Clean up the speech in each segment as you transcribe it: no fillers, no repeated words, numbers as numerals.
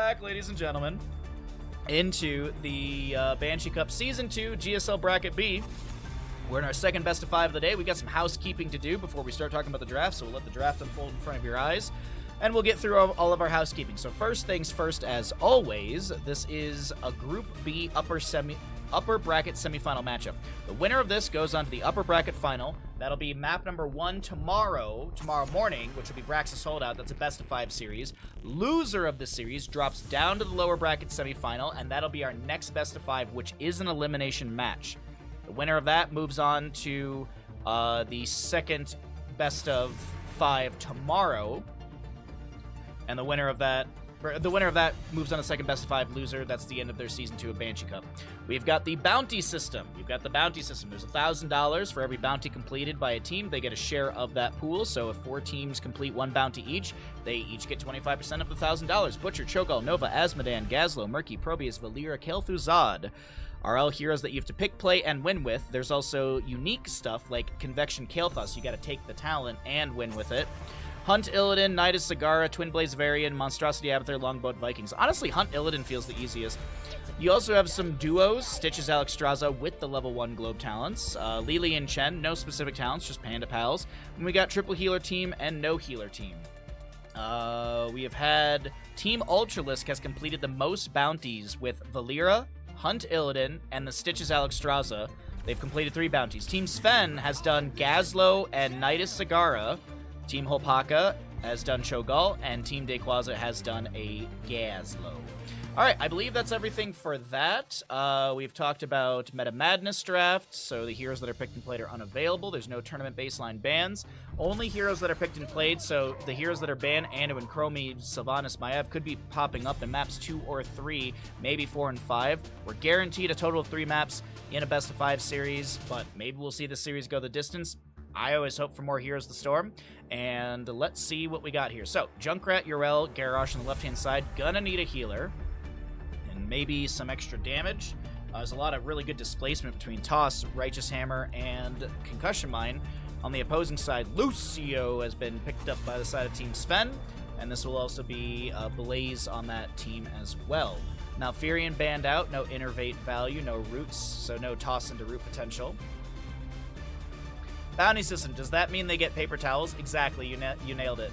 back, ladies and gentlemen, into the Banshee Cup Season 2 GSL Bracket B. We're in our second best of 5 of the day. We got some housekeeping to do before we start talking about the draft, so we'll let the draft unfold in front of your eyes, and we'll get through all of our housekeeping. So first things first, as always, this is a Group B upper bracket semifinal matchup. The winner of this goes on to the upper bracket final. That'll be map number 1 tomorrow morning, which will be Braxis Holdout. That's a best of 5 series. Loser of the series drops down to the lower bracket semifinal, and that'll be our next best of 5, which is an elimination match. The winner of that moves on to the second best of 5 tomorrow, and the winner of that moves on to second best of 5. Loser, that's the end of their Season 2 of Banshee Cup. We've got the bounty system. There's $1,000 for every bounty completed by a team. They get a share of that pool, so if 4 teams complete 1 bounty each, they each get 25% of the $1,000. Butcher, Cho'Gall, Nova, Azmodan, Gazlowe, Murky, Probius, Valeera, Kel'Thuzad are all heroes that you have to pick, play, and win with. There's also unique stuff like Convection Kael'thas. You got to take the talent and win with it. Hunt Illidan, Nidus Zagara, Twin Blaze Varian, Monstrosity Abathur, Longboat Vikings. Honestly, Hunt Illidan feels the easiest. You also have some duos, Stitches Alexstrasza with the level 1 Globe talents, Lili and Chen, no specific talents, just Panda Pals. And we got triple healer team and no healer team. We have had Team Ultralisk has completed the most bounties with Valeera, Hunt Illidan, and the Stitches Alexstrasza. They've completed 3 bounties. Team Sven has done Gazlowe and Nidus Zagara. Team Holpaka has done Cho'Gall, and Team Dayquaza has done a Gazlowe. Alright, I believe that's everything for that. We've talked about Meta Madness draft, so the heroes that are picked and played are unavailable. There's no tournament baseline bans. Only heroes that are picked and played, so the heroes that are banned, Anduin, Chromie, Sylvanas, Maiev, could be popping up in maps 2 or 3, maybe 4 and 5. We're guaranteed a total of 3 maps in a best of 5 series, but maybe we'll see the series go the distance. I always hope for more Heroes of the Storm, and let's see what we got here. So, Junkrat, Yrel, Garrosh on the left-hand side, gonna need a healer, and maybe some extra damage. There's a lot of really good displacement between Toss, Righteous Hammer, and Concussion Mine. On the opposing side, Lucio has been picked up by the side of Team Sven, and this will also be Blaze on that team as well. Now, Furion banned out, no Innervate value, no roots, so no Toss into root potential. Bounty system, does that mean they get paper towels? Exactly, you nailed it.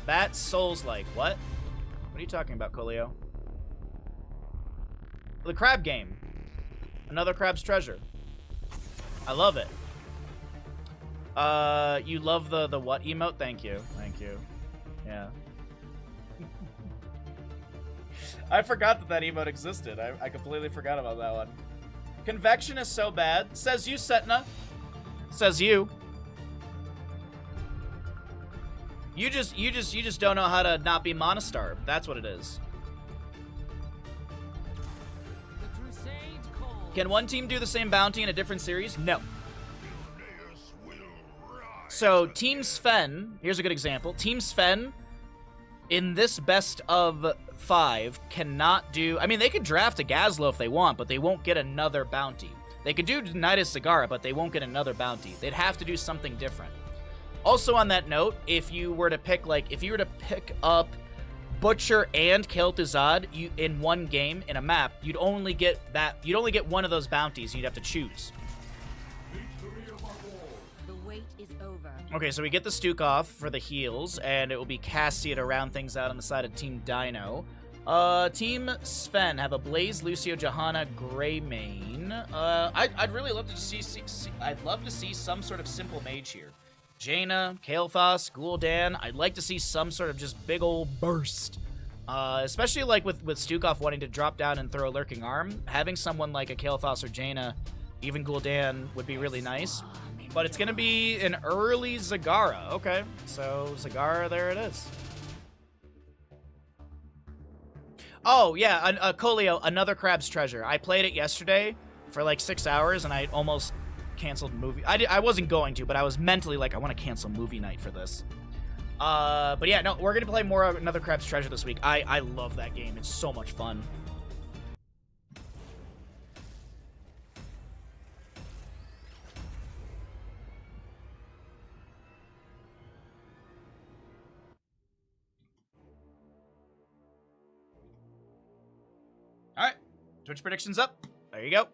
That Souls-like. What? What are you talking about, Colio? The crab game. Another crab's treasure. I love it. You love the what emote? Thank you. Thank you. Yeah. I forgot that emote existed. I completely forgot about that one. Convection is so bad. Says you, Setna. Says you. You just don't know how to not be monostarved. That's what it is. Can one team do the same bounty in a different series? No. So, Team Sven, here's a good example. Team Sven, in this best of 5, cannot do... I mean, they could draft a Gazlowe if they want, but they won't get another bounty. They could do Nidus Zagara, but they won't get another bounty. They'd have to do something different. Also on that note, if you were to pick up Butcher and Kel'Thuzad in one game in a map, you'd only get one of those bounties. You'd have to choose. The wait is over. Okay, so we get the Stuke off for the heals, and it will be Cassia to round things out on the side of Team Dynouh. Team Sven have a Blaze, Lucio, Johanna, Greymane. I'd really love to see some sort of simple mage here. Jaina, Kael'thas, Gul'dan. I'd like to see some sort of just big old burst. Especially like with Stukov wanting to drop down and throw a lurking arm. Having someone like a Kael'thas or Jaina, even Gul'dan, would be really nice. But it's gonna be an early Zagara. Okay, so Zagara, there it is. Oh, yeah, Colio, another crab's treasure. I played it yesterday for like 6 hours, and I almost canceled movie. I wasn't going to, but I was mentally like, I want to cancel movie night for this. But yeah, no, we're going to play more of another crab's treasure this week. I love that game. It's so much fun. Twitch predictions up. There you go.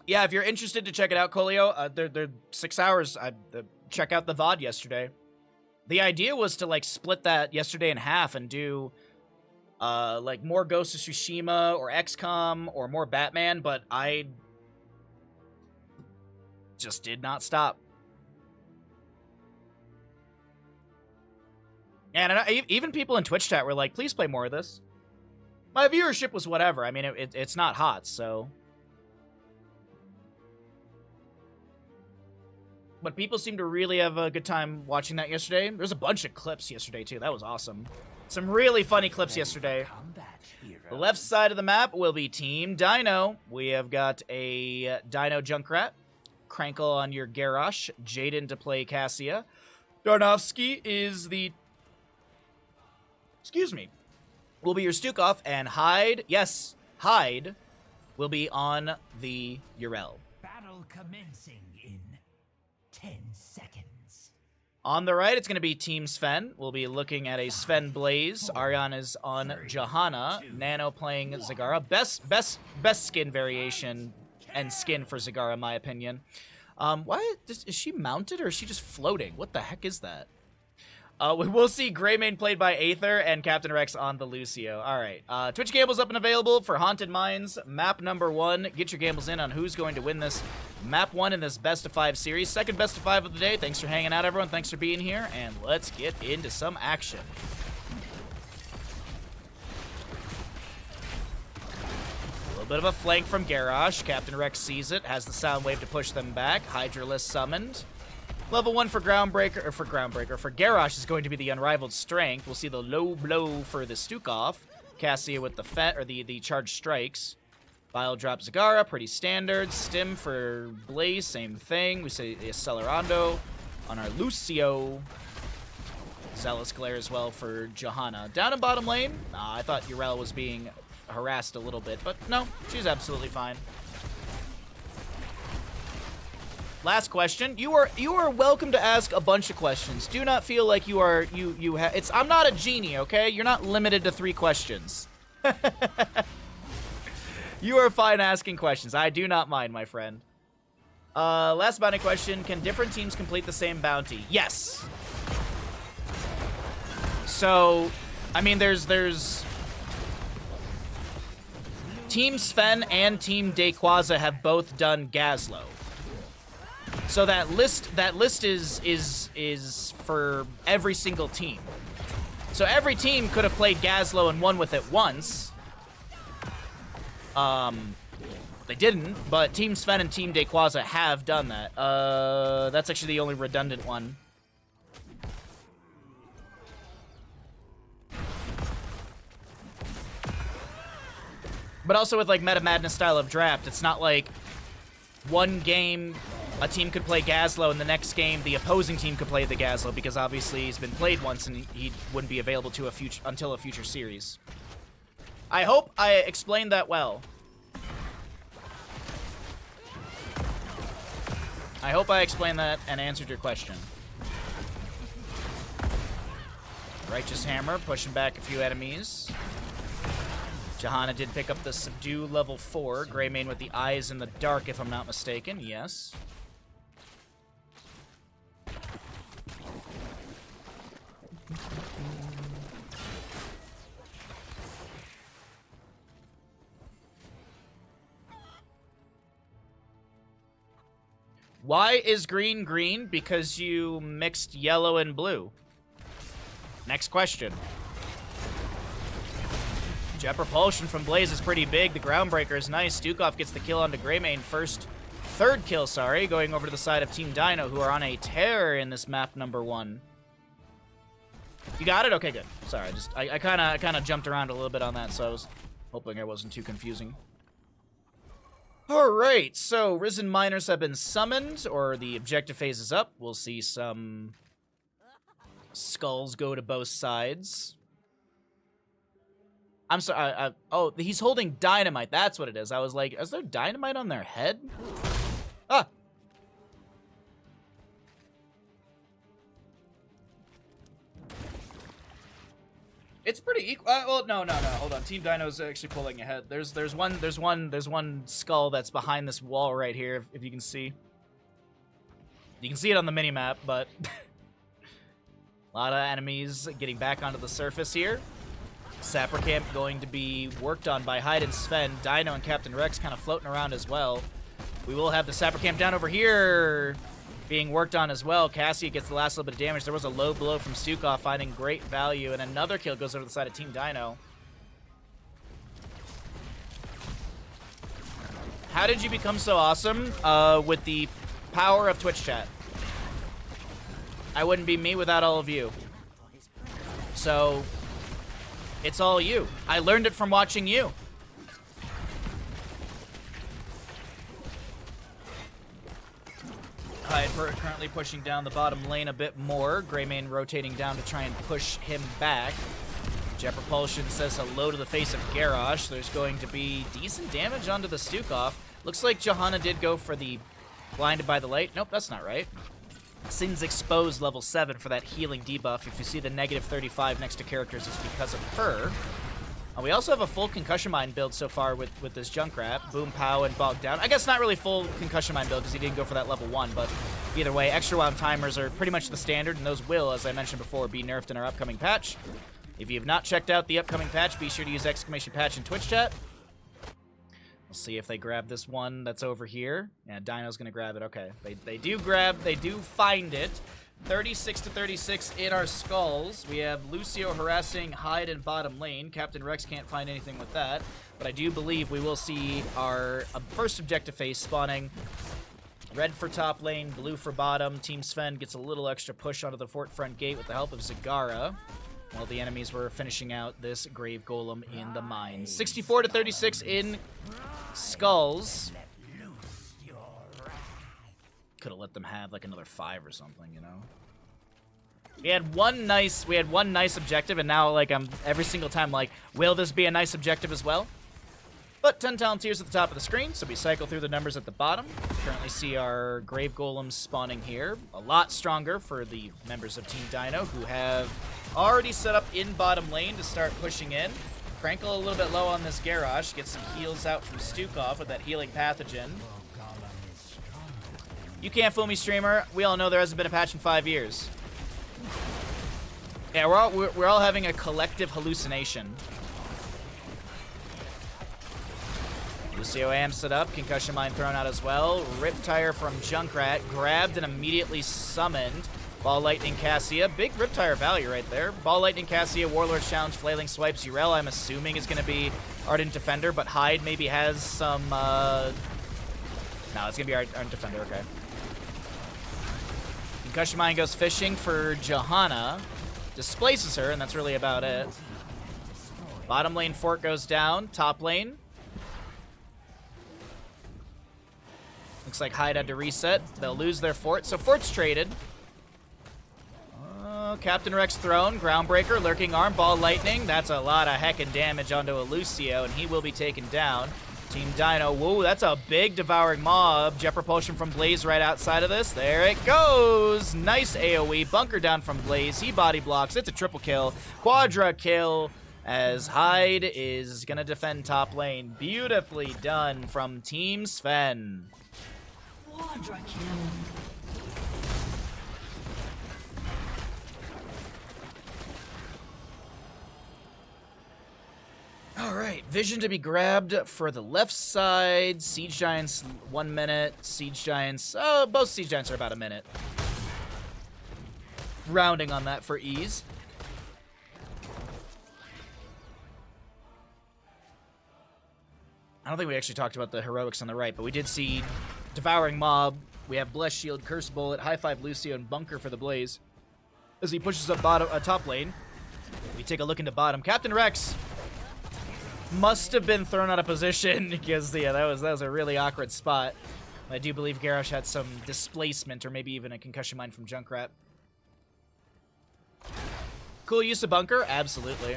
Yeah, if you're interested to check it out, Colio, they're 6 hours. Check out the VOD yesterday. The idea was to, like, split that yesterday in half and do, like, more Ghost of Tsushima or XCOM or more Batman, but I just did not stop. And even people in Twitch chat were like, please play more of this. My viewership was whatever. I mean, it's not hot, so... But people seem to really have a good time watching that yesterday. There's a bunch of clips yesterday, too. That was awesome. Some really funny clips yesterday. The left side of the map will be Team Dynouh. We have got a Dynouh Junkrat. Crankle on your Garrosh. Jaden to play Cassia. Darnovsky is the... Excuse me. Will be your Stukov. And Hyde, yes, Hyde will be on the Urel. Battle commencing in 10 seconds. On the right, it's going to be Team Sven. We'll be looking at a Sven Blaze. Ariane is on Johanna. Nano playing Zagara. Best skin variation and skin for Zagara, in my opinion. Is she mounted or is she just floating? What the heck is that? We'll see Greymane played by Aether and Captain Rex on the Lucio. All right. Twitch Gambles up and available for Haunted Mines. Map number 1. Get your gambles in on who's going to win this map 1 in this best of 5 series. Second best of 5 of the day. Thanks for hanging out, everyone. Thanks for being here. And let's get into some action. A little bit of a flank from Garrosh. Captain Rex sees it. Has the sound wave to push them back. Hydralisk summoned. Level 1 for Groundbreaker, for Garrosh is going to be the Unrivaled Strength. We'll see the low blow for the Stukov. Cassia with the the charged strikes. Bile drop Zagara, pretty standard. Stim for Blaze, same thing. We say Accelerando on our Lucio. Zealous Glare as well for Johanna. Down in bottom lane, I thought Urel was being harassed a little bit, but no, she's absolutely fine. Last question. You are welcome to ask a bunch of questions. Do not feel like you are I'm not a genie, okay? You're not limited to 3 questions. You are fine asking questions. I do not mind, my friend. Last bounty question. Can different teams complete the same bounty? Yes. So, I mean, there's Team Sven and Team Dayquaza have both done Gazlowe. So that list is for every single team. So every team could have played Gazlowe and won with it once. They didn't, but Team Sven and Team Dayquaza have done that. That's actually the only redundant one. But also with, like, Meta Madness style of draft, it's not like one game a team could play Gazlowe and the next game the opposing team could play the Gazlowe, because obviously he's been played once and he wouldn't be available to until a future series. I hope I explained that well. I hope I explained that and answered your question. Righteous Hammer pushing back a few enemies. Johanna did pick up the Subdue level 4. Greymane with the Eyes in the Dark, if I'm not mistaken. Yes. Why is green green? Because you mixed yellow and blue. Next question. Jet Propulsion from Blaze is pretty big. The Groundbreaker is nice. Stukov gets the kill onto Greymane. Third kill, sorry. Going over to the side of Team Dynouh, who are on a tear in this map number 1. You got it? Okay, good. Sorry, I kind of jumped around a little bit on that, so I was hoping I wasn't too confusing. Alright, so Risen Miners have been summoned, or the objective phase is up. We'll see some skulls go to both sides. I'm sorry, oh, he's holding dynamite. That's what it is. I was like, is there dynamite on their head? Ah! It's pretty equal. Well, no. Hold on. Team Dynouh's actually pulling ahead. There's one skull that's behind this wall right here. If you can see, you can see it on the mini map, but a lot of enemies getting back onto the surface here. Sapper Camp going to be worked on by Hyde and Sven. Dynouh and Captain Rex kind of floating around as well. We will have the Sapper Camp down over here being worked on as well. Cassia gets the last little bit of damage. There was a low blow from Stukov, finding great value, and another kill goes over to the side of Team Dynouh. How did you become so awesome with the power of Twitch chat? I wouldn't be me without all of you. So, it's all you. I learned it from watching you. Hyde currently pushing down the bottom lane a bit more. Greymane rotating down to try and push him back. Jet Propulsion says hello to the face of Garrosh. There's going to be decent damage onto the Stukov. Looks like Johanna did go for the Blinded by the Light. Nope, that's not right. Sin's Exposed level 7 for that healing debuff. If you see the negative 35 next to characters, it's because of her. We also have a full Concussion Mine build so far with this Junkrat. Boom, Pow, and Bogged Down. I guess not really full Concussion Mine build because he didn't go for that level 1, but either way, extra wound timers are pretty much the standard, and those will, as I mentioned before, be nerfed in our upcoming patch. If you have not checked out the upcoming patch, be sure to use !patch in Twitch chat. We'll see if they grab this one that's over here. Yeah, Dynouh's gonna grab it. Okay, they do find it. 36-36 in our skulls. We have Lucio harassing Hyde in bottom lane. Captain Rex can't find anything with that, but I do believe we will see our first objective phase spawning. Red for top lane, blue for bottom. Team Sven gets a little extra push onto the fort front gate with the help of Zagara, while the enemies were finishing out this Grave Golem in the mines. 64-36 in skulls. Could have let them have like another 5 or something, you know. We had one nice objective, and now like I'm every single time like, will this be a nice objective as well? But 10 Talontiers at the top of the screen, so we cycle through the numbers at the bottom. Currently see our Grave Golems spawning here. A lot stronger for the members of Team Dynouh, who have already set up in bottom lane to start pushing in. Crankle a little bit low on this Garrosh, gets some heals out from Stukov with that healing pathogen. You can't fool me, streamer. We all know there hasn't been a patch in 5 years. Yeah, we're all having a collective hallucination. Lucio amps it up. Concussion Mine thrown out as well. Riptire from Junkrat. Grabbed and immediately summoned. Ball Lightning Cassia. Big Riptire value right there. Ball Lightning Cassia. Warlord's Challenge. Flailing Swipes. Urel, I'm assuming, is going to be Ardent Defender, but Hyde maybe has some... No, it's going to be Ardent Defender. Okay. Concussion Mine goes fishing for Johanna. Displaces her, and that's really about it. Bottom lane fort goes down. Top lane. Looks like Hyde had to reset. They'll lose their fort, so fort's traded. Captain Rex thrown. Groundbreaker, Lurking Arm, Ball Lightning. That's a lot of heckin' damage onto a Lucio, and he will be taken down. Team Dynouh, whoa, that's a big Devouring Mob. Jet Propulsion from Blaze right outside of this. There it goes. Nice AoE. Bunker down from Blaze. He body blocks. It's a triple kill. Quadra kill as Hyde is going to defend top lane. Beautifully done from Team Sven. Quadra kill. Alright, vision to be grabbed for the left side. Siege Giants, 1 minute. Siege Giants, both Siege Giants are about a minute. Rounding on that for ease. I don't think we actually talked about the heroics on the right, but we did see Devouring Mob. We have Blessed Shield, Curse Bullet, High Five Lucio, and Bunker for the Blaze. As he pushes up top lane, we take a look into bottom. Captain Rex must have been thrown out of position because yeah, that was a really awkward spot. I do believe Garrosh had some displacement or maybe even a concussion mine from Junkrat. Cool use of Bunker, absolutely.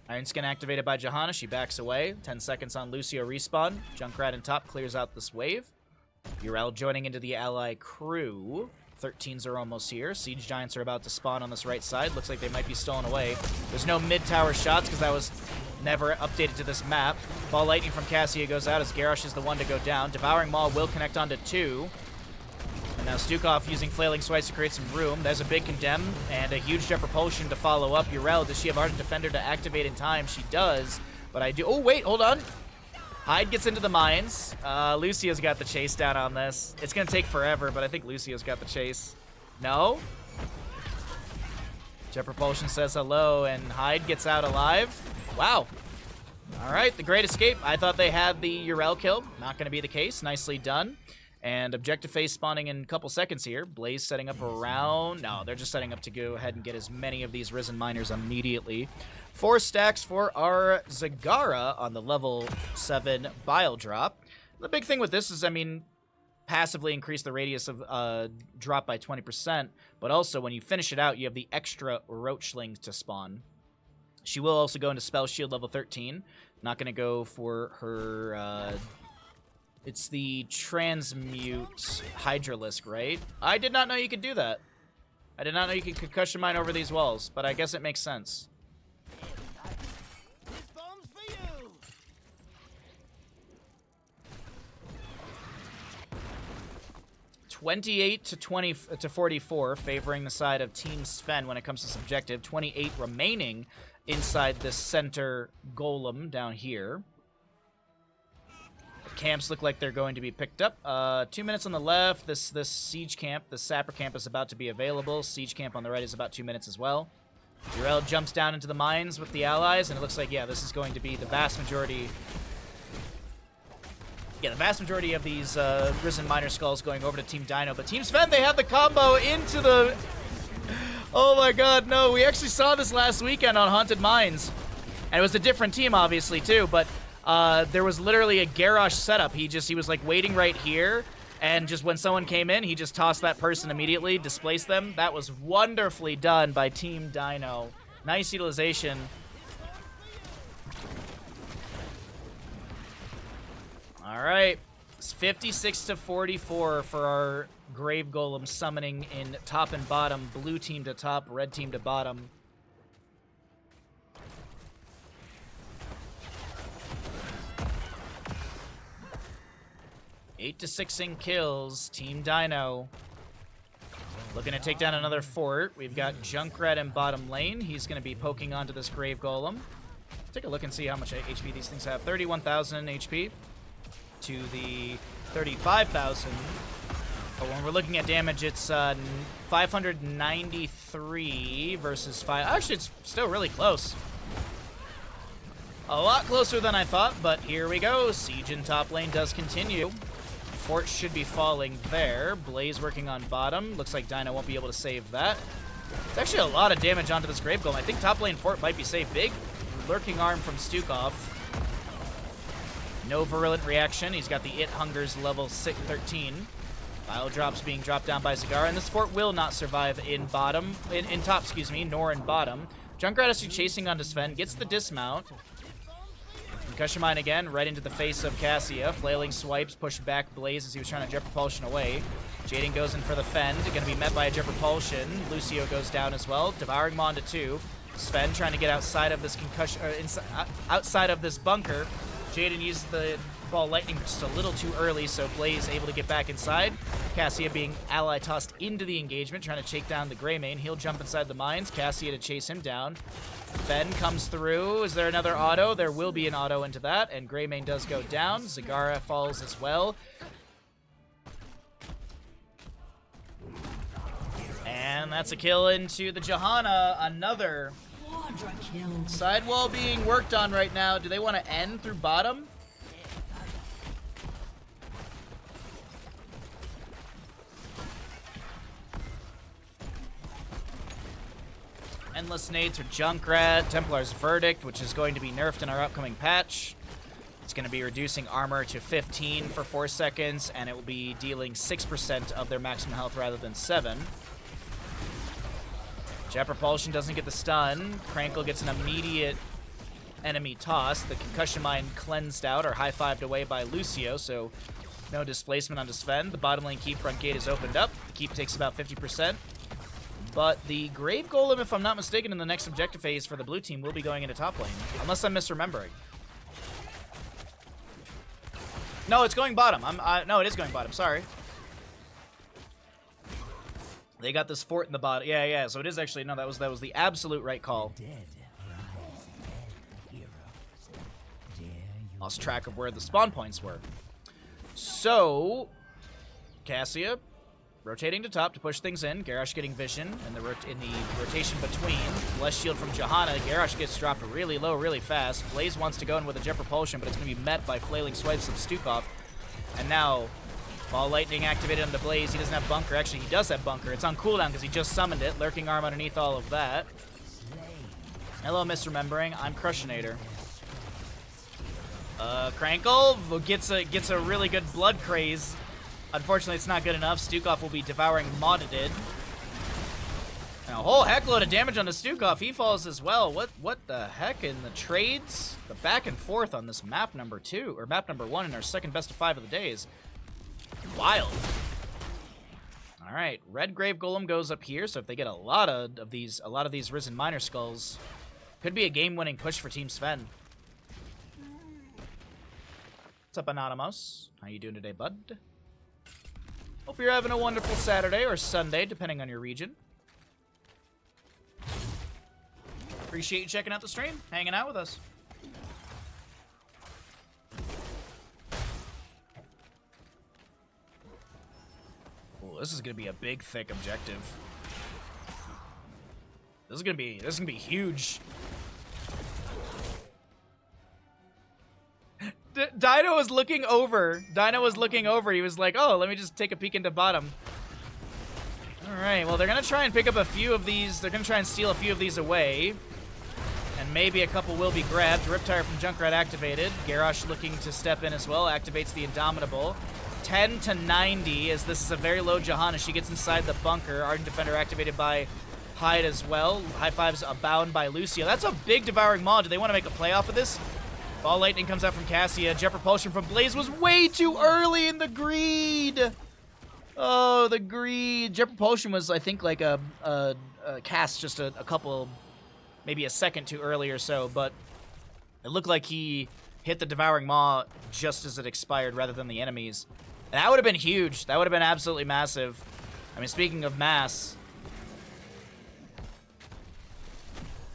Iron Skin activated by Johanna, she backs away. 10 seconds on Lucio respawn. Junkrat in top clears out this wave. Urel joining into the ally crew. 13s are almost here. Siege Giants are about to spawn on this right side. Looks like they might be stolen away. There's no mid-tower shots because that was never updated to this map. Ball Lightning from Cassia goes out as Garrosh is the one to go down. Devouring Maw will connect onto 2. And now Stukov using Flailing Swipes to create some room. There's a big Condemn and a huge Jet Propulsion to follow up. Urel, does she have Ardent Defender to activate in time? She does. But I do... Oh, wait, hold on. Hyde gets into the mines. Lucio's got the chase down on this. It's going to take forever, but I think Lucio's got the chase. No? Jet Propulsion says hello, and Hyde gets out alive. Wow. All right, the Great Escape. I thought they had the Urel kill. Not going to be the case. Nicely done. And Objective Phase spawning in a couple seconds here. Blaze setting up around... No, they're just setting up to go ahead and get as many of these Risen Miners immediately. 4 stacks for our Zagara on the level 7 Bile Drop. The big thing with this is, I mean, passively increase the radius of drop by 20%, but also when you finish it out, you have the extra Roachling to spawn. She will also go into Spell Shield level 13. Not going to go for her... it's the Transmute Hydralisk, right? I did not know you could do that. I did not know you could Concussion Mine over these walls, but I guess it makes sense. 28 to 44, favoring the side of Team Sven when it comes to subjective. 28 remaining inside this center golem down here. The camps look like they're going to be picked up. 2 minutes on the left. This siege camp, the sapper camp, is about to be available. Siege camp on the right is about 2 minutes as well. Urel jumps down into the mines with the allies, and it looks like, yeah, this is going to be the vast majority... Yeah, the vast majority of these Risen Miner Skulls going over to Team Dynouh. But Team Sven, they have the combo into the... Oh my god, no. We actually saw this last weekend on Haunted Mines. And it was a different team, obviously, too. But there was literally a Garrosh setup. He was like waiting right here. And just when someone came in, he just tossed that person immediately, displaced them. That was wonderfully done by Team Dynouh. Nice utilization. All right, it's 56 to 44 for our Grave Golem summoning in top and bottom. Blue team to top, red team to bottom. Eight to 6 in kills. Team Dynouh looking to take down another fort. We've got Junkrat in bottom lane. He's going to be poking onto this Grave Golem. Take a look and see how much HP these things have. 31,000 HP. To the 35,000. But when we're looking at damage, it's 593 versus 5. Actually, it's still really close. A lot closer than I thought, but here we go. Siege in top lane does continue. Fort should be falling there. Blaze working on bottom. Looks like Dynouh won't be able to save that. It's actually a lot of damage onto this Grave Golem. I think top lane Fort might be saved. Big lurking arm from Stukov. No virulent reaction. He's got the It Hungers level 13. Bile drops being dropped down by Zagara, and this fort will not survive in bottom, in top, excuse me, nor in bottom. Junkrat is chasing onto Sven, gets the dismount. Concussion Mine again, right into the face of Cassia. Flailing Swipes pushed back Blaze as he was trying to Jet Propulsion away. Jaden goes in for the Fend, going to be met by a Jet Propulsion. Lucio goes down as well, Devouring Maw into 2. Sven trying to get outside of this concussion, outside of this bunker. Jaden used the Ball Lightning just a little too early, so Blaze able to get back inside. Cassia being ally tossed into the engagement, trying to take down the Greymane. He'll jump inside the mines. Cassia to chase him down. Ben comes through. Is there another auto? There will be an auto into that, and Greymane does go down. Zagara falls as well. And that's a kill into the Johanna. Another sidewall being worked on right now. Do they want to end through bottom? Endless Nades for Junkrat. Templar's Verdict, which is going to be nerfed in our upcoming patch. It's going to be reducing armor to 15 for 4 seconds, and it will be dealing 6% of their maximum health rather than 7. Jet Propulsion doesn't get the stun. Crankle gets an immediate enemy toss. The Concussion Mine cleansed out or high-fived away by Lucio, so No displacement onto Sven. The bottom lane keep front gate is opened up. The keep takes about 50%. But the Grave Golem, if I'm not mistaken, in the next objective phase for the blue team will be going into top lane. Unless I'm misremembering. No, it's going bottom. No, it is going bottom. Sorry. They got this fort in the bottom. Yeah, yeah. So it is actually... No, that was the absolute right call. Lost track of where the spawn points were. So, Cassia rotating to top to push things in. Garrosh getting vision in the rotation between. Bless shield from Johanna. Garrosh gets dropped really low, really fast. Blaze wants to go in with a jet propulsion, but it's going to be met by flailing swipes of Stukov. And now, Ball Lightning activated on the Blaze. He doesn't have bunker. Actually, he does have bunker. It's on cooldown because he just summoned it. Lurking Arm underneath all of that. Hello, misremembering. I'm Crushinator. Krankle gets a really good blood craze. Unfortunately, it's not good enough. Stukov will be devouring Modded. And a whole heckload of damage on the Stukov. He falls as well. What the heck in the trades? The back and forth on this map number 2 or map number 1 in our second best of 5 of the day is wild. All right, Red Grave Golem goes up here. So if they get a lot of these Risen Miner Skulls, could be a game-winning push for Team Sven. What's up, Anonymous? How you doing today, bud? Hope you're having a wonderful Saturday or Sunday, depending on your region. Appreciate you checking out the stream, hanging out with us. Ooh, this is gonna be a big, thick objective. This is gonna be huge. Dynouh was looking over. He was like, oh, let me just take a peek into bottom. All right, well, they're going to try and pick up a few of these. They're going to try and steal a few of these away. And maybe a couple will be grabbed. Riptire from Junkrat activated. Garrosh looking to step in as well. Activates the Indomitable. 10 to 90 as this is a very low Johanna. She gets inside the bunker. Ardent Defender activated by Hyde as well. High fives abound by Lucio. That's a big Devouring Maw. Do they want to make a play off of this? Ball Lightning comes out from Cassia. Jet Propulsion from Blaze was way too early in the greed. Oh, the greed. Jet Propulsion was, I think, like a cast just a couple, maybe a second too early or so, but it looked like he hit the Devouring Maw just as it expired rather than the enemies. And that would have been huge. That would have been absolutely massive. I mean, speaking of mass.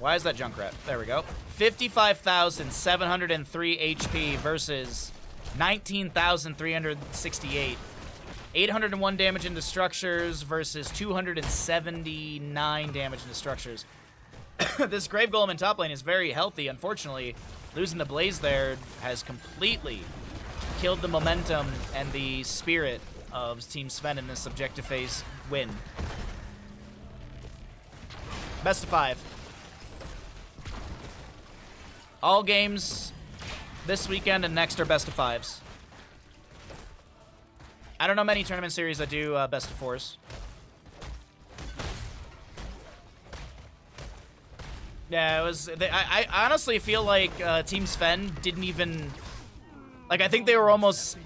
Why is that Junkrat? There we go. 55,703 HP versus 19,368. 801 damage into structures versus 279 damage into structures. This Grave Golem in top lane is very healthy. Unfortunately, losing the Blaze there has completely killed the momentum and the spirit of Team Sven in this objective phase win. Best of 5. All games this weekend and next are best of 5s. I don't know many tournament series that do best of 4s. Yeah, it was. I honestly feel like Team Sven didn't even. Like, I think they were almost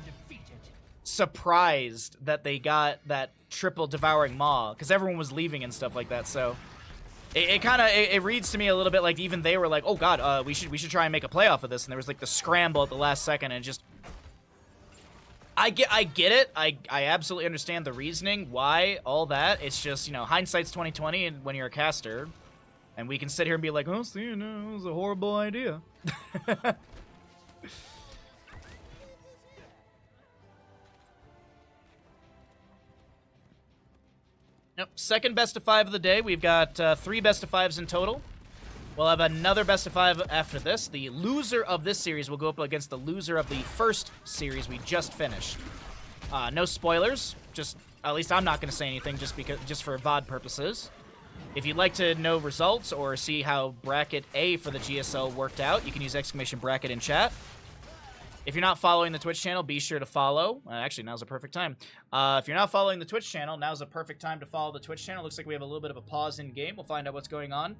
surprised that they got that triple Devouring Maw because everyone was leaving and stuff like that. So. It kind of reads to me a little bit like even they were like, oh god, we should try and make a play off of this, and there was like the scramble at the last second, and just I get it. I absolutely understand the reasoning, why all that. It's just, you know, hindsight's 20/20, and when you're a caster, and we can sit here and be like, oh, see, you know, it was a horrible idea. Yep, second best of 5 of the day. We've got 3 best of 5s in total. We'll have another best of 5 after this. The loser of this series will go up against the loser of the first series we just finished. No spoilers. Just, at least I'm not going to say anything just for VOD purposes. If you'd like to know results or see how bracket A for the GSL worked out, you can use !bracket in chat. If you're not following the Twitch channel, be sure to follow. Actually, now's a perfect time. If you're not following the Twitch channel, now's a perfect time to follow the Twitch channel. Looks like we have a little bit of a pause in game. We'll find out what's going on.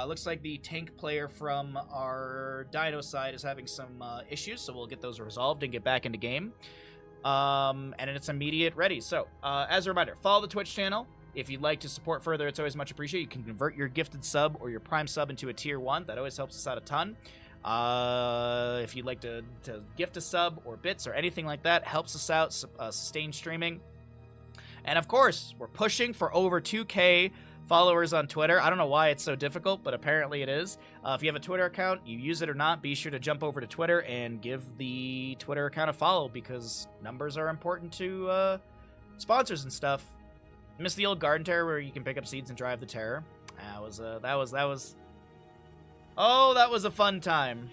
Looks like the tank player from our Dynouh side is having some issues, so we'll get those resolved and get back into game. and it's immediate ready. So, as a reminder, follow the Twitch channel. If you'd like to support further, it's always much appreciated. You can convert your gifted sub or your prime sub into a tier 1. That always helps us out a ton. If you'd like to gift a sub or bits or anything like that, helps us out, sustain streaming. And of course, we're pushing for over 2K followers on Twitter. I don't know why it's so difficult, but apparently it is. If you have a Twitter account, you use it or not, be sure to jump over to Twitter and give the Twitter account a follow, because numbers are important to sponsors and stuff. Miss the old garden terror where you can pick up seeds and drive the terror. That was oh, that was a fun time.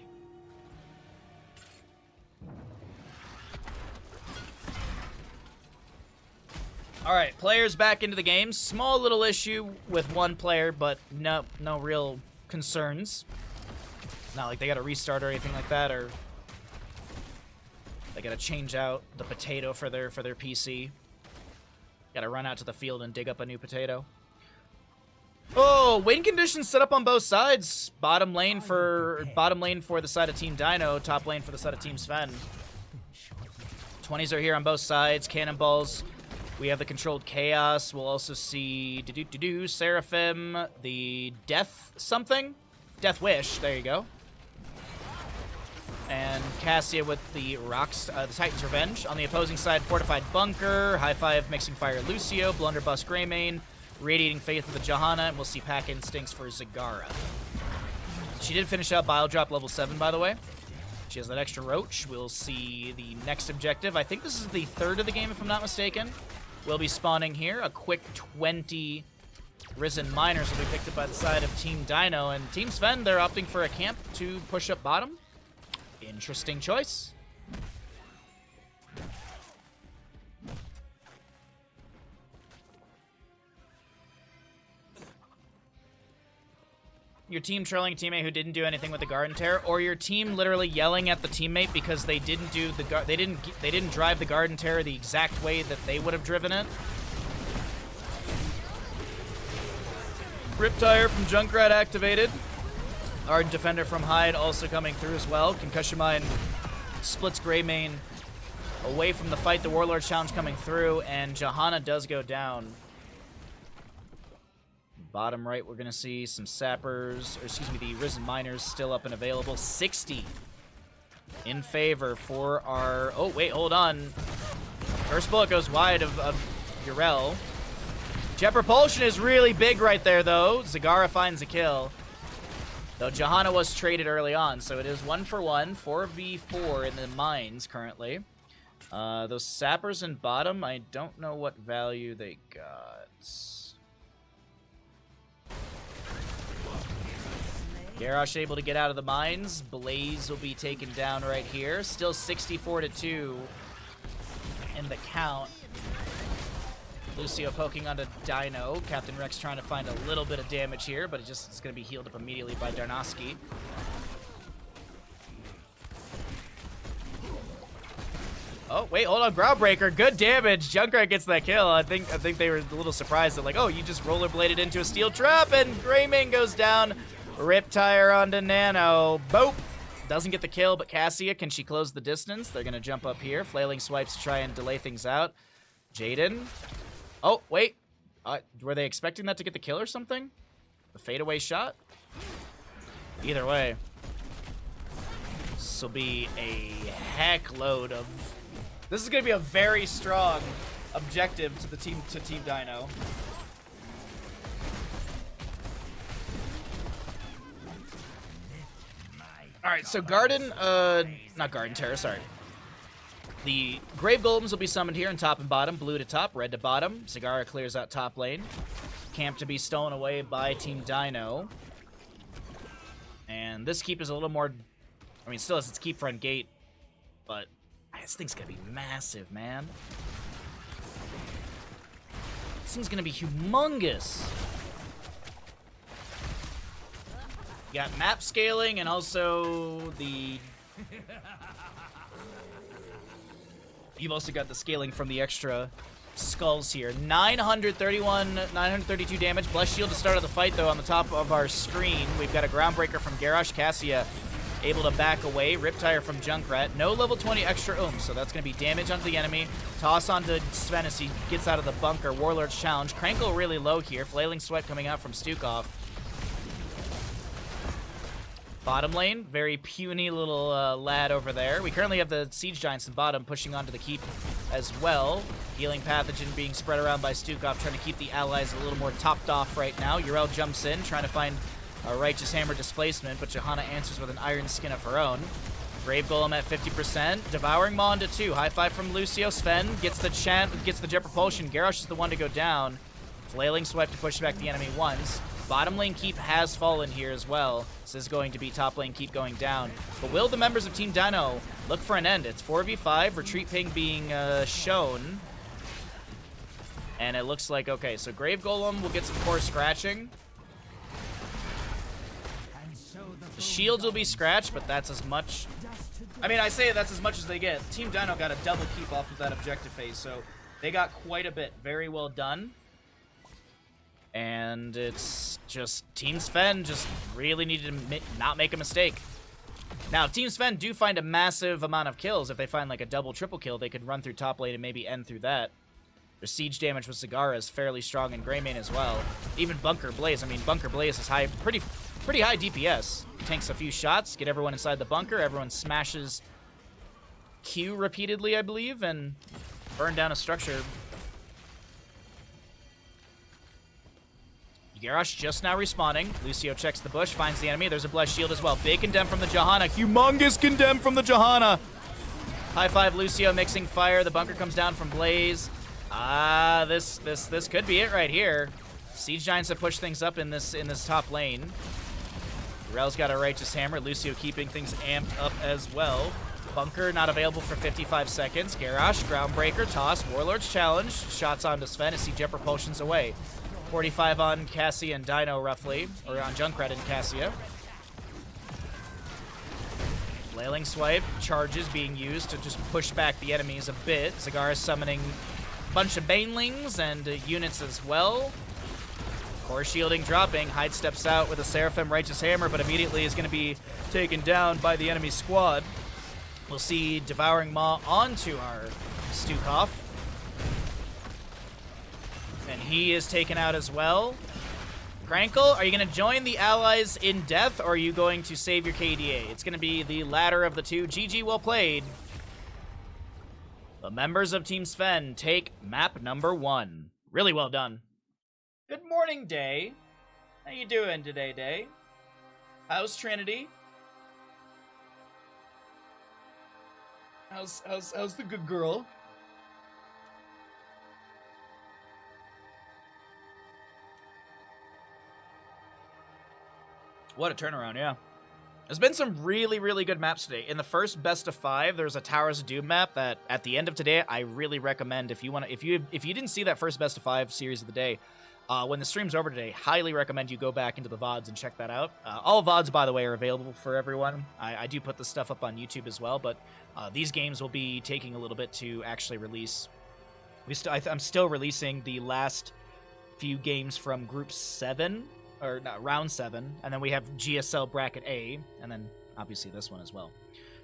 All right, players back into the game. Small little issue with one player, but no real concerns. Not like they got to restart or anything like that, or they got to change out the potato for their PC. Got to run out to the field and dig up a new potato. Oh, win conditions set up on both sides. Bottom lane for the side of Team Dynouh, top lane for the side of Team Sven. 20s are here on both sides. Cannonballs. We have the controlled chaos. We'll also see Seraphim, the death something, death wish. There you go. And Cassia with the rocks, the Titan's Revenge. On the opposing side, Fortified Bunker, High Five, Mixing Fire, Lucio, Blunderbuss, Greymane, Radiating Faith with the Johanna, and we'll see Pack Instincts for Zagara. She did finish out Bile Drop level 7, by the way. She has that extra Roach. We'll see the next objective. I think this is the third of the game, if I'm not mistaken. We'll be spawning here. A quick 20 Risen Miners will be picked up by the side of Team Dynouh, and Team Sven, they're opting for a camp to push up bottom. Interesting choice. Your team trolling a teammate who didn't do anything with the garden tear, or your team literally yelling at the teammate because they didn't do they didn't drive the garden tear the exact way that they would have driven it. Riptire from Junkrat activated. Ardent Defender from Hyde also coming through as well. Concussion Mine splits Greymane away from the fight. The Warlord challenge coming through, and Johanna does go down. Bottom right, we're going to see some Sappers, or excuse me, the Risen Miners still up and available. 60 in favor for our... Oh, wait, hold on. First bullet goes wide of Urel. Jet Propulsion is really big right there, though. Zagara finds a kill. Though Johanna was traded early on, so it is 1-for-1, 4v4 in the mines currently. Those Sappers in bottom, I don't know what value they got. Garrosh able to get out of the mines. Blaze will be taken down right here. Still 64-2 in the count. Lucio poking onto Dynouh. Captain Rex trying to find a little bit of damage here, but it's going to be healed up immediately by Darnowski. Oh, wait, hold on. Groundbreaker. Good damage. Junkrat gets that kill. I think they were a little surprised that, like, oh, you just rollerbladed into a steel trap, and Greymane goes down. Riptire onto Nano. Boop. Doesn't get the kill, but Cassia, can she close the distance? They're going to jump up here. Flailing swipes to try and delay things out. Jaden. Oh, wait. Were they expecting that to get the kill or something? The fadeaway shot? Either way. This will be a heck load of... This is going to be a very strong objective to Team Dynouh. Alright, so not Garden Terror, sorry. The Grave Golems will be summoned here in top and bottom, blue to top, red to bottom. Zagara clears out top lane. Camp to be stolen away by Team Dynouh. And this keep is a little more... I mean, still has its keep front gate, but this thing's gonna be massive, man. This thing's gonna be humongous. You got map scaling and also the... You've also got the scaling from the extra skulls here. 932 damage. Bless Shield to start of the fight, though, on the top of our screen. We've got a Groundbreaker from Garrosh. Cassia able to back away. Riptire from Junkrat. No level 20 extra oomph, so that's going to be damage onto the enemy. Toss onto Sven as he gets out of the bunker. Warlord's challenge. Krankle really low here. Flailing Sweat coming out from Stukov. Bottom lane, very puny little lad over there. We currently have the Siege Giants in bottom pushing onto the keep as well. Healing Pathogen being spread around by Stukov, trying to keep the allies a little more topped off right now. Yrel jumps in, trying to find a Righteous Hammer displacement, but Johanna answers with an Iron Skin of her own. Grave Golem at 50%. Devouring Maw into 2. High five from Lucio. Sven gets the Jet Propulsion. Garrosh is the one to go down. Flailing Swipe to push back the enemy once. Bottom lane keep has fallen here as well. This is going to be top lane keep going down. But will the members of Team Dynouh look for an end? It's 4v5. Retreat ping being shown. And it looks like, okay, so Grave Golem will get some core scratching. The shields will be scratched, but that's as much. I mean, I say that's as much as they get. Team Dynouh got a double keep off of that objective phase, so they got quite a bit. Very well done. And it's just Team Sven just really needed to not make a mistake. Now, Team Sven do find a massive amount of kills. If they find like a double, triple kill, they could run through top lane and maybe end through that. Their siege damage with Zagara is fairly strong in Greymane as well. Even Bunker Blaze. I mean, Bunker Blaze is pretty high DPS. Tanks a few shots, get everyone inside the bunker. Everyone smashes Q repeatedly, I believe, and burn down a structure. Garrosh just now respawning. Lucio checks the bush, finds the enemy. There's a Blessed Shield as well. Big condemn from the Johanna. Humongous condemn from the Johanna. High five Lucio mixing fire. The bunker comes down from Blaze. This could be it right here. Siege Giants have pushed things up in this top lane. Rel's got a Righteous Hammer. Lucio keeping things amped up as well. Bunker not available for 55 seconds. Garrosh, Groundbreaker, toss. Warlord's challenge. Shots onto Sven as he Jet Propulsions away. 45 on Cassie and Dynouh, roughly. Or on Junkrat and Cassia. Flailing Swipe. Charges being used to just push back the enemies a bit. Zagara summoning a bunch of Banelings and units as well. Core shielding dropping. Hyde steps out with a Seraphim Righteous Hammer, but immediately is going to be taken down by the enemy squad. We'll see Devouring Maw onto our Stukov. And he is taken out as well. Krankle, are you going to join the allies in death, or are you going to save your KDA? It's going to be the latter of the two. GG, well played. The members of Team Sven take map number 1. Really well done. Good morning, Day. How you doing today, Day? How's Trinity? How's the good girl? What a turnaround, yeah. There's been some really, really good maps today. In the first best of 5, there's a Towers of Doom map that at the end of today, I really recommend if you want to, if you didn't see that first best of 5 series of the day, when the stream's over today, highly recommend you go back into the VODs and check that out. All VODs, by the way, are available for everyone. I do put this stuff up on YouTube as well, but these games will be taking a little bit to actually release. I'm still releasing the last few games from Group 7, or not, Round 7, and then we have GSL Bracket A, and then obviously this one as well.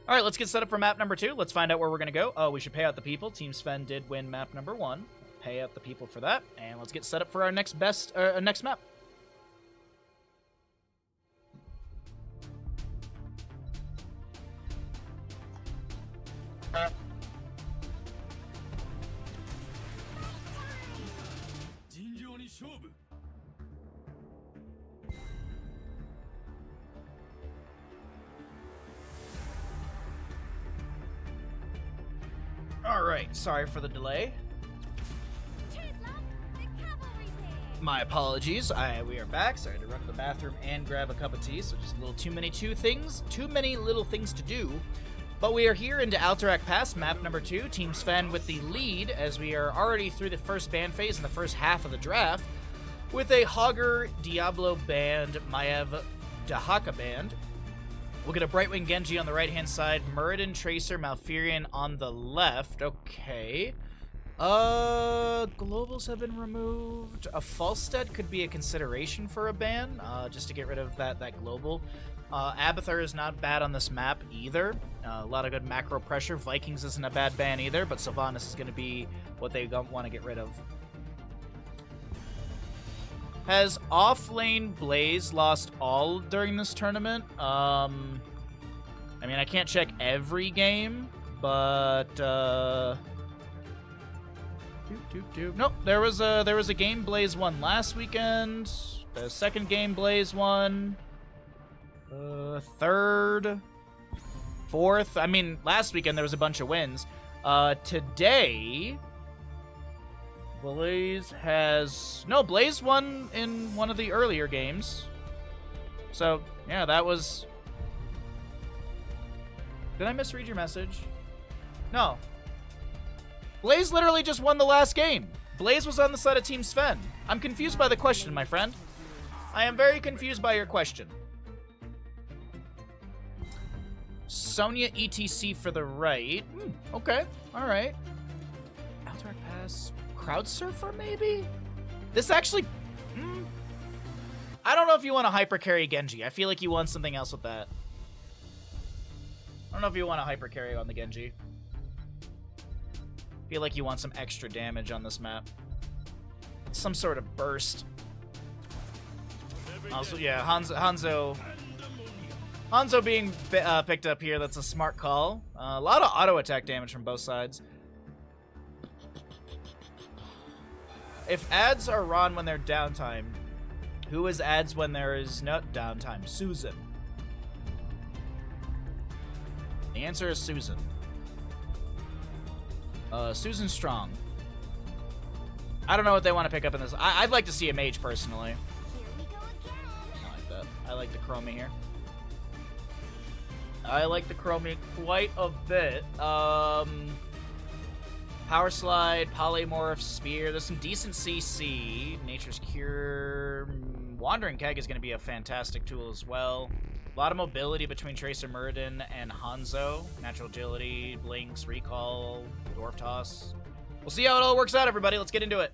All right, let's get set up for map number 2. Let's find out where we're going to go. Oh, we should pay out the people. Team Sven did win map number 1. Pay out the people for that, and let's get set up for our next next map. All right, sorry for the delay. My apologies. We are back. Sorry to run to the bathroom and grab a cup of tea. So just a little too many little things to do. But we are here into Alterac Pass, map number 2. Team Sven with the lead as we are already through the first ban phase in the first half of the draft with a Hogger, Diablo band, Maiev, Dahaka band. We'll get a Brightwing Genji on the right-hand side, Muradin, Tracer, Malfurion on the left. Okay. Globals have been removed. A Falstead could be a consideration for a ban, just to get rid of that global. Abathur is not bad on this map either. A lot of good macro pressure. Vikings isn't a bad ban either, but Sylvanas is going to be what they want to get rid of. Has off-lane Blaze lost all during this tournament? I mean, I can't check every game, but nope, there was a game Blaze won last weekend. The second game Blaze won. Third, fourth. I mean, last weekend there was a bunch of wins. Today, Blaze Blaze won in one of the earlier games. So, yeah, that was... Did I misread your message? No. Blaze literally just won the last game. Blaze was on the side of Team Sven. I'm confused by the question, my friend. I am very confused by your question. Sonya ETC for the right. Okay, all right. Alterac Pass. Crowd Surfer, maybe? This actually... I don't know if you want to hyper carry Genji. I feel like you want something else with that. I don't know if you want to hyper carry on the Genji. I feel like you want some extra damage on this map. Some sort of burst. Also, yeah, Hanzo being picked up here, that's a smart call. A lot of auto attack damage from both sides. If ads are Ron when they're downtime, who is ads when there is no downtime? Susan. The answer is Susan. Susan Strong. I don't know what they want to pick up in this. I'd like to see a mage, personally. I like that. I like the chromie here. I like the chromie quite a bit. Power Slide, Polymorph, Spear. There's some decent CC. Nature's Cure. Wandering Keg is going to be a fantastic tool as well. A lot of mobility between Tracer Muradin and Hanzo. Natural Agility, Blinks, Recall, Dwarf Toss. We'll see how it all works out, everybody. Let's get into it.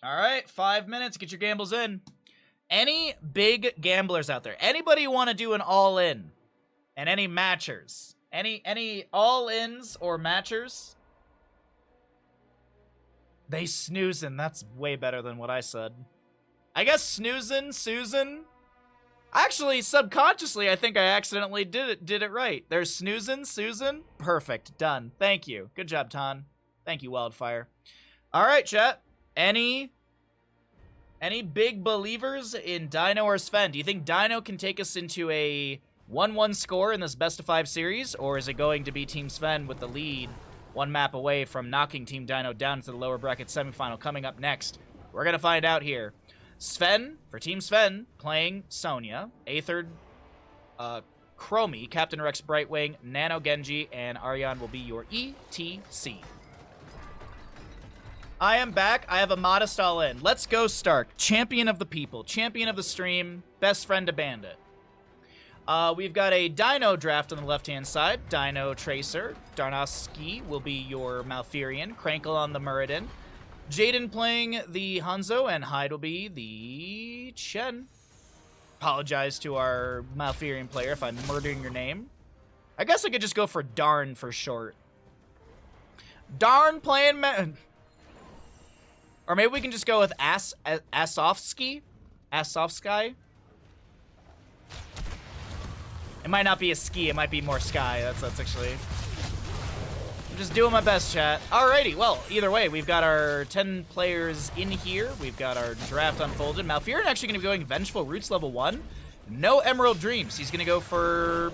All right, 5 minutes. Get your gambles in. Any big gamblers out there? Anybody want to do an all-in? And any matchers? Any all-ins or matchers? They snoozin'. That's way better than what I said. I guess snoozin', Susan. Actually, subconsciously, I think I accidentally did it right. There's snoozin', Susan. Perfect. Done. Thank you. Good job, Ton. Thank you, Wildfire. All right, chat. Any big believers in Dynouh or Sven? Do you think Dynouh can take us into a 1-1 score in this best-of-5 series? Or is it going to be Team Sven with the lead, one map away from knocking Team Dynouh down to the lower bracket semifinal coming up next? We're going to find out here. Sven, for Team Sven, playing Sonya. Aether, Chromie, Captain Rex Brightwing, Nano Genji, and Aryan will be your ETC. I am back. I have a modest all-in. Let's go Stark. Champion of the people. Champion of the stream. Best friend to Bandit. We've got a Dynouh draft on the left-hand side. Dynouh Tracer. Darnowski will be your Malfurion. Crankle on the Muradin. Jaden playing the Hanzo, and Hyde will be the Chen. Apologize to our Malfurion player if I'm murdering your name. I guess I could just go for Darn for short. Darn playing... Or maybe we can just go with Asofsky? Asofsky? It might not be a ski, it might be more sky. That's actually... I'm just doing my best, chat. Alrighty, well, either way, we've got our 10 players in here. We've got our draft unfolded. Malfurion actually going to be going Vengeful Roots level 1. No Emerald Dreams. He's going to go for...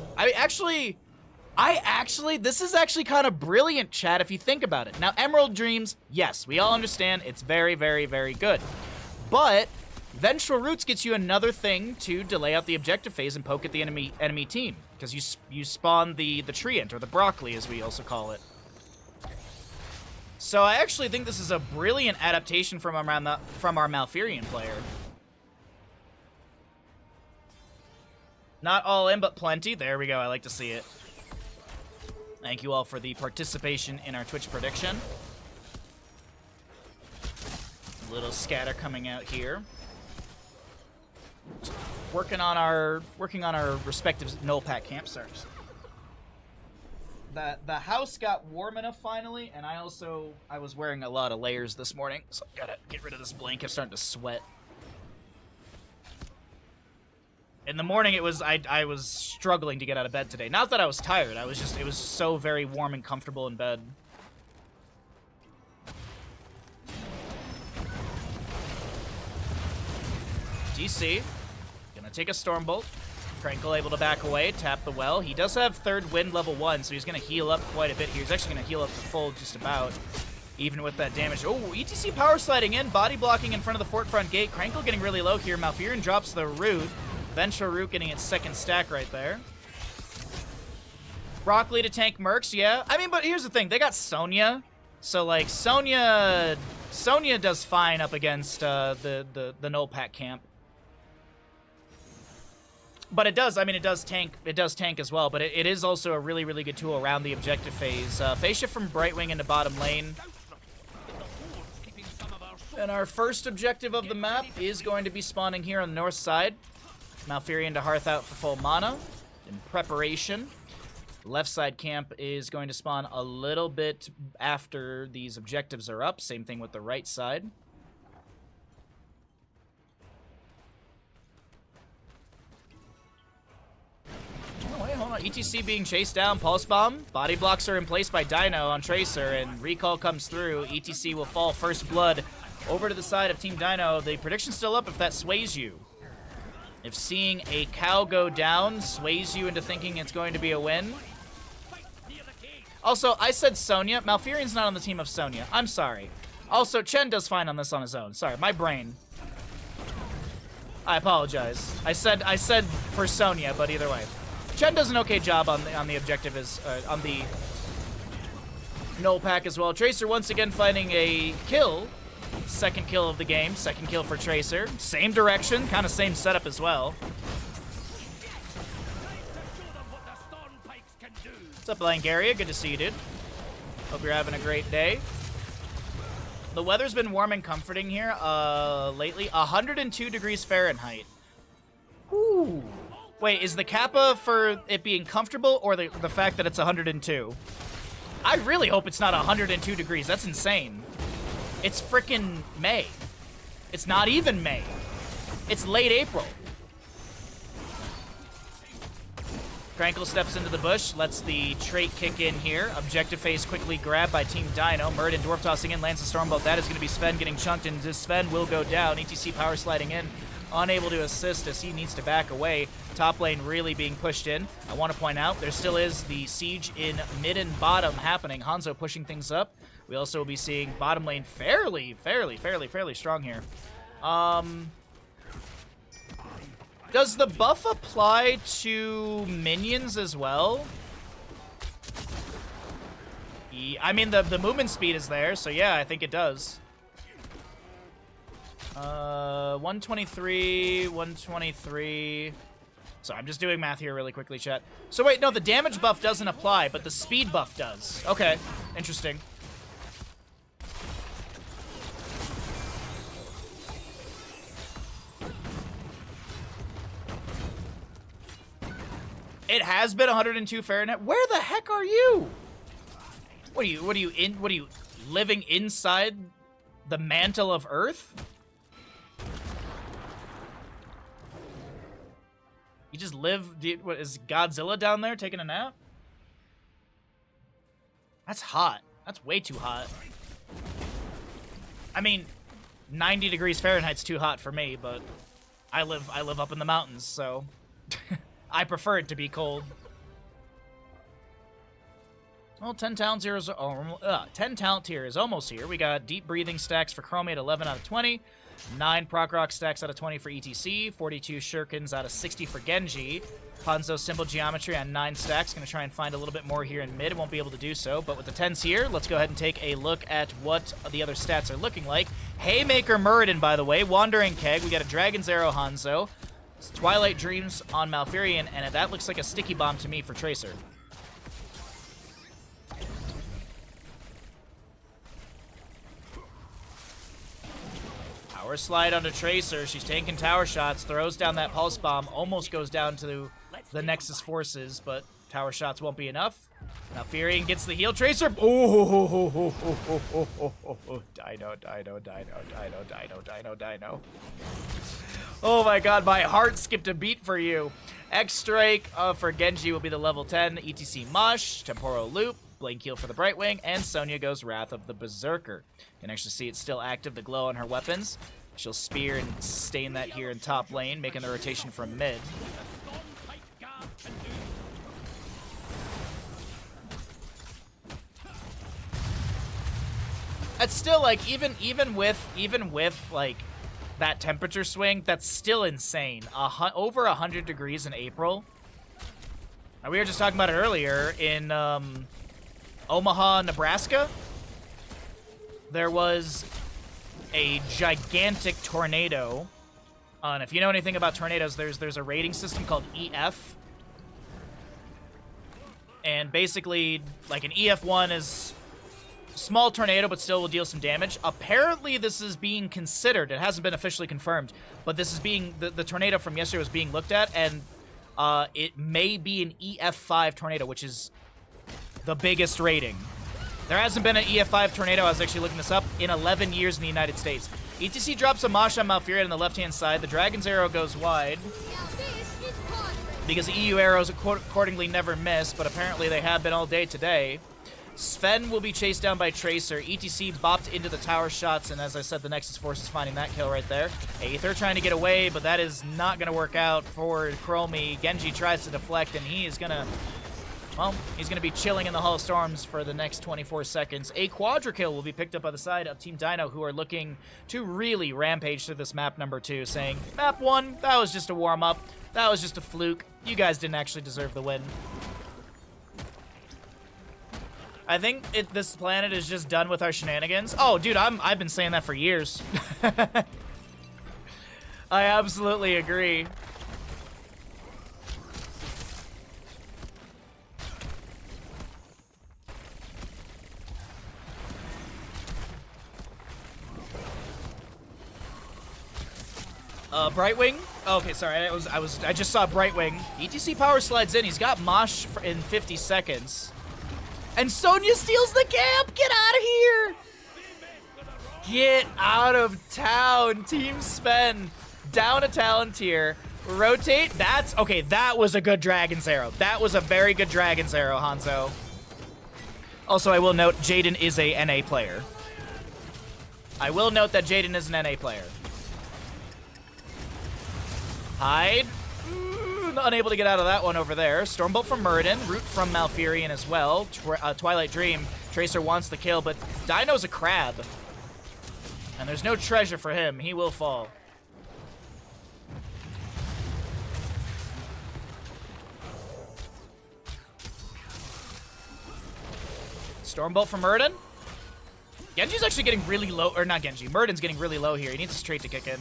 this is actually kind of brilliant, chat, if you think about it. Now, Emerald Dreams, yes, we all understand it's very, very, very good. But Vengeful Roots gets you another thing to delay out the objective phase and poke at the enemy team. Because you spawn the treant, or the broccoli, as we also call it. So I actually think this is a brilliant adaptation from our Malfurion player. Not all in, but plenty. There we go. I like to see it. Thank you all for the participation in our Twitch prediction. Little scatter coming out here. Working on our respective null pack campsites. The house got warm enough finally, and I was wearing a lot of layers this morning, so I gotta get rid of this blanket. I'm starting to sweat. In the morning, I was struggling to get out of bed today. Not that I was tired. It was so very warm and comfortable in bed. DC gonna take a Stormbolt. Krankle able to back away, tap the well. He does have third wind level 1, so he's gonna heal up quite a bit here. He's actually gonna heal up to full just about, even with that damage. Oh, ETC power sliding in, body blocking in front of the fort front gate. Krankle getting really low here. Malfurion drops the root. Vengeful Root getting its second stack right there. Broccoli to tank Mercs, yeah. I mean, but here's the thing. They got Sonya. So, like, Sonya does fine up against the null pack camp. But it does tank as well. But it is also a really, really good tool around the objective phase. Phase shift from Brightwing into bottom lane. And our first objective of the map is going to be spawning here on the north side. Malfurion to Hearth out for full mana in preparation. Left side camp is going to spawn a little bit after these objectives are up. Same thing with the right side. Oh, wait, hold on. ETC being chased down. Pulse Bomb. Body blocks are in place by Dynouh on Tracer, and Recall comes through. ETC will fall first blood over to the side of Team Dynouh. The prediction's still up if that sways you. If seeing a cow go down sways you into thinking it's going to be a win. Also, I said Sonya. Malfurion's not on the team of Sonya. I'm sorry. Also, Chen does fine on this on his own. Sorry, my brain. I apologize. I said for Sonya, but either way. Chen does an okay job on the objective on the null pack as well. Tracer once again finding a kill. Second kill of the game. Second kill for Tracer. Same direction. Kind of same setup as well. What's up, Langaria? Good to see you, dude. Hope you're having a great day. The weather's been warm and comforting here lately. 102 degrees Fahrenheit. Ooh. Wait, is the kappa for it being comfortable or the fact that it's 102? I really hope it's not 102 degrees. That's insane. It's frickin' May. It's not even May. It's late April. Krankle steps into the bush, lets the trait kick in here. Objective phase quickly grabbed by Team Dynouh. Murden Dwarf tossing in, lands the Stormbolt. That is going to be Sven getting chunked, and Sven will go down. ETC power sliding in, unable to assist as he needs to back away. Top lane really being pushed in. I want to point out, there still is the siege in mid and bottom happening. Hanzo pushing things up. We also will be seeing bottom lane fairly strong here. Does the buff apply to minions as well? I mean, the movement speed is there, so yeah, I think it does. 123, 123. Sorry, I'm just doing math here really quickly, chat. So wait, no, the damage buff doesn't apply, but the speed buff does. Okay, interesting. It has been 102 Fahrenheit. Where the heck are you? What are you living inside the mantle of Earth? You just live, what is Godzilla down there taking a nap? That's hot. That's way too hot. I mean, 90 degrees Fahrenheit's too hot for me, but I live up in the mountains, so I prefer it to be cold. Well, 10 talent tier is almost here. We got deep breathing stacks for Chromate, 11 out of 20. 9 Proc Rock stacks out of 20 for ETC, 42 Shurikens out of 60 for Genji. Hanzo Symbol Geometry on 9 stacks. Going to try and find a little bit more here in mid. Won't be able to do so, but with the 10s here, let's go ahead and take a look at what the other stats are looking like. Haymaker Muradin, by the way. Wandering Keg. We got a Dragon's Arrow Hanzo. Twilight Dreams on Malfurion, and that looks like a Sticky Bomb to me for Tracer. Power Slide onto Tracer. She's taking tower shots, throws down that Pulse Bomb, almost goes down to the Nexus Forces, but tower shots won't be enough. Malfurion gets the heal. Tracer. Oh, Dynouh. Oh my god, my heart skipped a beat for you. X-Strike for Genji will be the level 10. ETC Mush, Temporal Loop, Blink Heal for the Brightwing, and Sonya goes Wrath of the Berserker. You can actually see it's still active, the glow on her weapons. She'll spear and sustain that here in top lane, making the rotation from mid. It's still like even with like that temperature swing, that's still insane. Over 100 degrees in April. And we were just talking about it earlier in Omaha, Nebraska. There was a gigantic tornado. And if you know anything about tornadoes, there's a rating system called EF. And basically, like an EF1 is small tornado, but still will deal some damage. Apparently, this is being considered. It hasn't been officially confirmed, but this is being the tornado from yesterday was being looked at, and it may be an EF5 tornado, which is the biggest rating. There hasn't been an EF5 tornado, I was actually looking this up, in 11 years in the United States. ETC drops a Mash on Malfurion on the left-hand side. The Dragon's Arrow goes wide, because the EU arrows accordingly never miss, but apparently they have been all day today. Sven will be chased down by Tracer. ETC bopped into the tower shots, and as I said, the Nexus Force is finding that kill right there. Aether trying to get away, but that is not going to work out for Chromie. Genji tries to deflect, and he is going to, well, he's going to be chilling in the Hall of Storms for the next 24 seconds. A quadra kill will be picked up by the side of Team Dynouh, who are looking to really rampage through this map number 2, saying, Map 1, that was just a warm-up. That was just a fluke. You guys didn't actually deserve the win. I think this planet is just done with our shenanigans. Oh, dude, I've been saying that for years. I absolutely agree. Brightwing. Okay, sorry. I just saw Brightwing. ETC power slides in. He's got Mosh in 50 seconds. And Sonya steals the camp! Get out of here! Get out of town, Team Sven. Down a talent tier. Rotate. Okay, that was a good Dragon's Arrow. That was a very good Dragon's Arrow, Hanzo. Also, I will note, Jaden is a NA player. I will note that Jaden is an NA player. Hide. Unable to get out of that one over there. Stormbolt from Muradin. Root from Malfurion as well. Twilight Dream. Tracer wants the kill, but Dynouh's a crab. And there's no treasure for him. He will fall. Stormbolt from Muradin. Genji's actually getting really low. Or not Genji. Muradin's getting really low here. He needs a straight to kick in.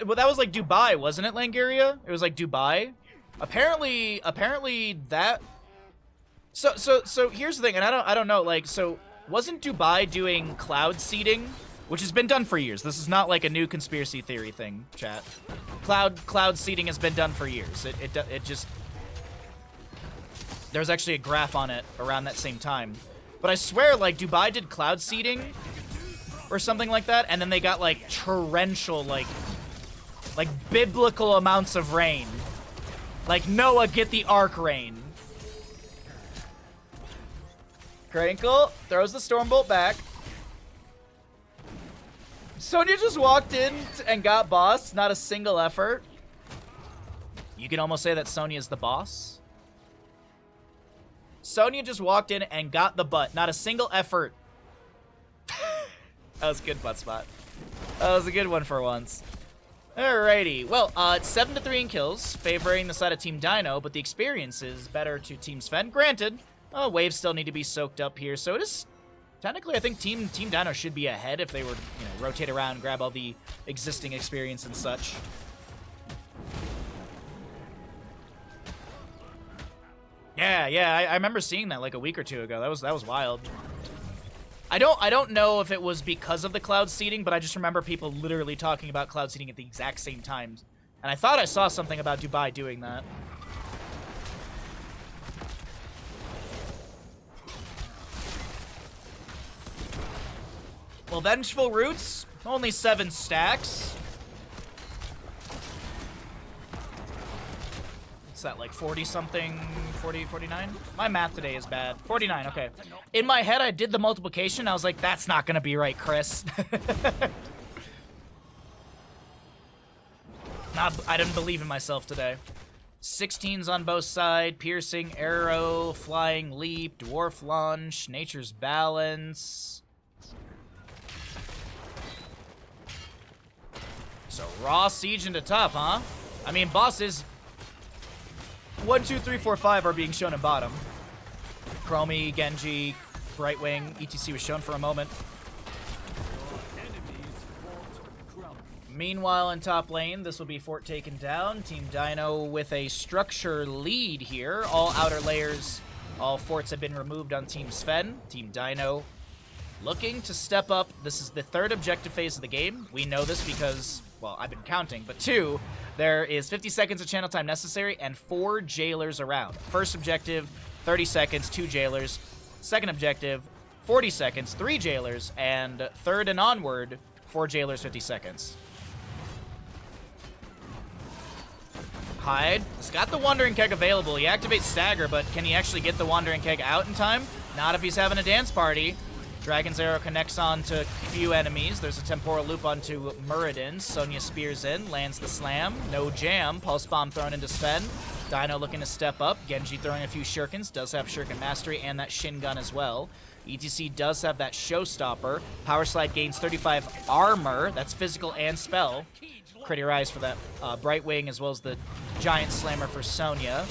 Well, that was like Dubai, wasn't it, Langaria? It was like Dubai. Apparently that. So here's the thing, and I don't know. Like, so wasn't Dubai doing cloud seeding, which has been done for years? This is not like a new conspiracy theory thing, chat. Cloud seeding has been done for years. It just. There's actually a graph on it around that same time, but I swear, like Dubai did cloud seeding or something like that, and then they got like torrential, like biblical amounts of rain. Like Noah, get the ark rain. Crinkle throws the Stormbolt back. Sonya just walked in and got boss. Not a single effort. You can almost say that Sonya is the boss. Sonya just walked in and got the butt. Not a single effort. That was a good butt spot. That was a good one for once. Alrighty. Well, it's 7-3 in kills, favoring the side of Team Dynouh, but the experience is better to Team Sven. Granted, waves still need to be soaked up here, so it is... Technically, I think Team Dynouh should be ahead if they were, rotate around, grab all the existing experience and such. Yeah, I remember seeing that like a week or two ago. That was wild. I don't know if it was because of the cloud seeding, but I just remember people literally talking about cloud seeding at the exact same time. And I thought I saw something about Dubai doing that. Well, Vengeful Roots, only 7 stacks. What's that, like 40-something, 40, 49? My math today is bad. 49, okay. In my head, I did the multiplication. I was like, that's not going to be right, Chris. I didn't believe in myself today. 16s on both sides. Piercing, arrow, flying leap, dwarf launch, nature's balance. So raw siege into top, huh? I mean, bosses 1, 2, 3, 4, 5 are being shown in bottom. Chromie, Genji, Brightwing, ETC was shown for a moment. Meanwhile, in top lane, this will be fort taken down. Team Dynouh with a structure lead here. All outer layers, all forts have been removed on Team Sven. Team Dynouh looking to step up. This is the 3rd objective phase of the game. We know this because, well, I've been counting, but 2, there is 50 seconds of channel time necessary and 4 jailers around. First objective, 30 seconds, 2 jailers. Second objective, 40 seconds, 3 jailers. And third and onward, 4 jailers, 50 seconds. Hyde has got the Wandering Keg available. He activates Stagger, but can he actually get the Wandering Keg out in time? Not if he's having a dance party. Dragon's Arrow connects on to a few enemies. There's a Temporal Loop onto Muradin. Sonya spears in, lands the slam. No jam. Pulse Bomb thrown into Sven. Dynouh looking to step up. Genji throwing a few shurikens. Does have Shuriken Mastery and that Shin Gun as well. ETC does have that Showstopper. Power Slide gains 35 armor. That's physical and spell. Critty Rise for that Brightwing, as well as the Giant Slammer for Sonya.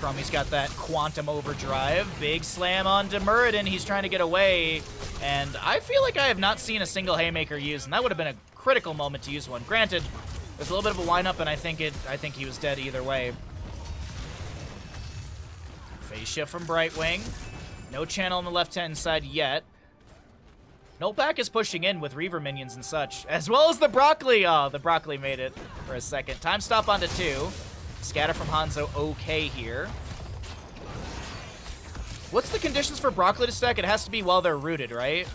Chromie's got that Quantum Overdrive. Big slam onto Muradin. He's trying to get away. And I feel like I have not seen a single Haymaker used, and that would have been a critical moment to use one. Granted, there's a little bit of a wind-up, and I think he was dead either way. Phase shift from Brightwing. No channel on the left-hand side yet. Nolpak is pushing in with Reaver minions and such, as well as the Broccoli. Oh, the Broccoli made it for a second. Time stop onto 2. Scatter from Hanzo okay here. What's the conditions for Broccoli to stack? It has to be while they're rooted, right?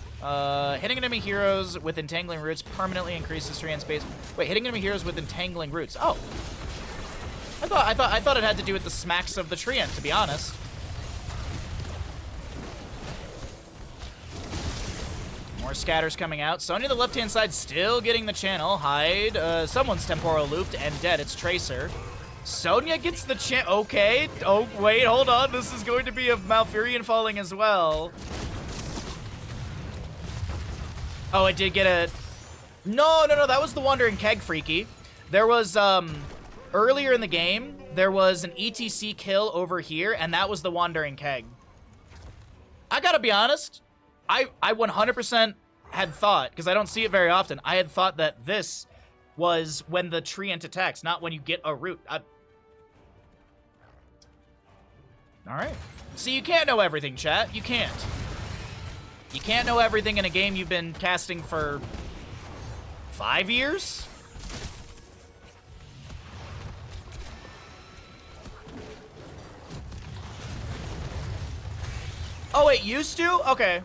Hitting enemy heroes with Entangling Roots permanently increases Treant space. Wait, hitting enemy heroes with Entangling Roots. Oh. I thought it had to do with the smacks of the Treant, to be honest. More scatters coming out. Sonya, the left-hand side, still getting the channel. Hyde. Someone's Temporal Looped and dead. It's Tracer. Sonya gets the okay. Oh, wait, hold on. This is going to be a Malfurion falling as well. Oh, it did get a... No. That was the Wandering Keg, Freaky. There was, earlier in the game, there was an ETC kill over here, and that was the Wandering Keg. I gotta be honest. I 100% had thought, because I don't see it very often, I had thought that this was when the Treant attacks, not when you get a root. Alright. See, you can't know everything, chat. You can't. You can't know everything in a game you've been casting for 5 years? Oh, it used to? Okay.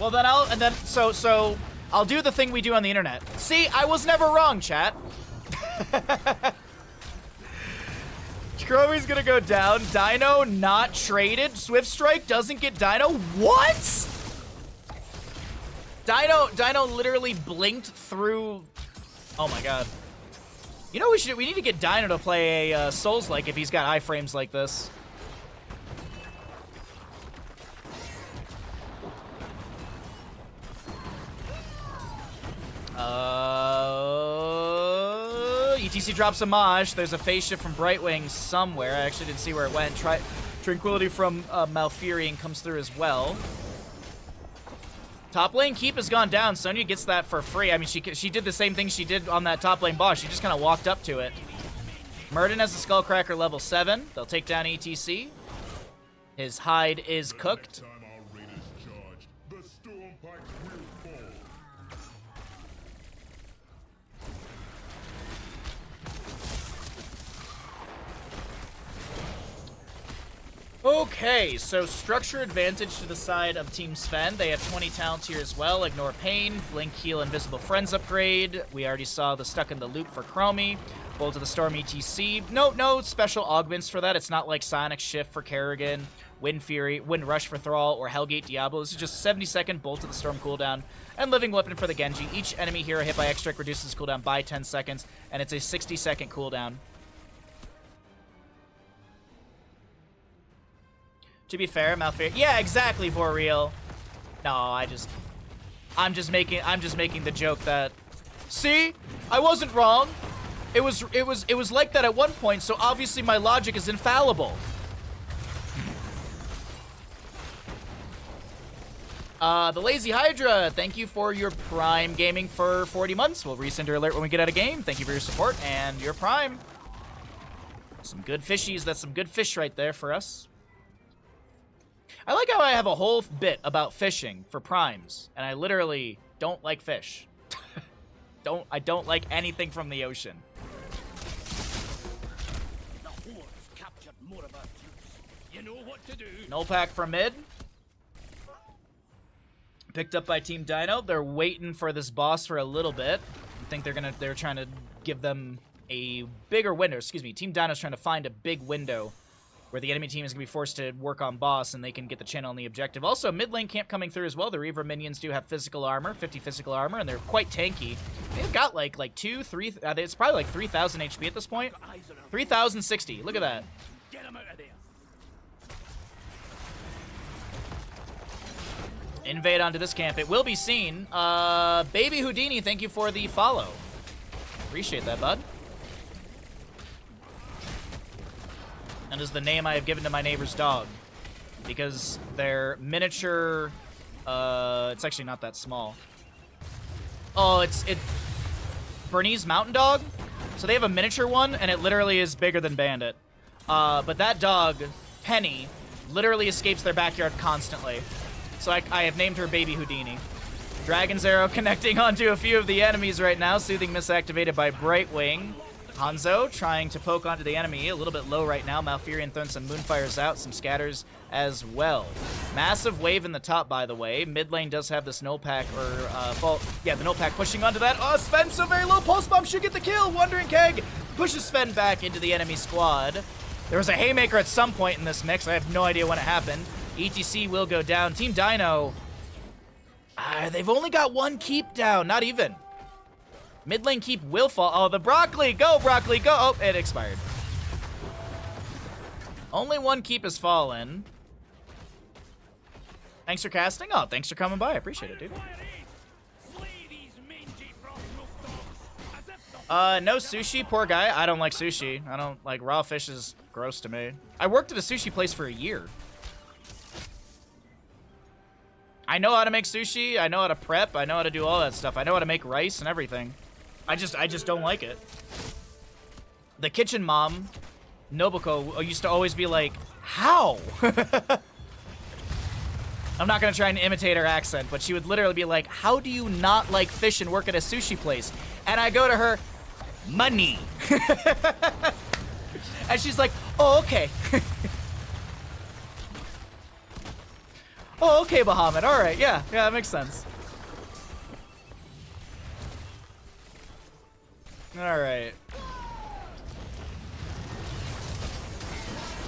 Well, then I'll do the thing we do on the internet. See, I was never wrong, chat. Chromie's gonna go down. Dynouh not traded. Swift Strike doesn't get Dynouh. What? Dynouh literally blinked through. Oh my god. You know we need to get Dynouh to play a Souls-like if he's got iframes like this. ETC drops a Maj. There's a phase shift from Brightwing somewhere. I actually didn't see where it went. Tranquility from Malfurion comes through as well. Top lane keep has gone down. Sonya gets that for free. I mean, she did the same thing she did on that top lane boss. She just kind of walked up to it. Murden has a Skullcracker level 7. They'll take down ETC. His hide is cooked. Okay, so structure advantage to the side of Team Sven. They have 20 talents here as well. Ignore Pain, Blink, Heal, Invisible Friends upgrade. We already saw the Stuck in the Loop for Chromie. Bolt of the Storm ETC. No special augments for that. It's not like Sonic Shift for Kerrigan, Wind Fury, Wind Rush for Thrall, or Hellgate Diablo. This is just 70-second Bolt of the Storm cooldown. And Living Weapon for the Genji. Each enemy hero hit by X-Strike reduces cooldown by 10 seconds, and it's a 60-second cooldown. To be fair, Malfurion. Yeah, exactly, for real. No, I'm just making the joke that, see, I wasn't wrong. It was like that at one point, so obviously my logic is infallible. The Lazy Hydra, thank you for your Prime gaming for 40 months. We'll resend your alert when we get out of game. Thank you for your support and your Prime. Some good fishies. That's some good fish right there for us. I like how I have a whole bit about fishing for primes, and I literally don't like fish. I don't like anything from the ocean. The hordes captured more of our troops. You know what to do. Null pack for mid. Picked up by Team Dynouh. They're waiting for this boss for a little bit. I think they're trying to give them a bigger window. Excuse me. Team Dynouh's trying to find a big window where the enemy team is going to be forced to work on boss and they can get the channel on the objective. Also, mid lane camp coming through as well. The Reaver minions do have physical armor, 50 physical armor, and they're quite tanky. They've got like 2, 3, it's probably like 3,000 HP at this point. 3,060, look at that. Get them out of there. Invade onto this camp. It will be seen. Baby Houdini, thank you for the follow. Appreciate that, bud. And is the name I have given to my neighbor's dog. Because they're miniature... it's actually not that small. Oh, it's Bernese Mountain Dog? So they have a miniature one, and it literally is bigger than Bandit. But that dog, Penny, literally escapes their backyard constantly. So I have named her Baby Houdini. Dragon's Arrow connecting onto a few of the enemies right now. Soothing Mist activated by Brightwing. Hanzo trying to poke onto the enemy, a little bit low right now. Malfurion throwing some Moonfires out, some scatters as well. Massive wave in the top, by the way. Mid lane does have this null pack, or, the null pack pushing onto that. Oh, Sven so very low. Pulse Bomb should get the kill. Wandering Keg pushes Sven back into the enemy squad. There was a Haymaker at some point in this mix. I have no idea when it happened. ETC will go down. Team Dynouh, they've only got one keep down, not even. Mid lane keep will fall. Oh, the Broccoli. Go, Broccoli, go. Oh, it expired. Only one keep has fallen. Thanks for casting. Oh, thanks for coming by. I appreciate it, dude. No sushi. Poor guy. I don't like sushi. I don't like raw fish is gross to me. I worked at a sushi place for a year. I know how to make sushi. I know how to prep. I know how to do all that stuff. I know how to make rice and everything. I just don't like it. The kitchen mom, Nobuko, used to always be like, how? I'm not going to try and imitate her accent, but she would literally be like, how do you not like fish and work at a sushi place? And I go to her, money. And she's like, oh, okay. Oh, okay, Bahamut. All right, yeah, that makes sense. All right.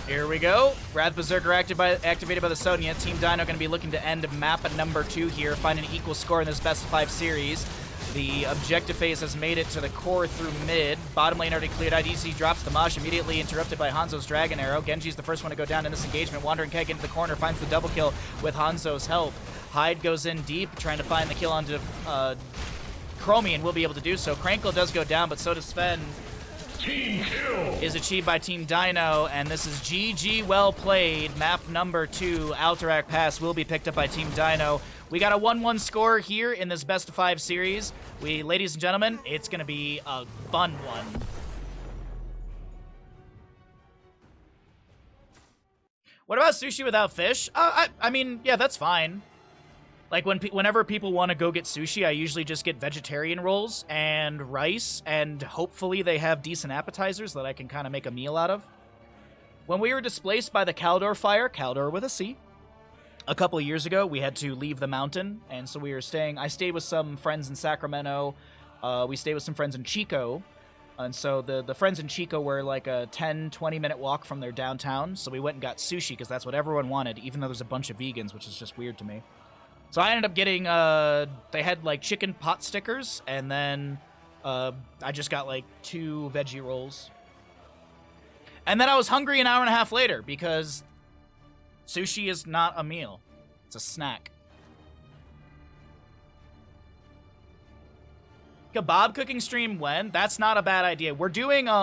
Here we go. Wrath Berserker activated by the Sonya. Team Dynouh going to be looking to end map number 2 here, find an equal score in this best of 5 series. The objective phase has made it to the core through mid. Bottom lane already cleared out. EC drops the Mosh, immediately interrupted by Hanzo's Dragon Arrow. Genji's the first one to go down in this engagement. Wandering Keg into the corner, finds the double kill with Hanzo's help. Hyde goes in deep, trying to find the kill onto Chromium will be able to do so. Krankle does go down, but so does Sven. Team kill. Is achieved by Team Dynouh, and this is GG well played. Map number 2, Alterac Pass, will be picked up by Team Dynouh. We got a 1-1 score here in this best of 5 series. Ladies and gentlemen, it's going to be a fun one. What about sushi without fish? I mean, yeah, that's fine. Like, whenever people want to go get sushi, I usually just get vegetarian rolls and rice, and hopefully they have decent appetizers that I can kind of make a meal out of. When we were displaced by the Caldor fire, Caldor with a C, a couple of years ago, we had to leave the mountain, and so I stayed with some friends in Sacramento. We stayed with some friends in Chico, and so the friends in Chico were like a 10, 20-minute walk from their downtown, so we went and got sushi, because that's what everyone wanted, even though there's a bunch of vegans, which is just weird to me. So I ended up getting, they had, like, chicken pot stickers, and then I just got, like, 2 veggie rolls. And then I was hungry an hour and a half later, because sushi is not a meal. It's a snack. Kebab cooking stream when? That's not a bad idea. We're doing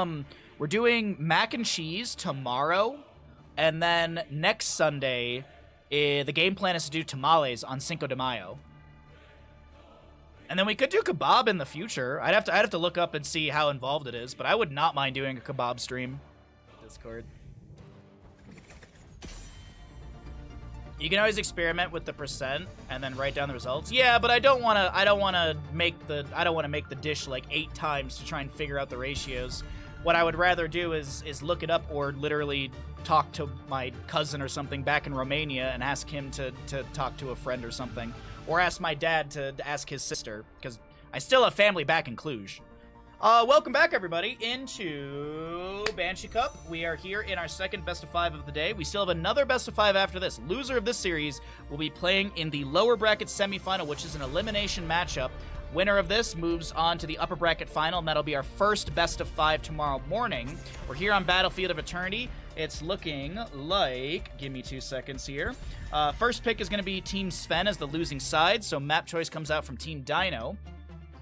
mac and cheese tomorrow, and then next Sunday... the game plan is to do tamales on Cinco de Mayo. And then we could do kebab in the future. I'd have to look up and see how involved it is, but I would not mind doing a kebab stream. Discord. You can always experiment with the percent and then write down the results. Yeah, but I don't want to make the dish like 8 times to try and figure out the ratios. What I would rather do is look it up, or literally talk to my cousin or something back in Romania and ask him to talk to a friend or something. Or ask my dad to ask his sister, because I still have family back in Cluj. Welcome back, everybody, into Banshee Cup. We are here in our second best of 5 of the day. We still have another best of 5 after this. Loser of this series will be playing in the lower bracket semifinal, which is an elimination matchup. Winner of this moves on to the upper bracket final, and that'll be our first best of 5 tomorrow morning. We're here on Battlefield of Eternity. It's looking like, give me 2 seconds here. First pick is going to be Team Sven as the losing side, so map choice comes out from Team Dynouh.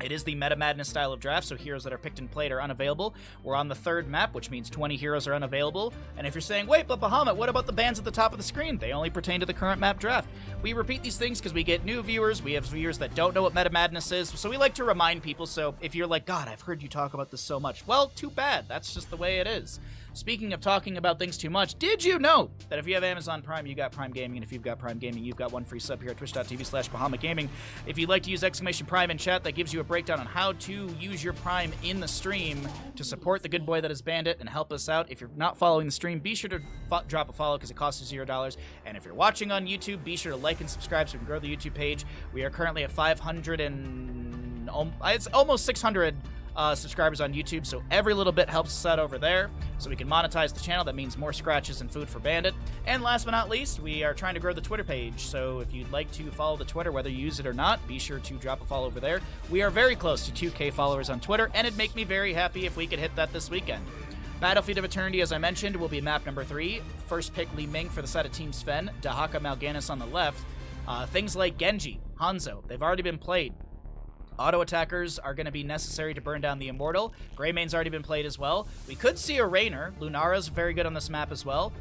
It is the Meta Madness style of draft, so heroes that are picked and played are unavailable. We're on the 3rd map, which means 20 heroes are unavailable. And if you're saying, wait, but Bahamut, what about the bands at the top of the screen? They only pertain to the current map draft. We repeat these things because we get new viewers. We have viewers that don't know what Meta Madness is, so we like to remind people. So if you're like, God, I've heard you talk about this so much. Well, too bad. That's just the way it is. Speaking of talking about things too much, did you know that if you have Amazon Prime, you got Prime Gaming, and if you've got Prime Gaming, you've got one free sub here at twitch.tv/Bahamut Gaming. If you'd like to use !Prime in chat, that gives you a breakdown on how to use your Prime in the stream to support the good boy that is Bandit and help us out. If you're not following the stream, be sure to drop a follow because it costs you $0. And if you're watching on YouTube, be sure to like and subscribe so we can grow the YouTube page. We are currently at 500 and... it's almost 600 subscribers on YouTube, so every little bit helps us out over there, so we can monetize the channel. That means more scratches and food for Bandit. And last but not least, we are trying to grow the Twitter page, so if you'd like to follow the Twitter, whether you use it or not, be sure to drop a follow over there. We are very close to 2K followers on Twitter, and it'd make me very happy if we could hit that this weekend. Battlefield of Eternity, as I mentioned, will be map number 3. First pick, Li Ming for the side of Team Sven, Dahaka Mal'Ganis on the left. Things like Genji, Hanzo, they've already been played. Auto attackers are going to be necessary to burn down the Immortal. Greymane's already been played as well. We could see a Raynor. Lunara's very good on this map as well.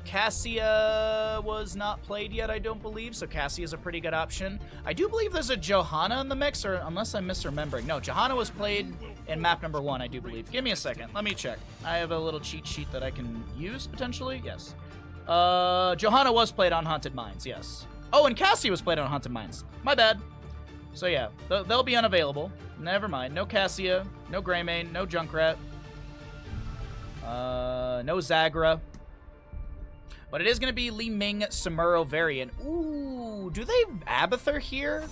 Cassia was not played yet, I don't believe, so Cassia's a pretty good option. I do believe there's a Johanna in the mix, or unless I'm misremembering. No, Johanna was played in map number 1, I do believe. Give me a second. Let me check. I have a little cheat sheet that I can use, potentially. Yes. Johanna was played on Haunted Mines, yes. Oh, and Cassia was played on Haunted Mines. My bad. So yeah, they'll be unavailable. Never mind. No Cassia, no Greymane, no Junkrat, no Zagra. But it is going to be Li Ming Samuro variant. Ooh, do they Abathur here?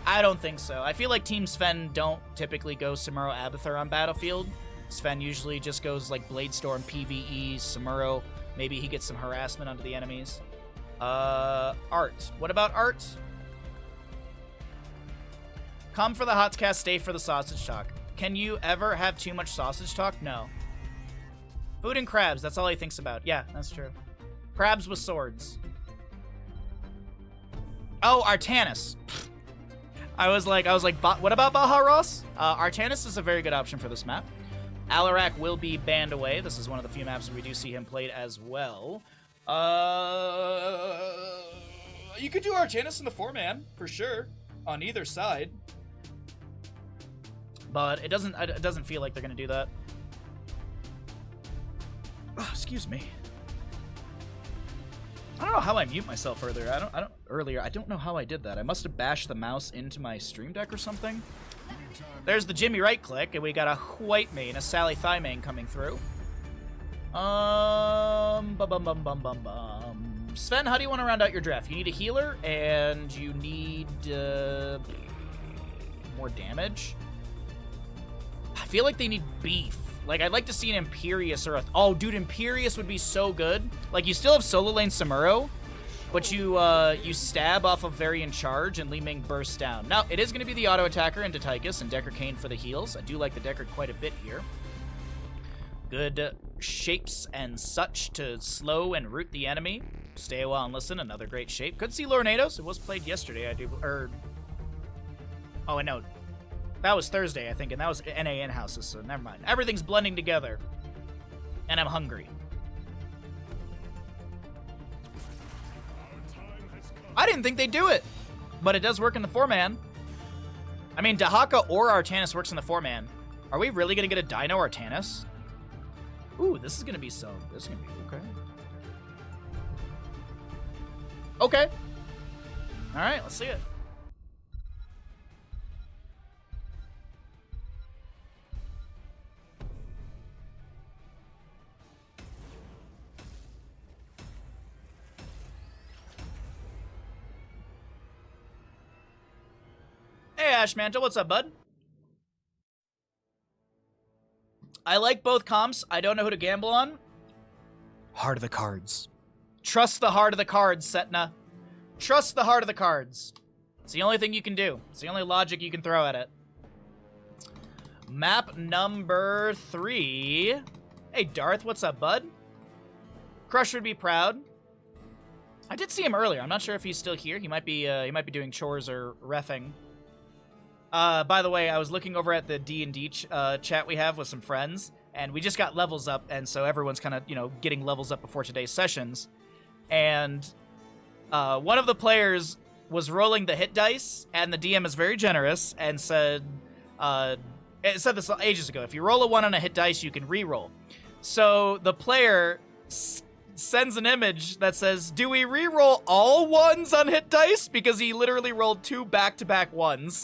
I don't think so. I feel like Team Sven don't typically go Samuro Abathur on Battlefield. Sven usually just goes like Bladestorm, PvE, Samuro. Maybe he gets some harassment onto the enemies. Art. What about Art? Come for the Hotscast, stay for the sausage talk. Can you ever have too much sausage talk? No. Food and crabs, that's all he thinks about. Yeah, that's true. Crabs with swords. Oh, Artanis. I was like, what about Baharos? Artanis is a very good option for this map. Alarak will be banned away. This is one of the few maps where we do see him played as well. You could do Artanis in the 4-man, for sure, on either side. But it doesn't feel like they're gonna do that. Oh, excuse me. I don't know how I mute myself earlier. I don't know how I did that. I must have bashed the mouse into my stream deck or something. There's the Jimmy right click, and we got a white main, a Sally thigh main coming through. Sven, how do you want to round out your draft? You need a healer, and you need more damage. I feel like they need beef. Like, I'd like to see an Imperious or a... Oh, dude, Imperious would be so good. Like, you still have solo lane Samuro, but you stab off of Varian Charge and Li Ming bursts down. Now, it is going to be the auto attacker into Tychus and Decker Kane for the heals. I do like the Decker quite a bit here. Good shapes and such to slow and root the enemy. Stay a while and listen, another great shape. Good to see Lornados. It was played yesterday, I do... Oh, I know. That was Thursday, I think, and that was NA in-houses, so never mind. Everything's blending together. And I'm hungry. I didn't think they'd do it, but it does work in the 4-man. I mean, Dahaka or Artanis works in the 4-man. Are we really going to get a Dynouh Artanis? Ooh, this is going to be so... This is going to be okay. Okay. All right, let's see it. Hey, Ash Mantle, what's up, bud? I like both comps. I don't know who to gamble on. Heart of the cards. Trust the heart of the cards, Setna. Trust the heart of the cards. It's the only thing you can do. It's the only logic you can throw at it. Map number 3. Hey, Darth, what's up, bud? Crush would be proud. I did see him earlier. I'm not sure if he's still here. He might be doing chores or reffing. By the way, I was looking over at the D&D chat we have with some friends, and we just got levels up, and so everyone's kind of, getting levels up before today's sessions. And one of the players was rolling the hit dice, and the DM is very generous and said, it said this ages ago, if you roll a 1 on a hit dice, you can re-roll. So the player sends an image that says, do we re-roll all 1s on hit dice? Because he literally rolled 2 back-to-back 1s.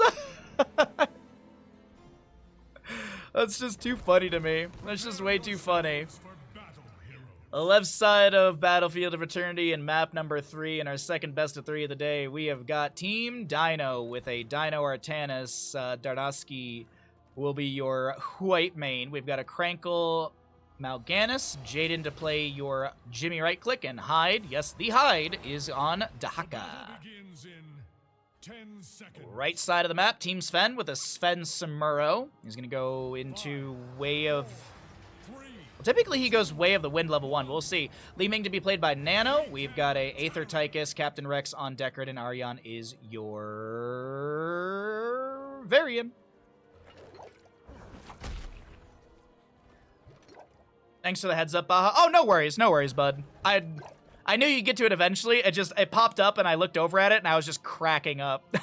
That's just too funny to me. That's just way too funny. The left side of Battlefield of Eternity and map number 3 in our second best of 3 of the day, we have got Team Dynouh with a Dynouh Artanis. Dardaski will be your white main. We've got a Crankle Mal'Ganis, Jaden to play your Jimmy right click, and Hyde. Yes, the Hyde is on Dahaka. Right side of the map, Team Sven with a Sven Samuro. He's going to go into Way of... Well, typically he goes Way of the Wind level 1. We'll see. Li Ming to be played by Nano. We've got a Aether Tychus, Captain Rex on Deckard, and Aryan is your... Varian. Thanks for the heads up, Baha. Oh, no worries, bud. I knew you'd get to it eventually. It popped up and I looked over at it and I was just cracking up.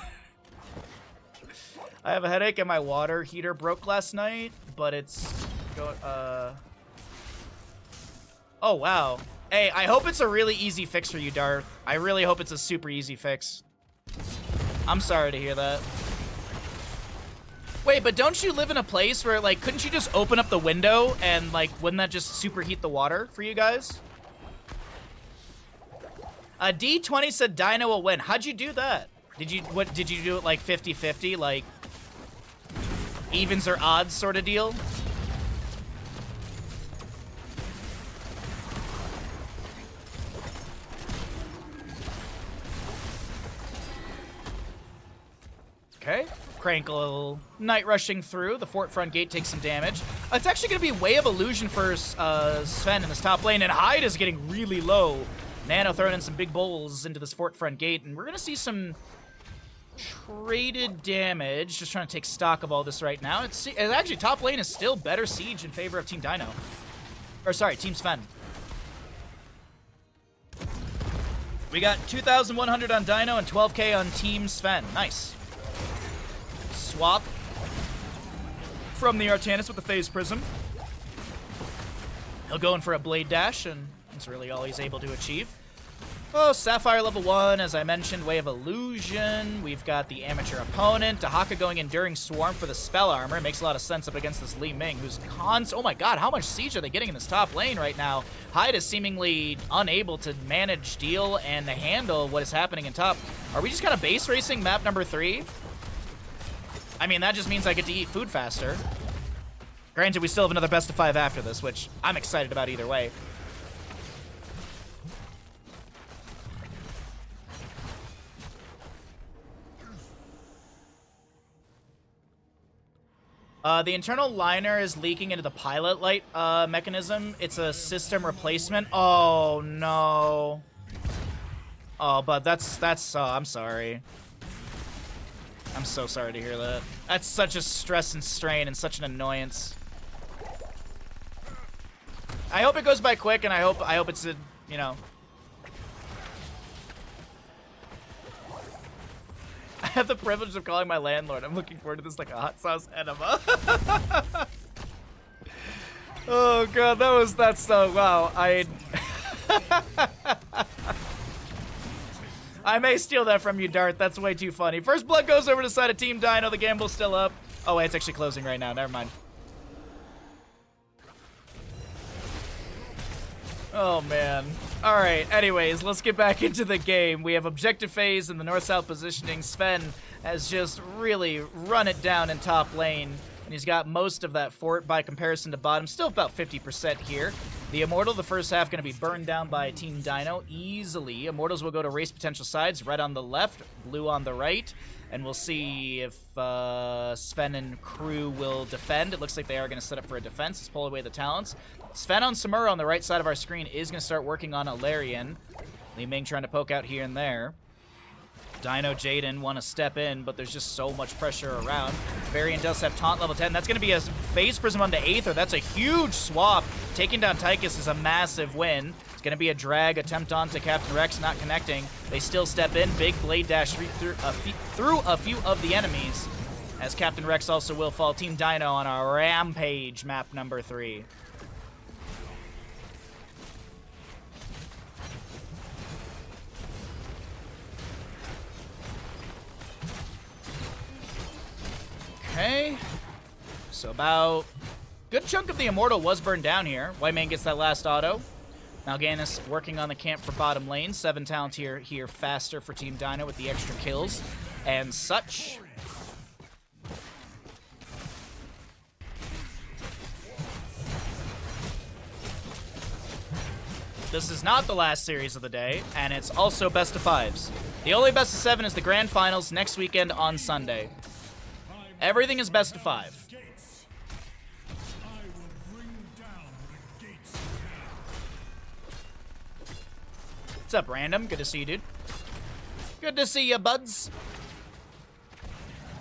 I have a headache and my water heater broke last night, but it's oh wow. Hey, I hope it's a really easy fix for you, Darth. I really hope it's a super easy fix. I'm sorry to hear that. Wait, but don't you live in a place where, like, couldn't you just open up the window and, like, wouldn't that just superheat the water for you guys? D20 said Dynouh will win. How'd you do that? Did you do it like 50-50, like evens or odds sort of deal? Okay. Crankle night rushing through. The fort front gate takes some damage. It's actually going to be Way of Illusion for Sven in this top lane, and Hyde is getting really low. Nano throwing in some big bowls into this fort front gate, and we're going to see some traded damage. Just trying to take stock of all this right now. It's actually, top lane is still better siege in favor of Team Dynouh. Or sorry, Team Sven. We got 2,100 on Dynouh and 12k on Team Sven. Nice. Swap from the Artanis with the Phase Prism. He'll go in for a Blade Dash, and that's really all he's able to achieve. Oh, Sapphire level 1, as I mentioned, Way of Illusion. We've got the Amateur opponent. Dahaka going Enduring Swarm for the Spell Armor. It makes a lot of sense up against this Li Ming, who's oh my god, how much siege are they getting in this top lane right now? Hyde is seemingly unable to manage, deal, and handle what is happening in top. Are we just kind of base racing map number 3? I mean, that just means I get to eat food faster. Granted, we still have another best of 5 after this, which I'm excited about either way. The internal liner is leaking into the pilot light mechanism. It's a system replacement. Oh, no. Oh, but that's I'm sorry. I'm so sorry to hear that. That's such a stress and strain and such an annoyance. I hope it goes by quick, and I hope it's a, you know. I have the privilege of calling my landlord. I'm looking forward to this like a hot sauce enema. Oh god, that's so wow. I may steal that from you, Dart. That's way too funny. First blood goes over to the side of Team Dynouh. The gamble's still up. Oh wait, it's actually closing right now. Never mind. Oh, man. All right, anyways, let's get back into the game. We have objective phase in the north-south positioning. Sven has just really run it down in top lane, and he's got most of that fort by comparison to bottom. Still about 50% here. The Immortal, the first half, going to be burned down by Team Dynouh easily. Immortals will go to race potential sides, red on the left, blue on the right, and we'll see if Sven and crew will defend. It looks like they are going to set up for a defense. Let's pull away the talents. Sven on Samura on the right side of our screen is going to start working on Alarian. Li Ming trying to poke out here and there. Dynouh, Jaden want to step in, but there's just so much pressure around. Varian does have taunt level 10. That's going to be a Phase Prism onto Aether. That's a huge swap. Taking down Tychus is a massive win. It's going to be a drag attempt onto Captain Rex, not connecting. They still step in. Big Blade Dash through a few of the enemies, as Captain Rex also will fall. Team Dynouh on our Rampage map number 3. Okay, so about good chunk of the Immortal was burned down here. White Man gets that last auto. Mal'Ganis working on the camp for bottom lane. 7 talent here faster for Team Dynouh with the extra kills and such. This is not the last series of the day, and it's also best of 5s. The only best of 7 is the grand finals next weekend on Sunday. Everything is best of 5. What's up, Random? Good to see you, dude. Good to see you, buds.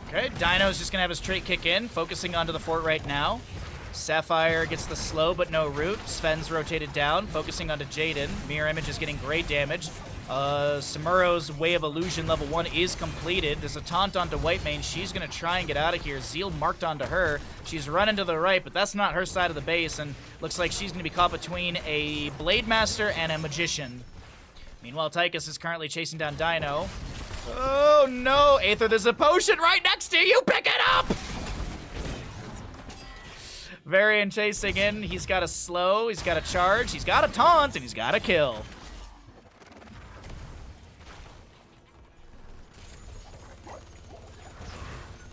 Okay, Dynouh's just gonna have his trait kick in, focusing onto the fort right now. Sapphire gets the slow but no root. Sven's rotated down, focusing onto Jaden. Mirror Image is getting great damage. Samuro's Way of Illusion level 1 is completed. There's a taunt onto Whitemane. She's going to try and get out of here. Zeal marked onto her. She's running to the right, but that's not her side of the base, and looks like she's going to be caught between a Blade Master and a Magician. Meanwhile, Tychus is currently chasing down Dynouh. Oh, no. Aether, there's a potion right next to you. Pick it up! Varian chasing in. He's got a slow. He's got a charge. He's got a taunt, and he's got a kill.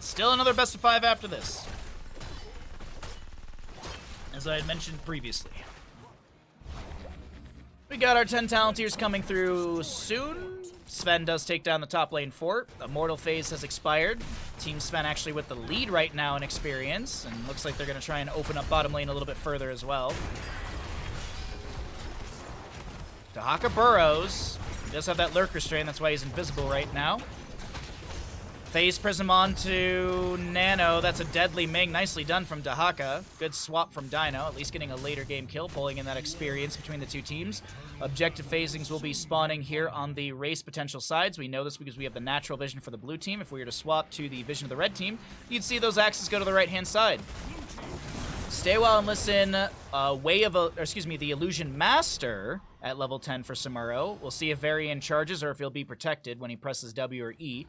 Still another best of 5 after this, as I had mentioned previously. We got our 10 Talentiers coming through soon. Sven does take down the top lane fort. The Immortal phase has expired. Team Sven actually with the lead right now in experience, and looks like they're going to try and open up bottom lane a little bit further as well. Dahaka burrows. He does have that lurk restraint, that's why he's invisible right now. Phase Prism onto Nano. That's a deadly Ming. Nicely done from Dahaka. Good swap from Dynouh, at least getting a later game kill, pulling in that experience between the two teams. Objective phasings will be spawning here on the race potential sides. We know this because we have the natural vision for the blue team. If we were to swap to the vision of the red team, you'd see those axes go to the right-hand side. Stay a while and listen. The Illusion Master at level 10 for Samuro. We'll see if Varian charges or if he'll be protected when he presses W or E.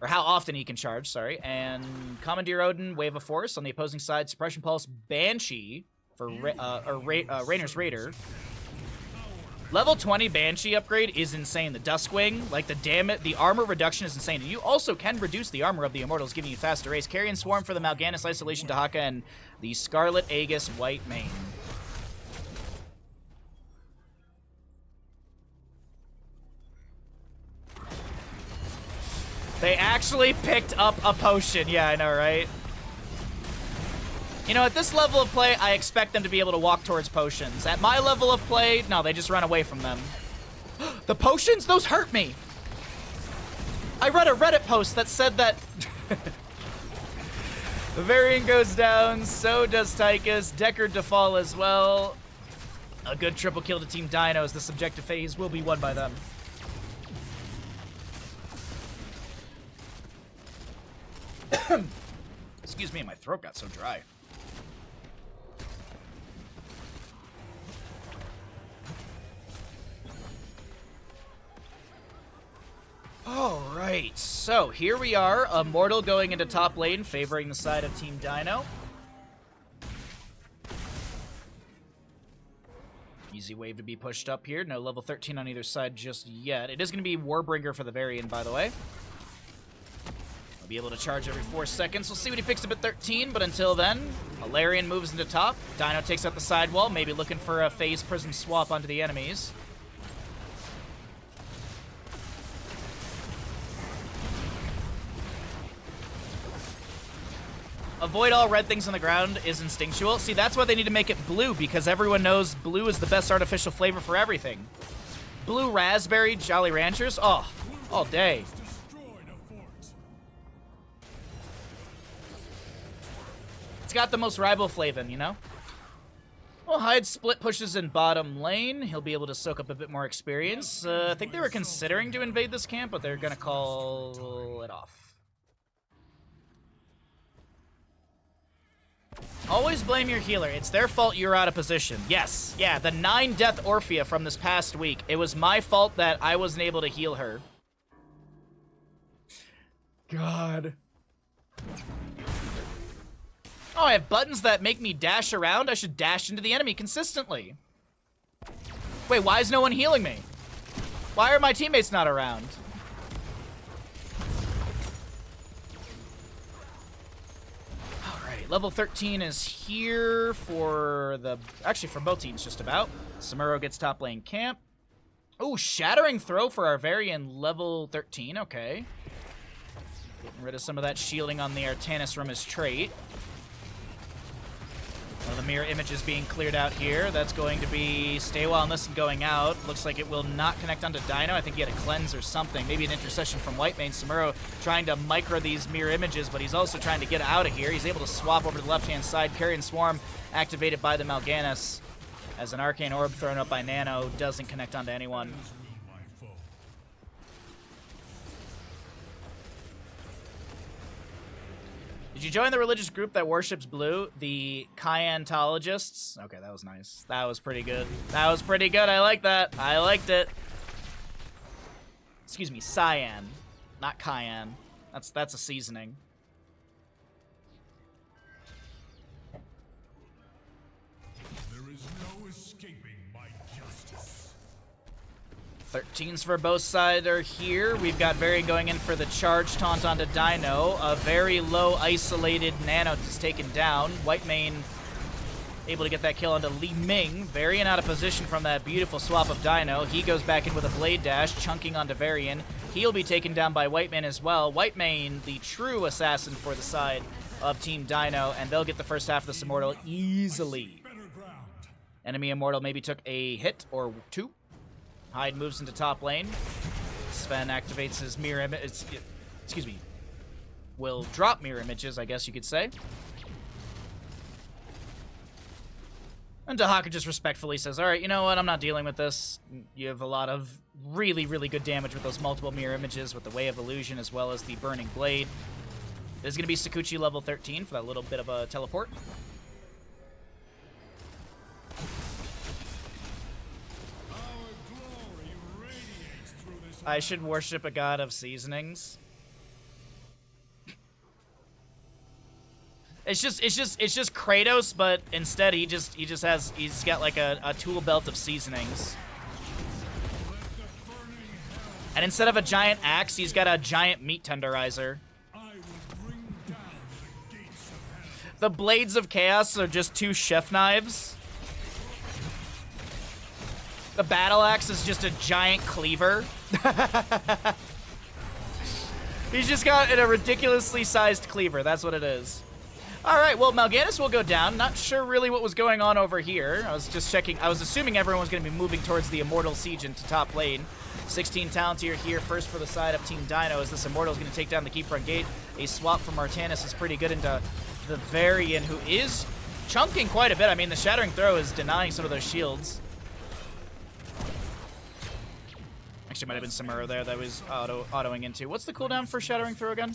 Or how often he can charge, sorry. And Commandeer Odin, Wave of Force. On the opposing side, Suppression Pulse, Banshee for Rainer's Raider. Level 20 Banshee upgrade is insane. The Duskwing, like the armor reduction is insane. And you also can reduce the armor of the Immortals, giving you faster race. Carrion Swarm for the Mal'Ganis Isolation Dahaka and the Scarlet Aegis White Mane. They actually picked up a potion. Yeah, I know, right? You know, at this level of play, I expect them to be able to walk towards potions. At my level of play, no, they just run away from them. The potions? Those hurt me. I read a Reddit post that said that the Varian goes down, so does Tychus, Deckard to fall as well. A good triple kill to Team Dynouh as the subjective phase will be won by them. Excuse me, my throat got so dry. Alright, so here we are. Immortal going into top lane, favoring the side of Team Dynouh. Easy wave to be pushed up here. No level 13 on either side just yet. It is going to be Warbringer for the Varian, by the way. He'll be able to charge every 4 seconds. We'll see what he picks up at 13, but until then, Alarian moves into top. Dynouh takes out the sidewall, maybe looking for a phase prism swap onto the enemies. Avoid all red things on the ground is instinctual. See, that's why they need to make it blue, because everyone knows blue is the best artificial flavor for everything. Blue raspberry Jolly Ranchers? Oh, all day. It's got the most riboflavin, you know? Well, Hyde split pushes in bottom lane. He'll be able to soak up a bit more experience. I think they were considering to invade this camp, but they're going to call it off. Always blame your healer. It's their fault you're out of position. Yes, yeah, the 9-death Orphea from this past week. It was my fault that I wasn't able to heal her. God. Oh, I have buttons that make me dash around? I should dash into the enemy consistently. Wait, why is no one healing me? Why are my teammates not around? Level 13 is here for the... Actually, for both teams, just about. Samuro gets top lane camp. Oh, Shattering Throw for our Varian level 13. Okay. Getting rid of some of that shielding on the Artanis from his trait. One of the mirror images being cleared out here. That's going to be Stay a While and Listen going out. Looks like it will not connect onto Dynouh. I think he had a cleanse or something. Maybe an intercession from Whitemane. Samuro trying to micro these mirror images, but he's also trying to get out of here. He's able to swap over to the left-hand side. Carrion Swarm activated by the Mal'Ganis as an Arcane Orb thrown up by Nano doesn't connect onto anyone. Did you join the religious group that worships blue? The Kyantologists? Okay, that was nice. That was pretty good. That was pretty good. I like that. I liked it. Excuse me, cyan, not cayenne. That's a seasoning. There is no escaping my justice. 13s for both sides are here. We've got Varian going in for the charge taunt onto Dynouh. A very low isolated Nano is taken down. Whitemane able to get that kill onto Li Ming. Varian out of position from that beautiful swap of Dynouh. He goes back in with a blade dash, chunking onto Varian. He'll be taken down by Whitemane as well. Whitemane, the true assassin for the side of Team Dynouh, and they'll get the first half of this Immortal easily. Enemy Immortal maybe took a hit or two. Hyde moves into top lane. Sven activates his mirror image. Excuse me. will drop mirror images, I guess you could say. And Dahaka just respectfully says, alright, you know what, I'm not dealing with this. You have a lot of really, really good damage with those multiple mirror images, with the Way of Illusion, as well as the Burning Blade. There's going to be Sakuchi level 13 for that little bit of a teleport. I should worship a god of seasonings. It's just Kratos, but instead he's got like a tool belt of seasonings. And instead of a giant axe, he's got a giant meat tenderizer. The blades of chaos are just 2 chef knives. The battle axe is just a giant cleaver. He's just got a ridiculously sized cleaver. That's what it is. All right, well, Mal'Ganis will go down. Not sure really what was going on over here. I was just checking. I was assuming everyone was going to be moving towards the Immortal Siege into top lane. 16 Palantir here first for the side of Team Dynouh, as this Immortal is going to take down the Keep Front Gate. A swap from Artanis is pretty good into the Varian, who is chunking quite a bit. I mean, the Shattering Throw is denying some of those shields. Actually, might have been Samuro there that was autoing into. What's the cooldown for Shattering Throw again?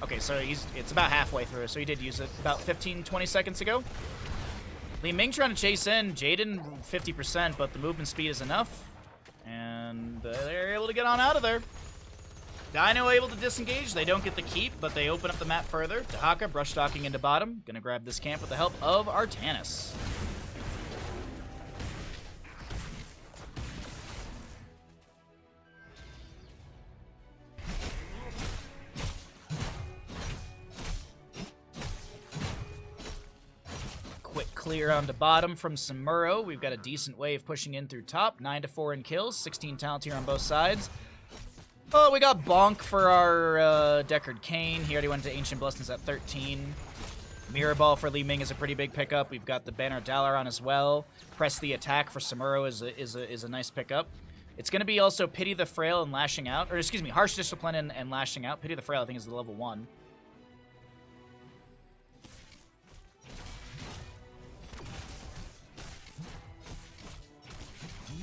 Okay, so it's about halfway through, so he did use it about 15, 20 seconds ago. Li Ming trying to chase in. Jaden 50%, but the movement speed is enough. And they're able to get on out of there. Dynouh able to disengage. They don't get the keep, but they open up the map further. Dahaka brush stalking into bottom. Gonna grab this camp with the help of Artanis. Clear onto bottom from Samuro. We've got a decent wave pushing in through top. 9-4 in kills. 16 talent here on both sides. Oh, we got Bonk for our Deckard Cain. He already went to Ancient Blessings at 13. Mirror Ball for Li Ming is a pretty big pickup. We've got the Banner Dalaran as well. Press the Attack for Samuro is a nice pickup. It's going to be also Pity the Frail and Lashing Out. Or excuse me, Harsh Discipline and Lashing Out. Pity the Frail I think is the level 1.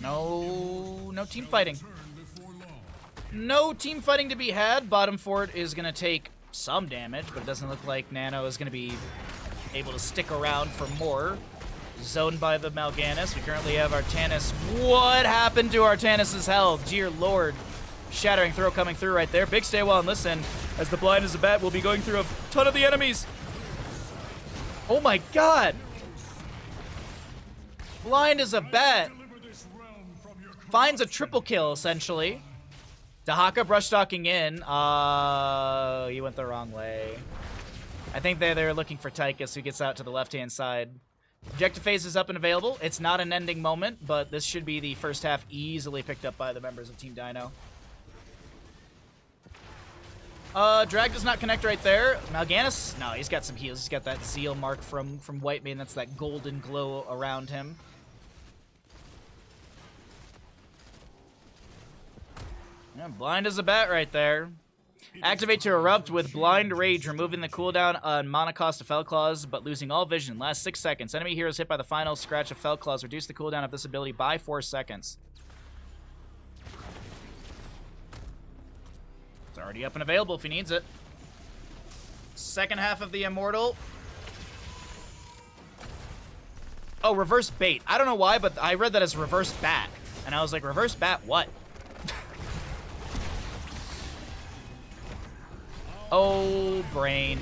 No team fighting. No team fighting to be had. Bottom fort is going to take some damage, but it doesn't look like Nano is going to be able to stick around for more. Zoned by the Mal'Ganis. We currently have Artanis. What happened to Artanis' health? Dear Lord. Shattering Throw coming through right there. Big stay well and listen, as the Blind as a Bat will be going through a ton of the enemies. Oh my god. Blind as a Bat. Finds a triple kill, essentially. Dahaka brush stalking in. He went the wrong way. I think they're looking for Tychus, who gets out to the left-hand side. Objective phase is up and available. It's not an ending moment, but this should be the first half easily picked up by the members of Team Dynouh. Drag does not connect right there. Mal'Ganis, no, he's got some heals. He's got that Zeal mark from Whitemane. That's that golden glow around him. Yeah, blind as a bat right there. Activate to Erupt with Blind Rage, removing the cooldown on mana cost of Fell Claws, but losing all vision. Last 6 seconds. Enemy heroes hit by the final scratch of Fell Claws reduce the cooldown of this ability by 4 seconds. It's already up and available if he needs it. Second half of the Immortal. Oh, reverse bait. I don't know why, but I read that as reverse bat. And I was like, reverse bat what? Oh, brain.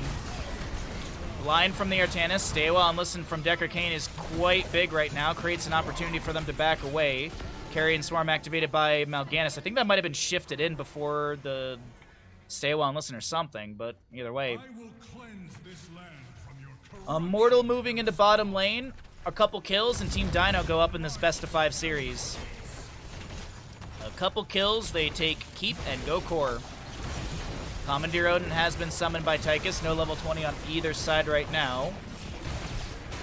Blind from the Artanis. Stay well and listen from Deckard Cain is quite big right now. Creates an opportunity for them to back away. Carrion Swarm activated by Mal'Ganis. I think that might have been shifted in before the Stay well and listen or something, but either way. Immortal moving into bottom lane. A couple kills and Team Dynouh go up in this best of 5 series. A couple kills, they take Keep and go core. Commandeer Odin has been summoned by Tychus. No level 20 on either side right now.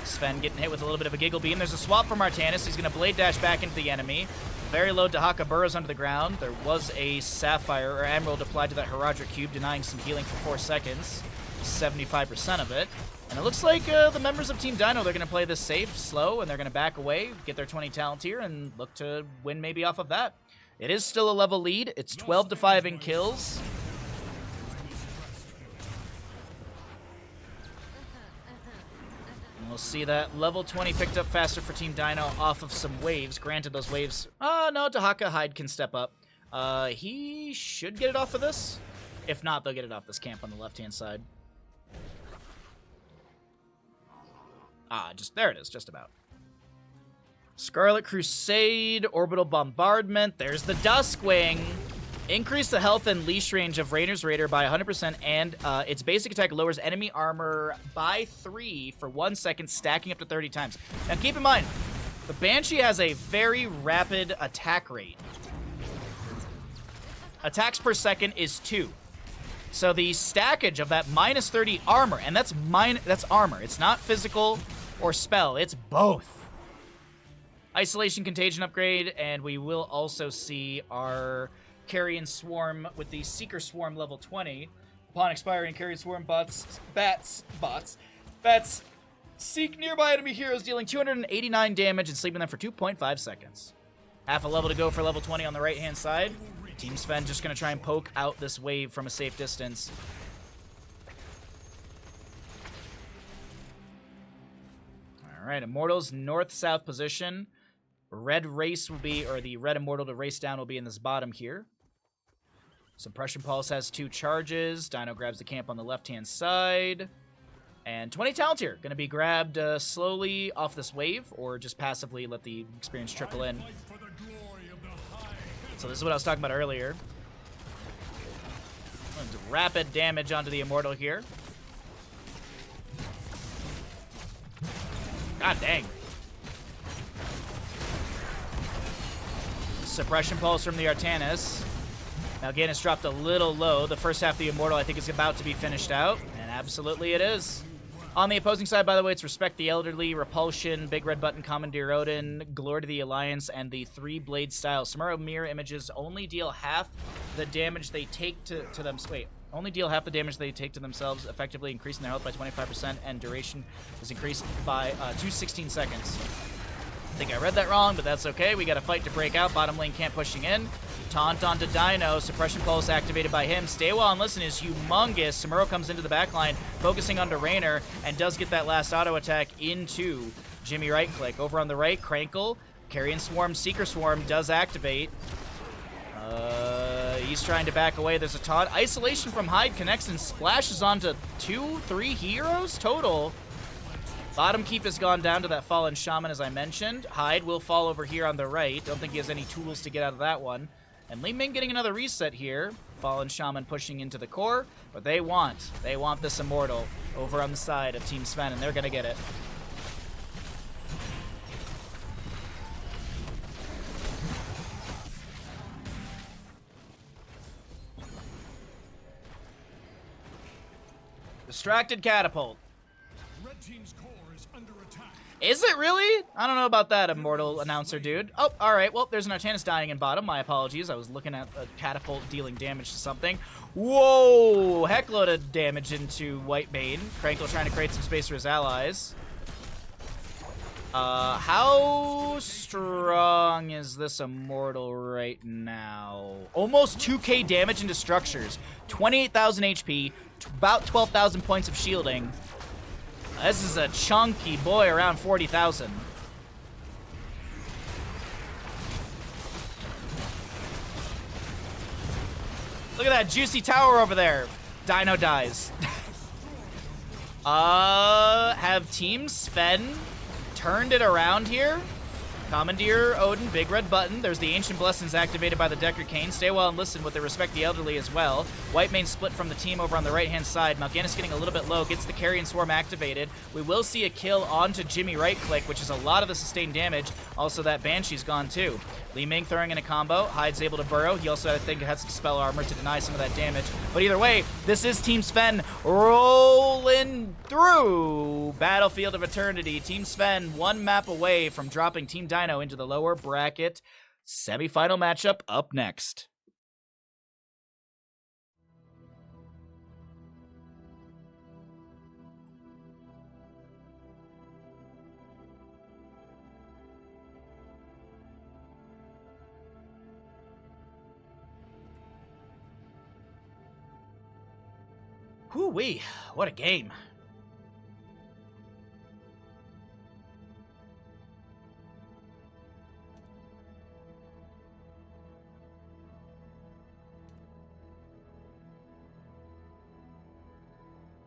Sven getting hit with a little bit of a giggle beam. There's a swap from Artanis. He's going to blade dash back into the enemy. Very low. Dahaka burrows under the ground. There was a Sapphire or Emerald applied to that Herodric Cube, denying some healing for 4 seconds. 75% of it. And it looks like the members of Team Dynouh, they're going to play this safe, slow, and they're going to back away, get their 20 talent tier, and look to win maybe off of that. It is still a level lead. It's 12-5 in kills. And we'll see that level 20 picked up faster for Team Dynouh off of some waves. Granted, those waves... no, Dahaka Hyde can step up. He should get it off of this. If not, they'll get it off this camp on the left-hand side. There it is, just about. Scarlet Crusade, Orbital Bombardment. There's the Duskwing. Increase the health and leash range of Rainer's Raider by 100%, and its basic attack lowers enemy armor by 3 for 1 second, stacking up to 30 times. Now keep in mind, the Banshee has a very rapid attack rate. Attacks per second is 2. So the stackage of that minus 30 armor, and that's armor. It's not physical or spell. It's both. Isolation Contagion upgrade, and we will also see our Carrion Swarm with the Seeker Swarm level 20. Upon expiring, Carrion Swarm bats seek nearby enemy heroes, dealing 289 damage and sleeping them for 2.5 seconds. Half a level to go for level 20 on the right-hand side. Team Sven just going to try and poke out this wave from a safe distance. All right, Immortals, north-south position. Red race will be, or the red Immortal to race down will be in this bottom here. Suppression Pulse has 2 charges. Dynouh grabs the camp on the left-hand side. And 20 talent here. Going to be grabbed slowly off this wave, or just passively let the experience trickle in. So this is what I was talking about earlier. Rapid damage onto the Immortal here. God dang. Suppression Pulse from the Artanis. Now again, it's dropped a little low. The first half of the Immortal, I think, is about to be finished out. And absolutely it is. On the opposing side, by the way, it's Respect the Elderly, Repulsion, Big Red Button, Commandeer Odin, Glory to the Alliance, and the 3-blade style. Samuro mirror images only deal half the damage they take to them. Wait, only deal half the damage they take to themselves, effectively increasing their health by 25%, and duration is increased by 216 seconds. I think I read that wrong, but that's okay. We got a fight to break out. Bottom lane camp pushing in. Taunt onto Dynouh. Suppression Pulse activated by him. Stay Well and Listen is humongous. Samuro comes into the backline, focusing onto Raynor, and does get that last auto attack into Jimmy right click. Over on the right, Crankle. Carrion Swarm, Seeker Swarm does activate. He's trying to back away. There's a taunt. Isolation from Hyde connects and splashes onto 2-3 heroes total. Bottom keep has gone down to that Fallen Shaman, as I mentioned. Hyde will fall over here on the right. Don't think he has any tools to get out of that one. And Li Ming getting another reset here. Fallen Shaman pushing into the core. But they want this Immortal over on the side of Team Sven, and they're going to get it. Distracted Catapult. Red team's core is under attack. Is it really? I don't know about that, Immortal announcer dude. Oh, alright. Well, there's an Artanis dying in bottom. My apologies. I was looking at a catapult dealing damage to something. Whoa! Heck load of damage into Whitebane. Crankle trying to create some space for his allies. How strong is this Immortal right now? Almost 2k damage into structures. 28,000 HP. About 12,000 points of shielding. This is a chunky boy, around 40,000. Look at that juicy tower over there. Dynouh dies. Have Team Sven turned it around here? Commandeer Odin, big red button. There's the Ancient Blessings activated by the Decker Cane. Stay well and listen with the Respect the Elderly as well. White main split from the team over on the right-hand side. Mal'Ganis getting a little bit low, gets the Carrion Swarm activated. We will see a kill onto Jimmy right-click, which is a lot of the sustained damage. Also, that Banshee's gone too. Li Ming throwing in a combo. Hyde's able to burrow. He also, I think, had some spell armor to deny some of that damage. But either way, this is Team Sven rolling through Battlefield of Eternity. Team Sven one map away from dropping Team Dynouh into the lower bracket. Semi-final matchup up next. Whoo-wee, what a game.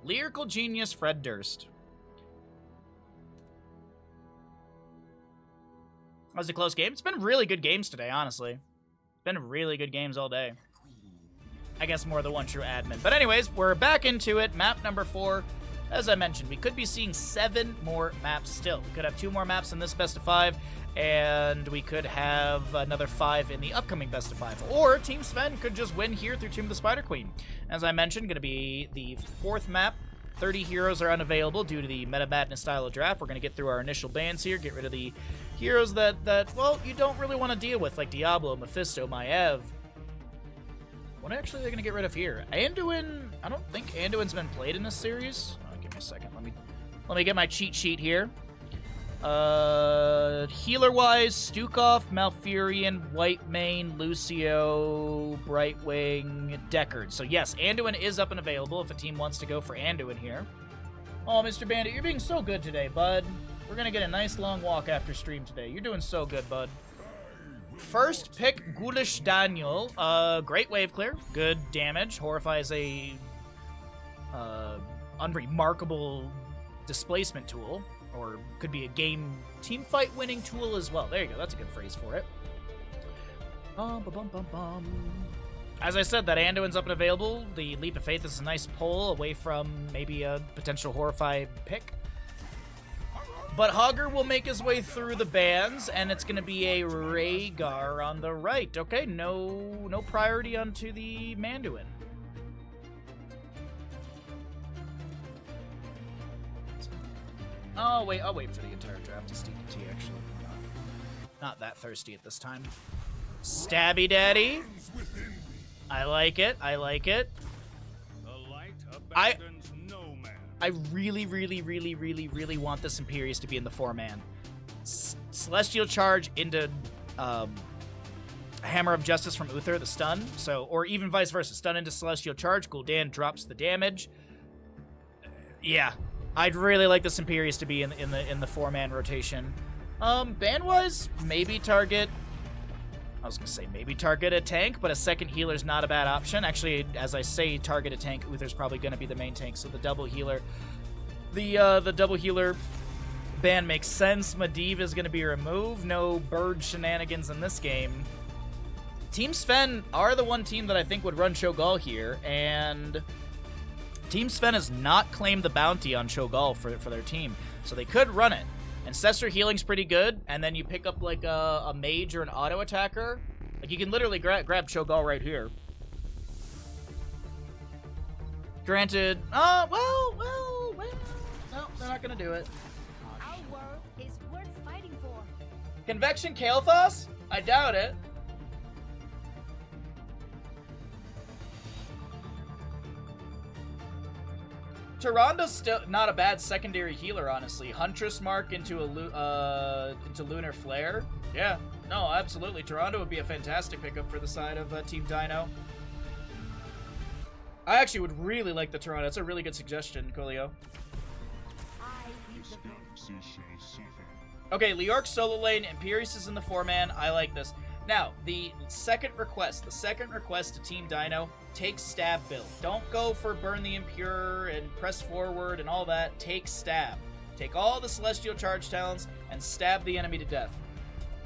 Lyrical genius Fred Durst. That was a close game. It's been really good games today, honestly. It's been really good games all day. I guess more the one true admin. But anyways, we're back into it. Map number 4. As I mentioned, we could be seeing 7 more maps still. We could have 2 more maps in this best of 5, and we could have another 5 in the upcoming best of 5. Or Team Sven could just win here through Tomb of the Spider Queen. As I mentioned, going to be the 4th map. 30 heroes are unavailable due to the Meta Madness style of draft. We're going to get through our initial bans here, get rid of the heroes that well, you don't really want to deal with, like Diablo, Mephisto, Maiev. What actually are they going to get rid of here? Anduin, I don't think Anduin's been played in this series. Oh, give me a second. Let me get my cheat sheet here. Healer-wise, Stukov, Malfurion, Whitemane, Lucio, Brightwing, Deckard. So yes, Anduin is up and available if a team wants to go for Anduin here. Oh, Mr. Bandit, you're being so good today, bud. We're going to get a nice long walk after stream today. You're doing so good, bud. First pick, Ghoulish Daniel. Great wave clear. Good damage. Horrify is a unremarkable displacement tool. Or could be a game team fight winning tool as well. There you go. That's a good phrase for it. As I said, that Anduin's up and available. The Leap of Faith is a nice pull away from maybe a potential Horrify pick. But Hogger will make his way through the bans, and it's going to be a Rhaegar on the right. Okay, no priority onto the Manduin. Oh, wait, I'll wait for the entire draft to steep the tea, actually. Not that thirsty at this time. Stabby Daddy. I like it. I like it. The light abandons no man. I really want this Imperius to be in the 4-man. Celestial Charge into Hammer of Justice from Uther, the stun. So, or even vice versa. Stun into Celestial Charge. Gul'dan drops the damage. Yeah. I'd really like this Imperius to be in the 4-man rotation. Ban-wise, maybe target... I was going to say maybe target a tank, but a second healer's not a bad option. Actually, as I say target a tank, Uther's probably going to be the main tank, so the double healer... The double healer ban makes sense. Medivh is going to be removed. No bird shenanigans in this game. Team Sven are the one team that I think would run Cho'Gall here, and... Team Sven has not claimed the bounty on Cho'Gall for their team, so they could run it. Ancestor healing's pretty good, and then you pick up like a mage or an auto attacker. Like you can literally grab Cho'Gall right here. Granted, well, no, they're not gonna do it. Our world is worth fighting for. Convection Kael'thas? I doubt it. Tyranda's still not a bad secondary healer, honestly. Huntress Mark into Lunar Flare. Yeah, no, absolutely. Tyrande would be a fantastic pickup for the side of Team Dynouh. I actually would really like the Tyrande. That's a really good suggestion, Coolio. Okay, Leorc solo lane, Imperius is in the 4-man. I like this. Now, the second request to Team Dynouh, take stab build. Don't go for burn the impure and press forward and all that. Take stab. Take all the celestial charge talents and stab the enemy to death.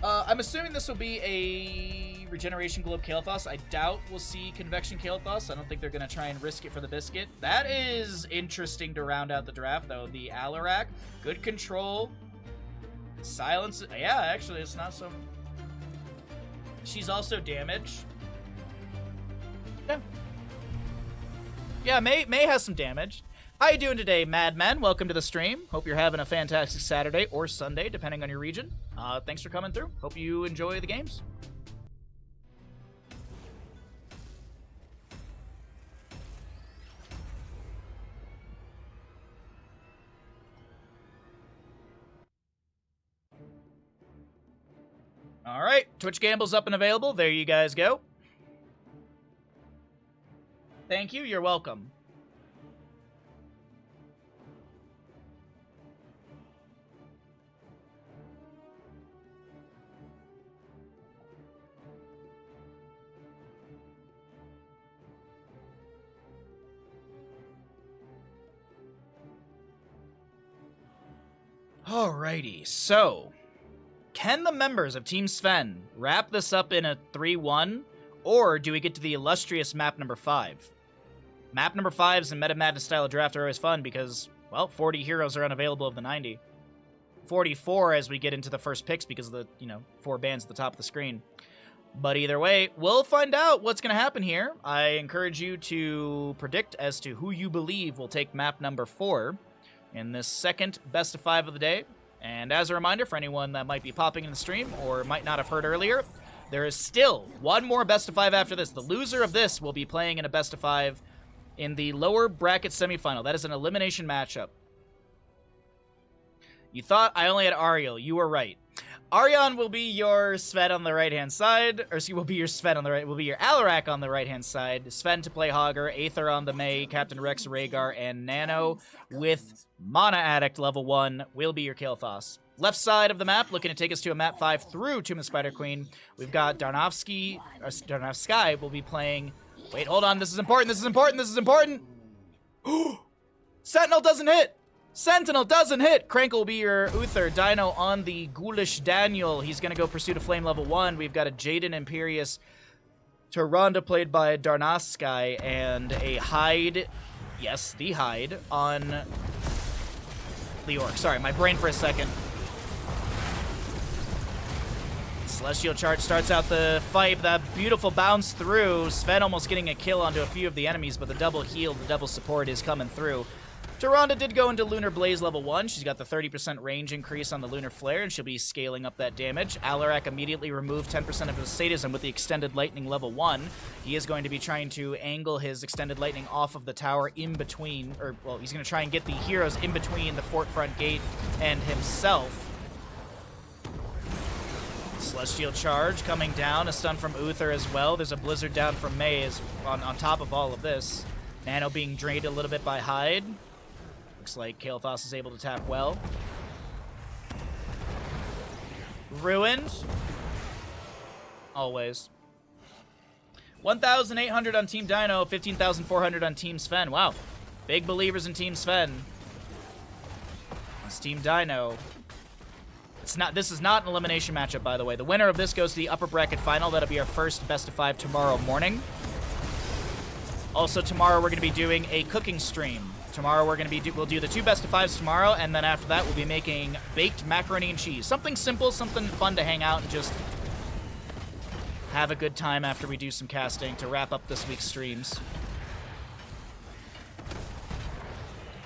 I'm assuming this will be a Regeneration Globe Kael'thas. I doubt we'll see Convection Kael'thas. I don't think they're going to try and risk it for the biscuit. That is interesting to round out the draft, though. The Alarak, good control. Silence. Yeah, actually, it's not so... She's also damage. Yeah. Yeah, May has some damage. How you doing today, Madmen? Welcome to the stream. Hope you're having a fantastic Saturday or Sunday, depending on your region. Thanks for coming through. Hope you enjoy the games. All right, Twitch Gamble's up and available. There you guys go. Thank you. You're welcome. Alrighty, so can the members of Team Sven wrap this up in a 3-1, or do we get to the illustrious map number 5? Map number 5s in Meta Madness style of draft are always fun because, well, 40 heroes are unavailable of the 90. 44 as we get into the first picks because of the, 4 bands at the top of the screen. But either way, we'll find out what's going to happen here. I encourage you to predict as to who you believe will take map number 4 in this second best of 5 of the day. And as a reminder, for anyone that might be popping in the stream or might not have heard earlier, there is still one more best of 5 after this. The loser of this will be playing in a best of 5 in the lower bracket semifinal. That is an elimination matchup. You thought I only had Ariel. You were right. Arion will be your Sven on the right-hand side, or will be your Sven on the right, will be your Alarak on the right-hand side, Sven to play Hogger, Aether on the May, Captain Rex, Rhaegar, and Nano with Mana Addict level 1 will be your Kael'thas. Left side of the map, looking to take us to a map 5 through Tomb of Spider Queen. We've got Darnowski will be playing... Wait, hold on, this is important, this is important, this is important! Sentinel doesn't hit! Sentinel doesn't hit! Crank will be your Uther. Dynouh on the Ghoulish Daniel. He's going to go Pursuit of Flame level 1. We've got a Jaden Imperious Tyrande played by Darnowski and a Hyde, yes, the Hyde, on the Orc. Sorry, my brain for a second. Celestial Charge starts out the fight. That beautiful bounce through. Sven almost getting a kill onto a few of the enemies, but the double heal, the double support is coming through. Tyrande did go into Lunar Blaze level 1. She's got the 30% range increase on the Lunar Flare, and she'll be scaling up that damage. Alarak immediately removed 10% of his sadism with the Extended Lightning level 1. He is going to be trying to angle his Extended Lightning off of the tower in between, or, well, he's going to try and get the heroes in between the fort front gate and himself. Celestial Charge coming down, a stun from Uther as well. There's a Blizzard down from May on top of all of this. Nano being drained a little bit by Hyde. Looks like Kael'thas is able to tap well. Ruined. Always. 1,800 on Team Dynouh, 15,400 on Team Sven. Wow. Big believers in Team Sven. It's Team Dynouh. This is not an elimination matchup, by the way. The winner of this goes to the upper bracket final. That'll be our first best of 5 tomorrow morning. Also, tomorrow we're going to be doing a cooking stream. Tomorrow we'll do the 2 best of 5s tomorrow, and then after that we'll be making baked macaroni and cheese. Something simple, something fun to hang out and just have a good time after we do some casting to wrap up this week's streams.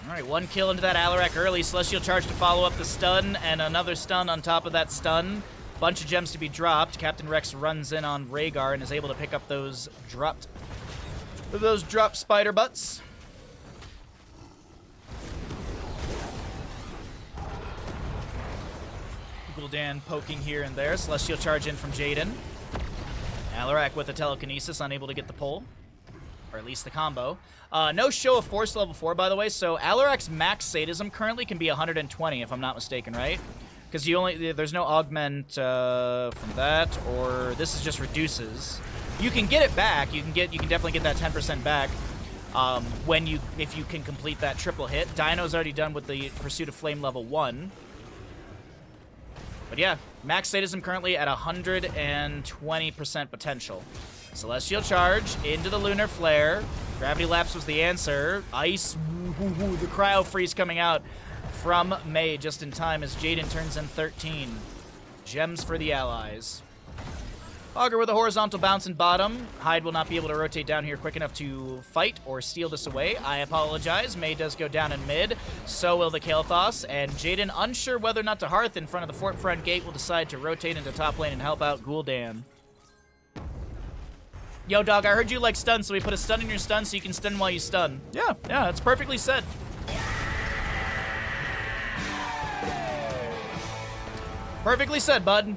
Alright, 1 kill into that Alarak early. Celestial Charge to follow up the stun, and another stun on top of that stun. Bunch of gems to be dropped. Captain Rex runs in on Rhaegar and is able to pick up those dropped spider butts. Dan poking here and there. Celestial Charge in from Jaden. Alarak with a telekinesis, unable to get the pull. Or at least the combo. No show of force level 4, by the way, so Alarak's max sadism currently can be 120, if I'm not mistaken, right? Because there's no augment from that, or this is just reduces. You can get it back. You can definitely get that 10% back if you can complete that triple hit. Dynouh's already done with the Pursuit of Flame level 1. But yeah, max sadism currently at 120% potential. Celestial Charge into the Lunar Flare. Gravity Lapse was the answer. Ice, the Cryo Freeze coming out from Mei just in time as Jaden turns in 13. Gems for the allies. Augur with a horizontal bounce in bottom. Hyde will not be able to rotate down here quick enough to fight or steal this away. I apologize. Mei does go down in mid. So will the Kael'thas. And Jaden, unsure whether or not to Hearth in front of the fort front gate, will decide to rotate into top lane and help out Gul'dan. Yo, dog, I heard you like stun, so we put a stun in your stun so you can stun while you stun. Yeah, that's perfectly said. Perfectly said, bud.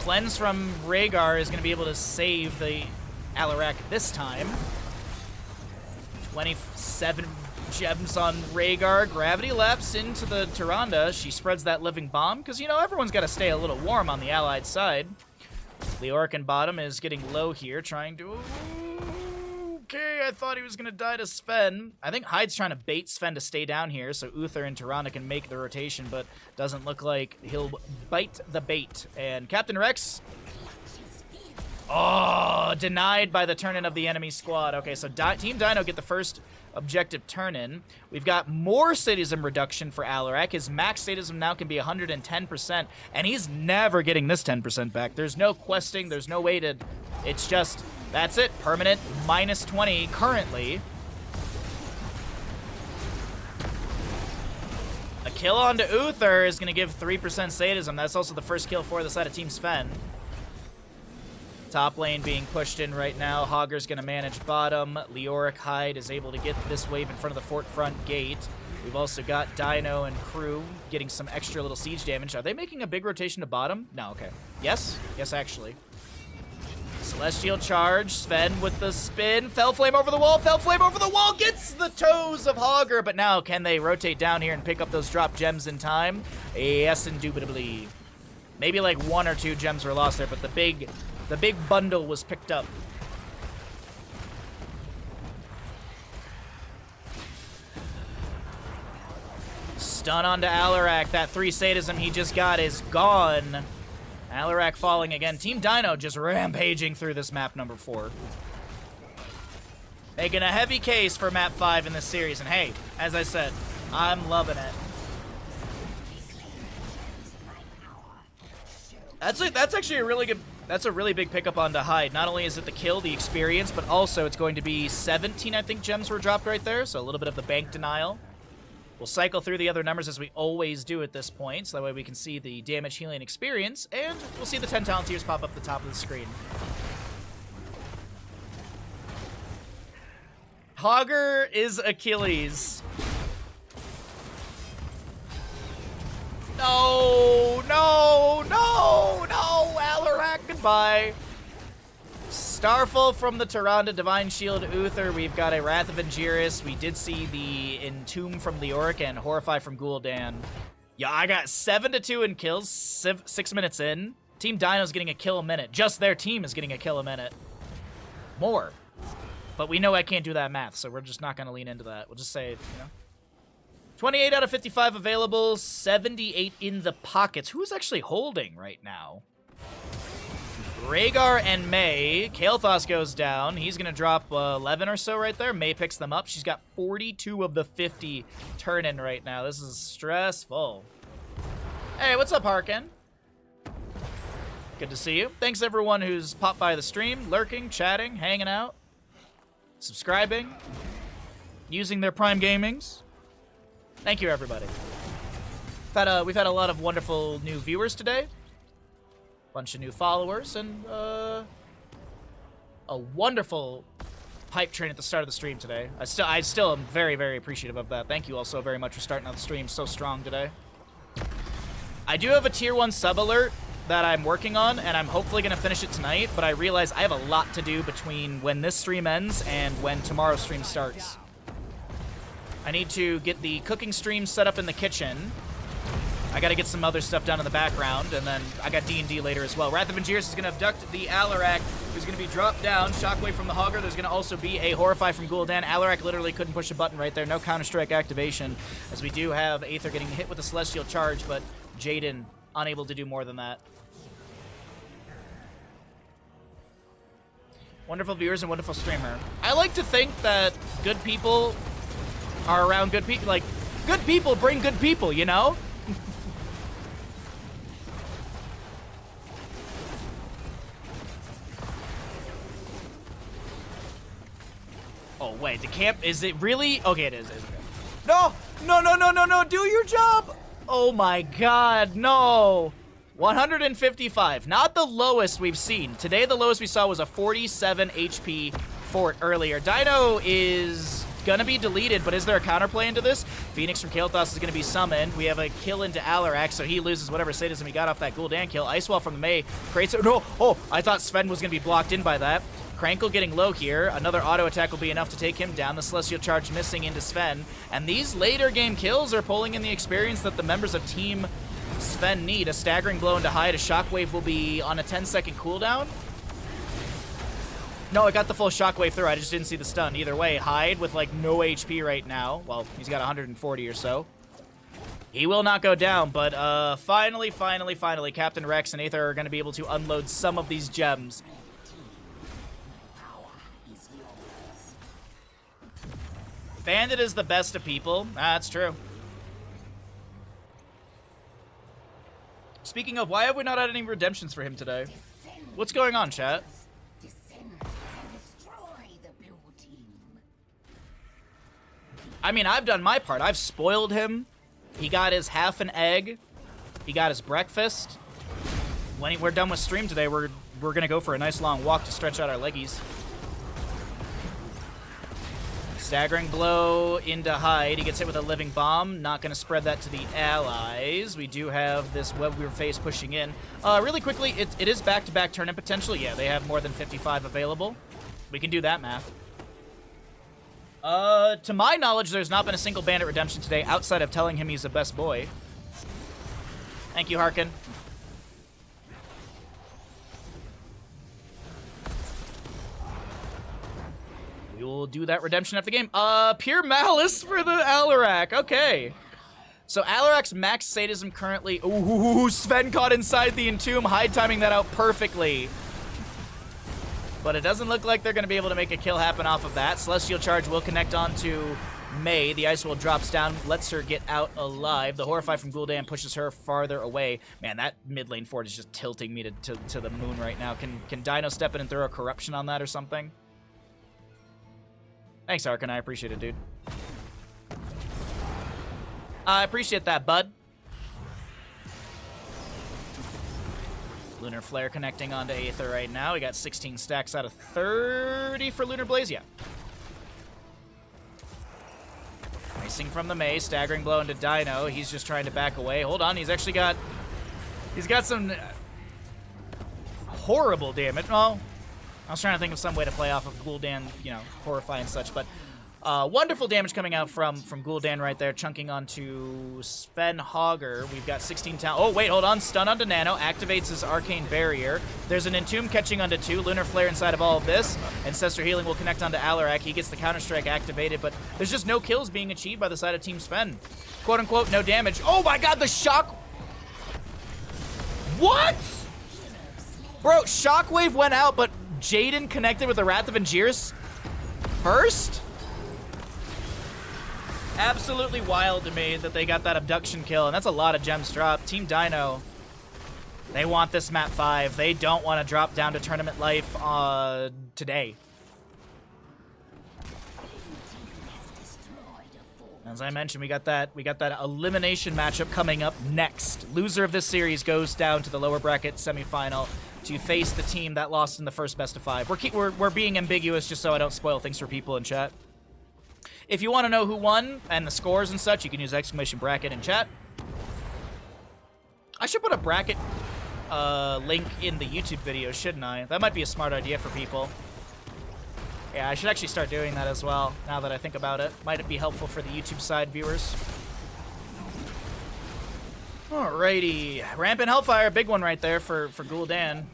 Cleanse from Rhaegar is going to be able to save the Alarak this time. 27 gems on Rhaegar. Gravity Lapse into the Tyrande. She spreads that living bomb because, you know, everyone's got to stay a little warm on the allied side. Leoric in bottom is getting low here, trying to... Okay, I thought he was going to die to Sven. I think Hyde's trying to bait Sven to stay down here so Uther and Tyrande can make the rotation, but doesn't look like he'll bite the bait. And Captain Rex... Oh, denied by the turn-in of the enemy squad. Okay, so Team Dynouh get the first objective turn-in. We've got more sadism reduction for Alarak. His max sadism now can be 110%, and he's never getting this 10% back. There's no questing, there's no way to... It's just... That's it. Permanent minus 20 currently. A kill onto Uther is going to give 3% sadism. That's also the first kill for the side of Team Sven. Top lane being pushed in right now. Hogger's going to manage bottom. Leoric Hyde is able to get this wave in front of the fort front gate. We've also got Dynouh and crew getting some extra little siege damage. Are they making a big rotation to bottom? No, okay. Yes? Yes, actually. Celestial Charge, Sven with the spin, Fell Flame over the wall, Fell Flame over the wall, gets the toes of Hogger, but now can they rotate down here and pick up those drop gems in time? Yes, indubitably. Maybe like 1 or 2 gems were lost there, but the big bundle was picked up. Stun onto Alarak, that 3 sadism he just got is gone. Alarak falling again. Team Dynouh just rampaging through this map number 4. Making a heavy case for map 5 in this series. And hey, as I said, I'm loving it. That's actually a really good... That's a really big pickup onto Hyde. Not only is it the kill, the experience, but also it's going to be 17, I think, gems were dropped right there. So a little bit of the bank denial. We'll cycle through the other numbers as we always do at this point, so that way we can see the damage, healing, experience, and we'll see the 10 talent tiers pop up at the top of the screen. Hogger is Achilles. No, Alarak, goodbye. Starfall from the Tyrande, Divine Shield, Uther. We've got a Wrath of Angiris. We did see the Entomb from Leoric and Horrify from Gul'dan. Yeah, I got 7-2 in kills, 6 minutes in. Team Dynouh's getting a kill a minute. Just their team is getting a kill a minute. More. But we know I can't do that math, so we're just not going to lean into that. We'll just say, you know. 28 out of 55 available, 78 in the pockets. Who's actually holding right now? Rhaegar and Mei. Kael'thas goes down. He's going to drop 11 or so right there. Mei picks them up. She's got 42 of the 50 turn-in right now. This is stressful. Hey, what's up, Harkin? Good to see you. Thanks, everyone who's popped by the stream, lurking, chatting, hanging out, subscribing, using their Prime Gamings. Thank you, everybody. We've had a lot of wonderful new viewers today. Bunch of new followers, and a wonderful hype train at the start of the stream today. I still am very, very appreciative of that. Thank you all so very much for starting out the stream so strong today. I do have a tier 1 sub alert that I'm working on, and I'm hopefully going to finish it tonight, but I realize I have a lot to do between when this stream ends and when tomorrow's stream starts. I need to get the cooking stream set up in the kitchen. I gotta get some other stuff done in the background, and then I got D&D later as well. Wrath of Angiris is gonna abduct the Alarak who's going to be dropped down. Shockwave from the Hogger. There's going to also be a Horrify from Gul'dan. Alarak literally couldn't push a button right there. No Counter-Strike activation, as we do have Aether getting hit with a Celestial Charge, but Jaden unable to do more than that. Wonderful viewers and wonderful streamer. I like to think that good people are around good people. Like, good people bring good people, you know? Oh, wait, the camp, is it really? Okay, it is. No, no, do your job. Oh my God, no. 155, not the lowest we've seen. Today, the lowest we saw was a 47 HP fort earlier. Dynouh is gonna be deleted, but is there a counterplay into this? Phoenix from Kael'thas is gonna be summoned. We have a kill into Alarak, so he loses whatever sadism he got off that Gul'dan kill. Icewall from the Mei creates it. No, oh, I thought Sven was gonna be blocked in by that. Krankle getting low here. Another auto attack will be enough to take him down. The Celestial Charge missing into Sven. And these later game kills are pulling in the experience that the members of Team Sven need. A staggering blow into Hyde. A Shockwave will be on a 10-second cooldown. No, I got the full Shockwave through. I just didn't see the stun. Either way, Hyde with like no HP right now. Well, he's got 140 or so. He will not go down, but finally, Captain Rex and Aether are going to be able to unload some of these gems. Bandit is the best of people. That's true. Speaking of, why have we not had any redemptions for him today? What's going on, chat? I mean, I've done my part. I've spoiled him. He got his half an egg. He got his breakfast. When we're done with stream today, we're gonna go for a nice long walk to stretch out our leggies. Staggering blow into Hyde. He gets hit with a living bomb. Not going to spread that to the allies. We do have this Web Weaver face pushing in. Really quickly, it is back-to-back turn-in potential. Yeah, they have more than 55 available. We can do that math. To my knowledge, there's not been a single Bandit redemption today outside of telling him he's the best boy. Thank you, Harkin. We will do that redemption after the game. Pure Malice for the Alarak. Okay. So Alarak's max sadism currently... Ooh, Sven caught inside the Entomb. Hyde timing that out perfectly. But it doesn't look like they're going to be able to make a kill happen off of that. Celestial Charge will connect onto Mei. The Ice Wall drops down, lets her get out alive. The Horrify from Gul'dan pushes her farther away. Man, that mid lane fort is just tilting me to the moon right now. Can Dynouh step in and throw a corruption on that or something? Thanks, Arkin. I appreciate it, dude. I appreciate that, bud. Lunar Flare connecting onto Aether right now. We got 16 stacks out of 30 for Lunar Blaze, yeah. Icing from the Mei, staggering blow into Dynouh. He's just trying to back away. Hold on, he's actually got... He's got some horrible damage. Well, I was trying to think of some way to play off of Gul'dan, you know, Horrify and such, but wonderful damage coming out from Gul'dan right there, chunking onto Sven Hogger. We've got 16 talent. Oh, wait, hold on. Stun onto Nano, activates his Arcane Barrier. There's an Entomb catching onto 2. Lunar Flare inside of all of this. Ancestor Healing will connect onto Alarak. He gets the Counter-Strike activated, but there's just no kills being achieved by the side of Team Sven. Quote-unquote, no damage. Oh my god, the shock... What? Bro, Shockwave went out, but Jaden connected with the Wrath of Angiers first? Absolutely wild to me that they got that abduction kill, and that's a lot of gems dropped. Team Dynouh, they want this map 5. They don't want to drop down to tournament life today. As I mentioned, we got that elimination matchup coming up next. Loser of this series goes down to the lower bracket semifinal to face the team that lost in the first best of 5. We're being ambiguous just so I don't spoil things for people in chat. If you want to know who won and the scores and such, you can use exclamation bracket in chat. I should put a bracket link in the YouTube video, shouldn't I? That might be a smart idea for people. Yeah, I should actually start doing that as well, now that I think about it. Might it be helpful for the YouTube side viewers? Alrighty. Rampant Hellfire, big one right there for Gul'dan.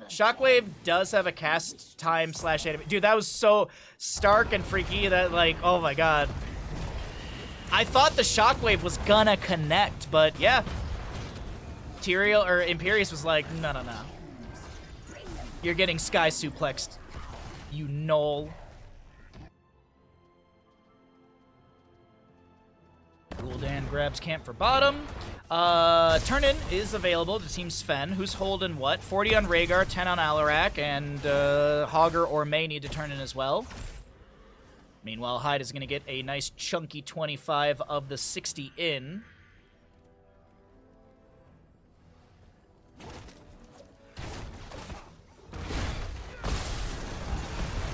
Shockwave does have a cast time / enemy. Dude, that was so stark and freaky that, like, oh my god. I thought the Shockwave was gonna connect, but yeah. Tyrael or Imperius was like, no. You're getting sky suplexed, you knoll. Gul'dan grabs camp for bottom. Turn-in is available to Team Sven, who's holding what? 40 on Rhaegar, 10 on Alarak, and Hogger or May need to turn in as well. Meanwhile, Hyde is going to get a nice chunky 25 of the 60 in.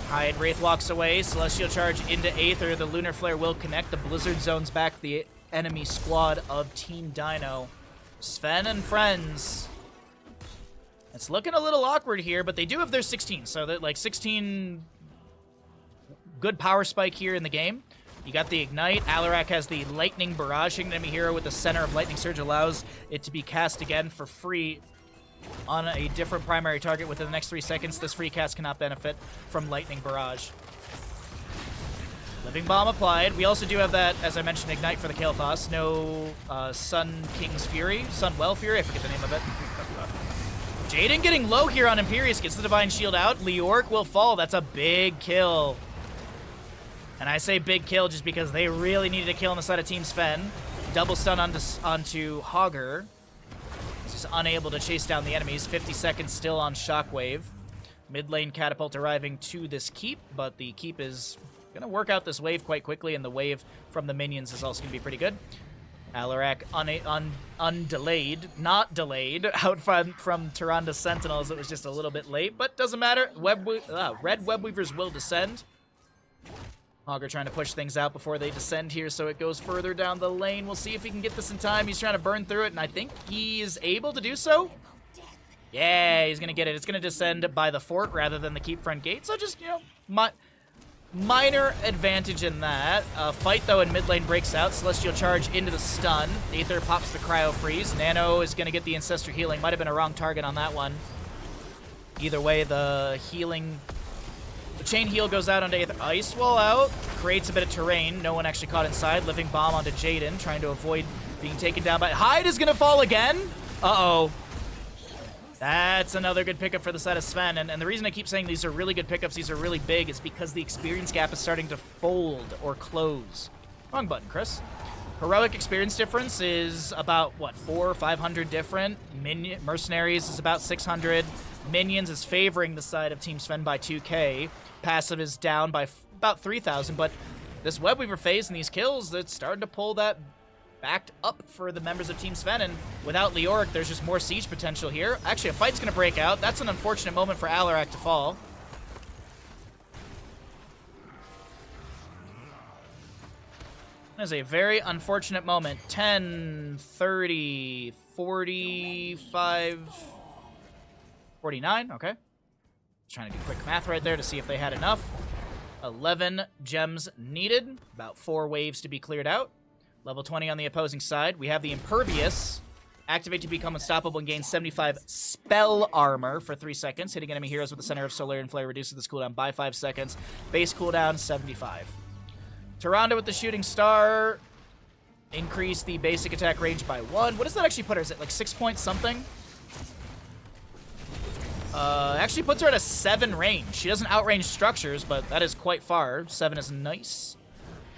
Hyde, Wraith walks away, Celestial Charge into Aether, the Lunar Flare will connect, the Blizzard zones back the enemy squad of Team Dynouh. Sven and friends. It's looking a little awkward here, but they do have their 16, so that like 16 good power spike here in the game. You got the Ignite. Alarak has the Lightning Barrage. Enemy hero with the center of Lightning Surge allows it to be cast again for free on a different primary target within the next 3 seconds. This free cast cannot benefit from Lightning Barrage. Living Bomb applied. We also do have that, as I mentioned, Ignite for the Kael'thas. No Sun King's Fury. Sunwell Fury, I forget the name of it. Jaden getting low here on Imperius. Gets the Divine Shield out. Leoric will fall. That's a big kill. And I say big kill just because they really needed a kill on the side of Team Sven. Double stun onto Hogger. He's unable to chase down the enemies. 50 seconds still on Shockwave. Mid lane Catapult arriving to this keep, but the keep is going to work out this wave quite quickly, and the wave from the minions is also going to be pretty good. Alarak undelayed, not delayed, out from Tyranda's Sentinels. It was just a little bit late, but doesn't matter. Red Web Weavers will descend. Hogger trying to push things out before they descend here, so it goes further down the lane. We'll see if he can get this in time. He's trying to burn through it, and I think he is able to do so. Yeah, he's going to get it. It's going to descend by the fort rather than the keep front gate, so just, you know, minor advantage in that. Fight, though, in mid lane breaks out. Celestial Charge into the stun. Aether pops the Cryo Freeze. Nano is going to get the Ancestor Healing. Might have been a wrong target on that one. Either way, the healing... The chain heal goes out onto Aether. Ice Wall out. Creates a bit of terrain. No one actually caught inside. Living Bomb onto Jaden, trying to avoid being taken down by... Hyde is going to fall again? Uh-oh. That's another good pickup for the side of Sven. And the reason I keep saying these are really good pickups, these are really big, is because the experience gap is starting to fold or close. Wrong button, Chris. Heroic experience difference is about, what, 400 or 500 different. Mercenaries is about 600. Minions is favoring the side of Team Sven by 2k. Passive is down by about 3,000, but this Webweaver phase and these kills, it's starting to pull that backed up for the members of Team Sven, and without Leoric, there's just more siege potential here. Actually, a fight's going to break out. That's an unfortunate moment for Alarak to fall. That is a very unfortunate moment. 10, 30, 45, 49, okay. Trying to do quick math right there to see if they had enough. 11 gems needed, about 4 waves to be cleared out. Level 20 on the opposing side. We have the Impervious. Activate to become unstoppable and gain 75 spell armor for 3 seconds. Hitting enemy heroes with the center of Solarian Flare reduces this cooldown by 5 seconds. Base cooldown, 75. Tyrande with the Shooting Star. Increase the basic attack range by 1. What does that actually put her? Is it like 6 points something? Actually puts her at a 7 range. She doesn't outrange structures, but that is quite far. 7 is nice.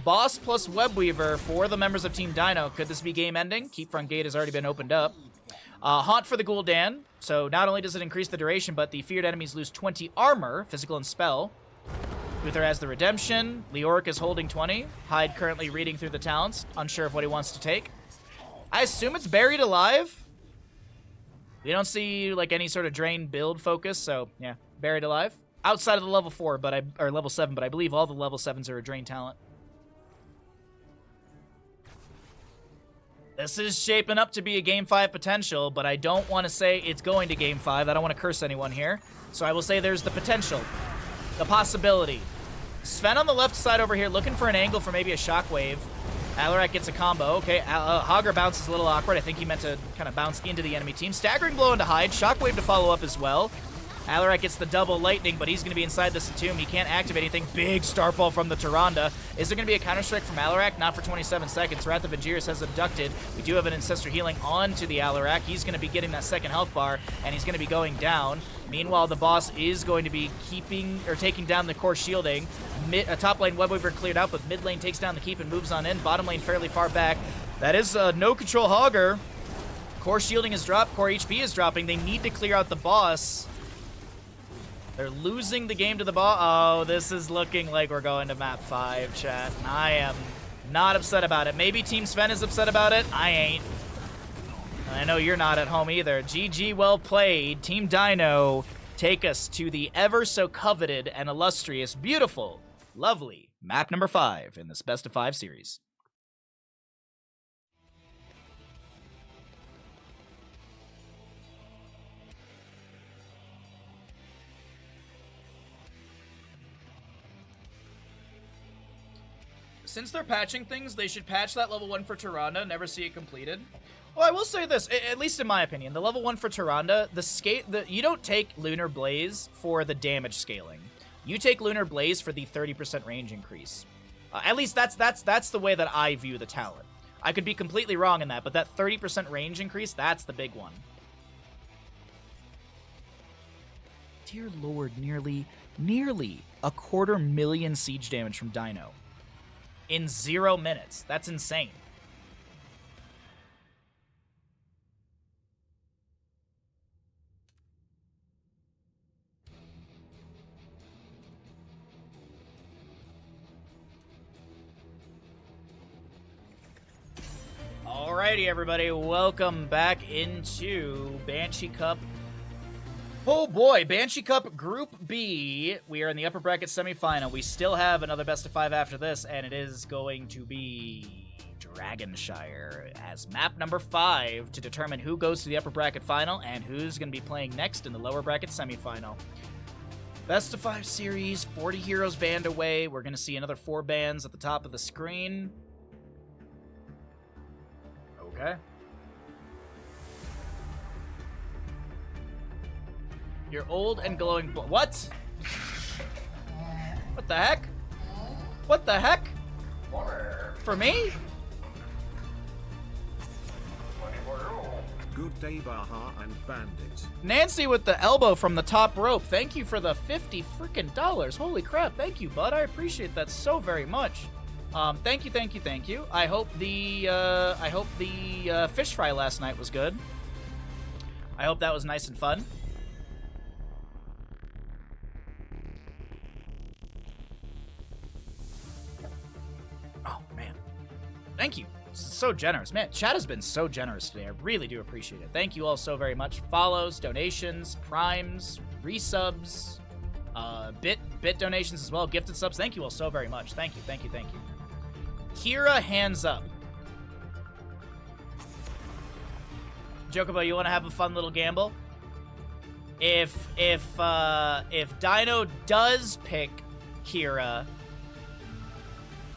Boss plus Webweaver for the members of Team Dynouh. Could this be game ending? Keep front gate has already been opened up. Haunt for the Gul'dan. So not only does it increase the duration, but the feared enemies lose 20 armor, physical and spell. Uther has the Redemption. Leoric is holding 20. Hyde currently reading through the talents. Unsure of what he wants to take. I assume it's Buried Alive. We don't see like any sort of drain build focus, so yeah, Buried Alive. Outside of the level 4, or level 7, but I believe all the level 7s are a drain talent. This is shaping up to be a Game 5 potential, but I don't want to say it's going to Game 5. I don't want to curse anyone here. So I will say there's the potential, the possibility. Sven on the left side over here looking for an angle for maybe a Shockwave. Alarak gets a combo. Okay, Hogger bounces a little awkward. I think he meant to kind of bounce into the enemy team. Staggering blow into Hyde. Shockwave to follow up as well. Alarak gets the double lightning, but he's going to be inside this tomb. He can't activate anything. Big starfall from the Tyrande. Is there going to be a counter-strike from Alarak? Not for 27 seconds. Wrath of Angiris has abducted. We do have an Ancestor healing onto the Alarak. He's going to be getting that second health bar, and he's going to be going down. Meanwhile, the boss is going to be taking down the core shielding. Top lane Webweaver cleared out, but mid lane takes down the keep and moves on in. Bottom lane fairly far back. That is no control Hogger. Core shielding is dropped. Core HP is dropping. They need to clear out the boss. They're losing the game to the boss. Oh, this is looking like we're going to map 5, chat. I am not upset about it. Maybe Team Sven is upset about it. I ain't. I know you're not at home either. GG, well played. Team Dynouh take us to the ever so coveted and illustrious, beautiful, lovely map number 5 in this best of 5 series. Since they're patching things, they should patch that level 1 for Tyrande, never see it completed. Well, I will say this, at least in my opinion, the level 1 for Tyrande, you don't take Lunar Blaze for the damage scaling. You take Lunar Blaze for the 30% range increase. At least that's the way that I view the talent. I could be completely wrong in that, but that 30% range increase, that's the big one. Dear Lord, nearly 250,000 siege damage from Dynouh. In 0 minutes. That's insane. Alrighty, everybody. Welcome back into Banshee Cup. Oh boy, Banshee Cup Group B. We are in the upper bracket semifinal. We still have another best of 5 after this, and it is going to be Dragonshire as map number 5 to determine who goes to the upper bracket final and who's going to be playing next in the lower bracket semifinal. Best of 5 series, 40 heroes banned away. We're going to see another 4 bans at the top of the screen. Okay. You're old and glowing. What? What the heck? What the heck? For me? Good day, Baha and Bandit. Nancy with the elbow from the top rope. Thank you for the $50 freaking dollars. Holy crap! Thank you, bud. I appreciate that so very much. Thank you. I hope the fish fry last night was good. I hope that was nice and fun. Oh, man. Thank you. This is so generous. Man, chat has been so generous today. I really do appreciate it. Thank you all so very much. Follows, donations, primes, resubs, bit donations as well, gifted subs. Thank you all so very much. Thank you. Kira, hands up. Jokobo, you want to have a fun little gamble? If Dynouh does pick Kira,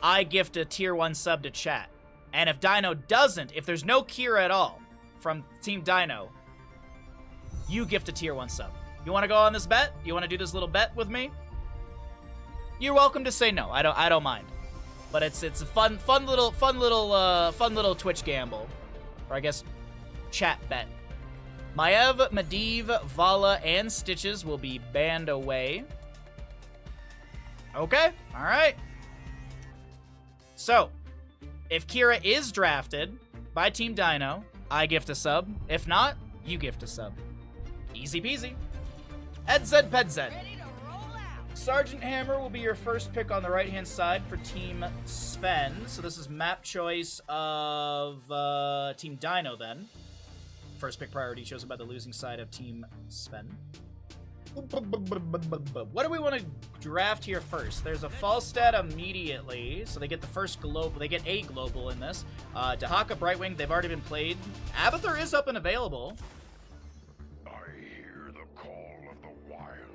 I gift a tier 1 sub to chat. And if Dynouh doesn't, if there's no Kira at all from Team Dynouh, you gift a tier 1 sub. You want to go on this bet? You want to do this little bet with me? You're welcome to say no. I don't mind. But it's a fun little Twitch gamble, or I guess chat bet. Maev, Medivh, Vala, and Stitches will be banned away. Okay, all right. So, if Kira is drafted by Team Dynouh, I gift a sub. If not, you gift a sub. Easy peasy. Edzed Pedzed. Sergeant Hammer will be your first pick on the right-hand side for Team Sven. So this is map choice of Team Dynouh then. First pick priority chosen by the losing side of Team Sven. What do we want to draft here first? There's a Falstad immediately, so they get the first global. They get a global in this. Dahaka, Brightwing, they've already been played. Abathur is up and available.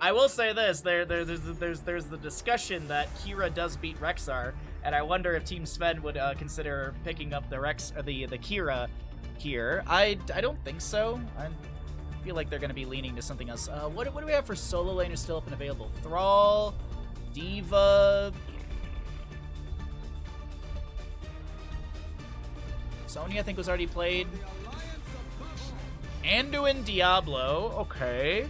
I will say this: there's the discussion that Kira does beat Rexxar, and I wonder if Team Sven would consider picking up the Kira here. I don't think so. feel like they're going to be leaning to something else. What do we have for solo laners still up and available? Thrall, Diva, Sonya, I think, was already played. Anduin, Diablo. Okay.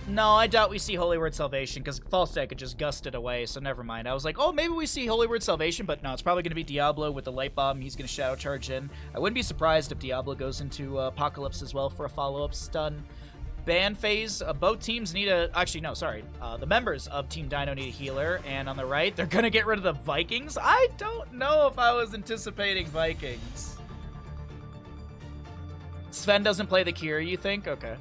No, I doubt we see Holy Word Salvation, because Falstad could just gust it away, so never mind. I was like, oh, maybe we see Holy Word Salvation, but no, it's probably going to be Diablo with the Light Bomb. He's going to Shadow Charge in. I wouldn't be surprised if Diablo goes into Apocalypse as well for a follow-up stun. Ban phase, both teams need a... Actually, no, sorry. The members of Team Dynouh need a healer, and on the right, they're going to get rid of the Vikings. I don't know if I was anticipating Vikings. Sven doesn't play the Kira, you think? Okay.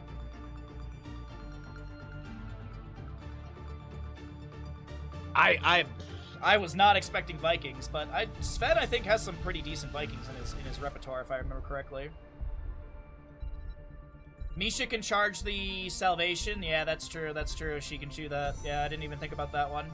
I was not expecting Vikings, but Sven, I think, has some pretty decent Vikings in his repertoire, if I remember correctly. Misha can charge the Salvation. Yeah, that's true. That's true. She can chew that. Yeah, I didn't even think about that one.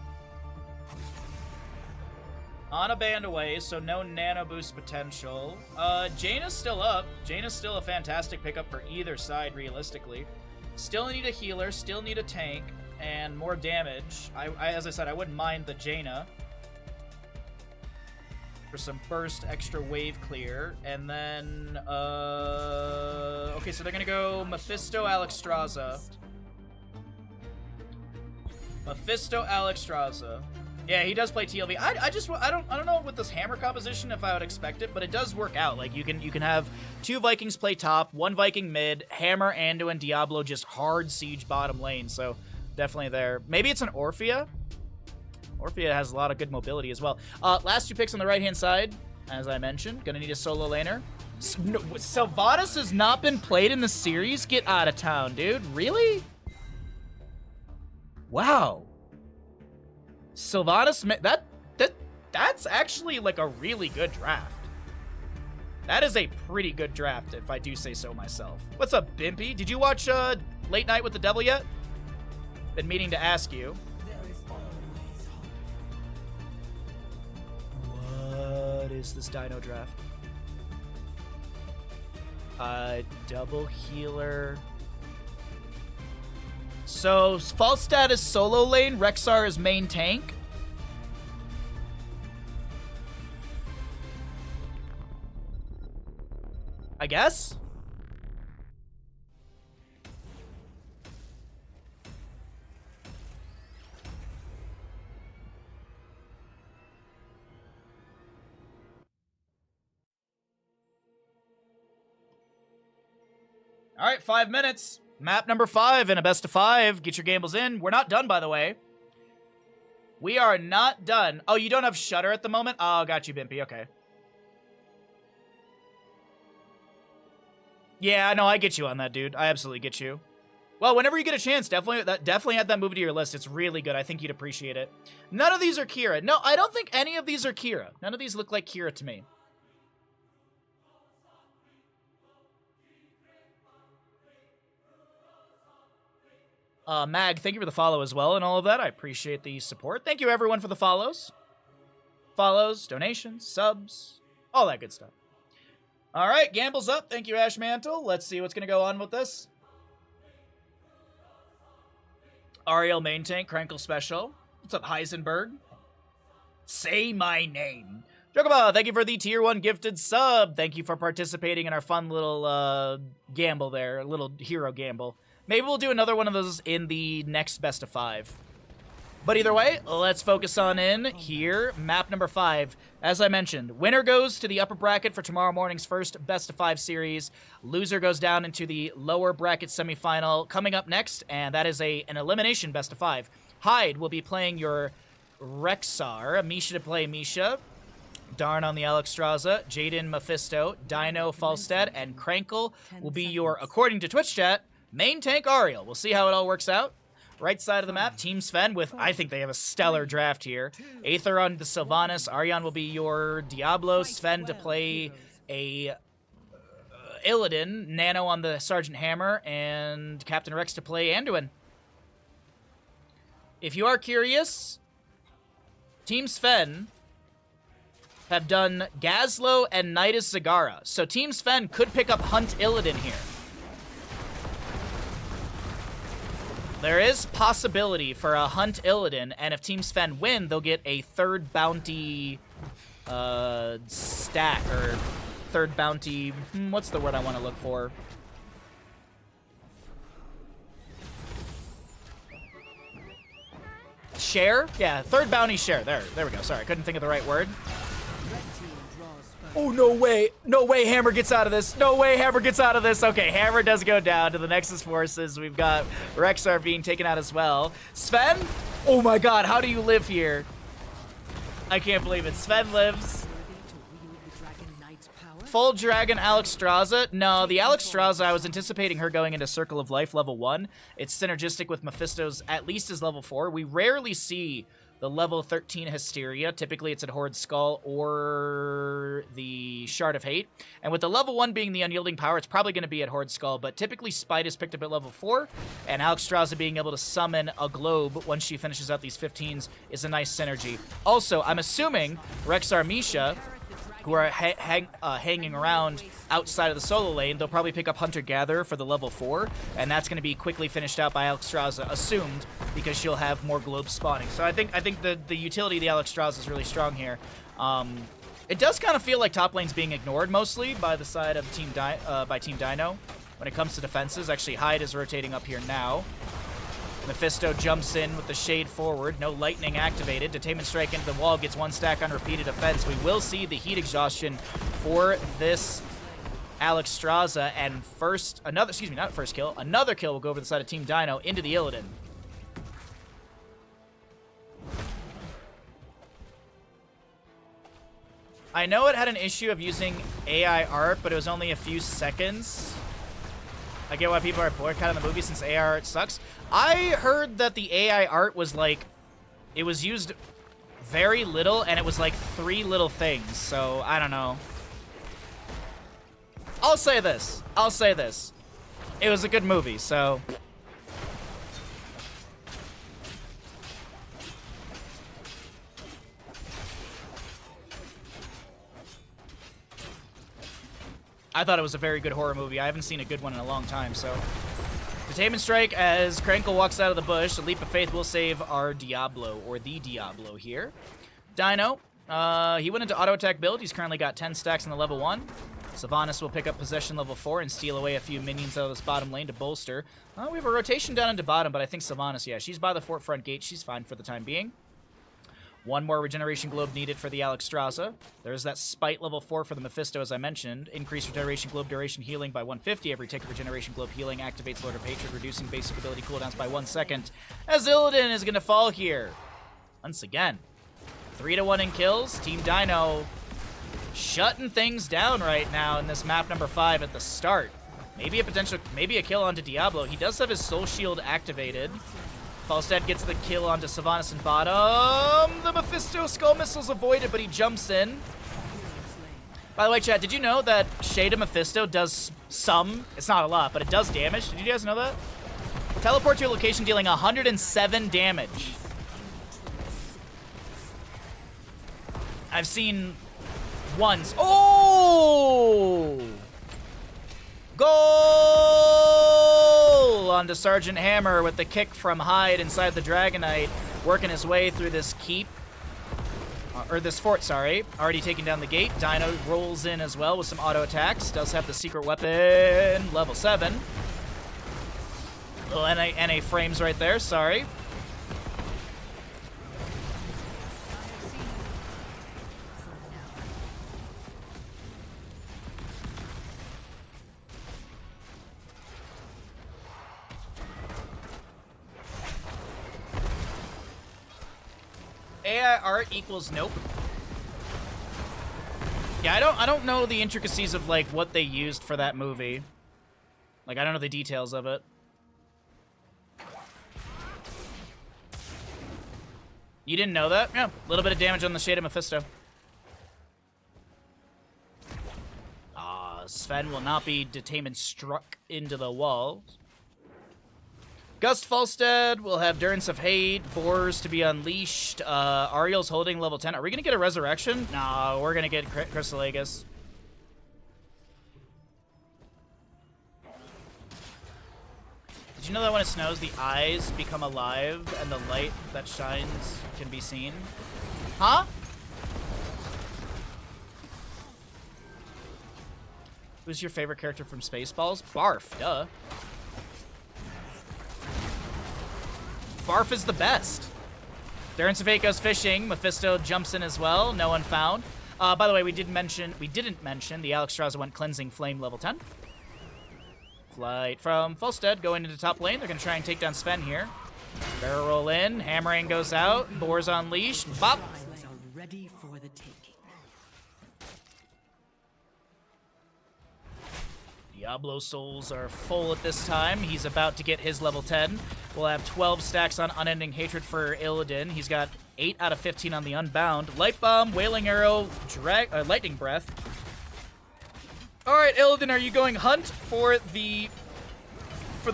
On a band away, so no nano boost potential. Jaina's still up. Jaina's still a fantastic pickup for either side, realistically. Still need a healer, still need a tank, and more damage. As I said, I wouldn't mind the Jaina for some burst extra wave clear. And then, okay, so they're gonna go Mephisto, Alexstrasza. Mephisto, Alexstrasza. Yeah, he does play TLV. I don't know with this hammer composition if I would expect it, but it does work out. Like you can have 2 Vikings play top, 1 Viking mid, hammer, Anduin, Diablo just hard siege bottom lane. So definitely there. Maybe it's an Orphea. Orphea has a lot of good mobility as well. Last 2 picks on the right hand side, as I mentioned, gonna need a solo laner. Sylvanas has not been played in the series. Get out of town, dude. Really? Wow. Sylvanas, that's actually like a really good draft. That is a pretty good draft, if I do say so myself. What's up, Bimpy? Did you watch Late Night with the Devil yet? Been meaning to ask you. What is this Dynouh draft? Double healer. So, Falstad is solo lane, Rexxar is main tank. I guess? Alright, 5 minutes. Map number 5 in a best of 5. Get your gambles in. We're not done, by the way. We are not done. Oh, you don't have Shutter at the moment? Oh, got you, Bimpy. Okay. Yeah, no, I get you on that, dude. I absolutely get you. Well, whenever you get a chance, definitely add that movie to your list. It's really good. I think you'd appreciate it. None of these are Kira. No, I don't think any of these are Kira. None of these look like Kira to me. Mag, thank you for the follow as well and all of that. I appreciate the support. Thank you, everyone, for the follows. Follows, donations, subs, all that good stuff. All right, Gamble's up. Thank you, Ash Mantle. Let's see what's going to go on with this. Ariel main tank, Krankle special. What's up, Heisenberg? Say my name. Jokoba, thank you for the tier 1 gifted sub. Thank you for participating in our fun little gamble there, a little hero gamble. Maybe we'll do another one of those in the next best of 5. But either way, let's focus on in here. Map number 5. As I mentioned, winner goes to the upper bracket for tomorrow morning's first best of 5 series. Loser goes down into the lower bracket semifinal coming up next, and that is an elimination best of 5. Hyde will be playing your Rexxar, Misha to play Misha, Darn on the Alexstrasza, Jaden Mephisto, Dynouh Falstad, and Krankle will be your, according to Twitch chat, main tank Ariel. We'll see how it all works out. Right side of the map, Team Sven with, I think they have a stellar draft here. Aether on the Sylvanas. Aryan will be your Diablo. Sven to play a Illidan. Nano on the Sergeant Hammer. And Captain Rex to play Anduin. If you are curious, Team Sven have done Gazlo and Nidus Zagara. So Team Sven could pick up Hunt Illidan here. There is possibility for a Hunt Illidan, and if Team Sven win, they'll get a third bounty stack, or third bounty, what's the word I want to look for? Share? Yeah, third bounty share. There we go. Sorry, I couldn't think of the right word. Oh, no way. No way Hammer gets out of this. No way Hammer gets out of this. Okay, Hammer does go down to the Nexus Forces. We've got Rexar being taken out as well. Sven? Oh my god, how do you live here? I can't believe it. Sven lives. Full Dragon Alexstrasza? No, the Alexstrasza, I was anticipating her going into Circle of Life level 1. It's synergistic with Mephisto's at least as level 4. We rarely see the level 13 Hysteria. Typically, it's at Horde Skull or the Shard of Hate. And with the level 1 being the Unyielding Power, it's probably going to be at Horde Skull, but typically Spite is picked up at level 4, and Alexstrasza being able to summon a globe once she finishes out these 15s is a nice synergy. Also, I'm assuming Rexar Misha, who are hanging around outside of the solo lane, they'll probably pick up Hunter-Gatherer for the level 4, and that's going to be quickly finished out by Alexstrasza, assumed, because she'll have more globes spawning. So I think the utility of the Alexstrasza is really strong here. It does kind of feel like top lane's being ignored mostly by the side of Team Dynouh when it comes to defenses. Actually, Hyde is rotating up here now. Mephisto jumps in with the Shade forward. No lightning activated. Detainment Strike into the wall. Gets one stack on repeated defense. We will see the heat exhaustion for this Alexstrasza. And another kill will go over the side of Team Dynouh into the Illidan. I know it had an issue of using AI art, but it was only a few seconds. I get why people are boycotting the movie since AI art sucks. I heard that the AI art was like, it was used very little, and it was like 3 little things, so I don't know. I'll say this. It was a good movie, so... I thought it was a very good horror movie. I haven't seen a good one in a long time, so... Detainment Strike as Krankle walks out of the bush. A Leap of Faith will save our Diablo, or the Diablo here. Dynouh, he went into auto attack build. He's currently got 10 stacks in the level 1. Sylvanas will pick up possession level 4 and steal away a few minions out of this bottom lane to bolster. We have a rotation down into bottom, but I think Sylvanas, yeah, she's by the fort front gate. She's fine for the time being. One more regeneration globe needed for the Alexstrasza. There's that Spite level 4 for the Mephisto, as I mentioned. Increased regeneration globe duration healing by 150. Every tick of regeneration globe healing activates Lord of Hatred, reducing basic ability cooldowns by 1 second. As Illidan is going to fall here. Once again. 3-1 in kills. Team Dynouh shutting things down right now in this map number 5 at the start. Maybe a kill onto Diablo. He does have his soul shield activated. Falstad gets the kill onto Sylvanas in bottom. The Mephisto Skull Missile's avoided, but he jumps in. By the way, chat, did you know that Shade of Mephisto does some, it's not a lot, but it does damage? Did you guys know that? Teleport to a location dealing 107 damage. I've seen once. Oh! Goal! Onto Sergeant Hammer with the kick from Hyde inside the Dragonite, working his way through this keep. Or this fort, sorry. Already taking down the gate. Dynouh rolls in as well with some auto attacks. Does have the secret weapon, level 7. Little NA frames right there, sorry. AI art equals nope. Yeah, I don't know the intricacies of like what they used for that movie. Like I don't know the details of it. You didn't know that? Yeah, a little bit of damage on the Shade of Mephisto. Sven will not be detainment struck into the wall. Gust Falstead will have Durance of Hate, Boars to be unleashed. Ariel's holding level 10. Are we going to get a resurrection? No, we're going to get Crystal Aegis. Did you know that when it snows, the eyes become alive and the light that shines can be seen? Huh? Who's your favorite character from Spaceballs? Barf, duh. Barf is the best. Durance of Hate goes fishing. Mephisto jumps in as well. No one found. By the way, we didn't mention the Alexstrasza went Cleansing Flame level 10. Flight from Falstead going into top lane. They're going to try and take down Sven here. Barrel roll in. Hammering goes out. Boars unleashed. Bop. Are ready for the taking. Diablo souls are full at this time. He's about to get his level 10. We'll have 12 stacks on Unending Hatred for Illidan. He's got 8 out of 15 on the Unbound. Light Bomb, Wailing Arrow, Lightning Breath. All right, Illidan, are you going hunt for the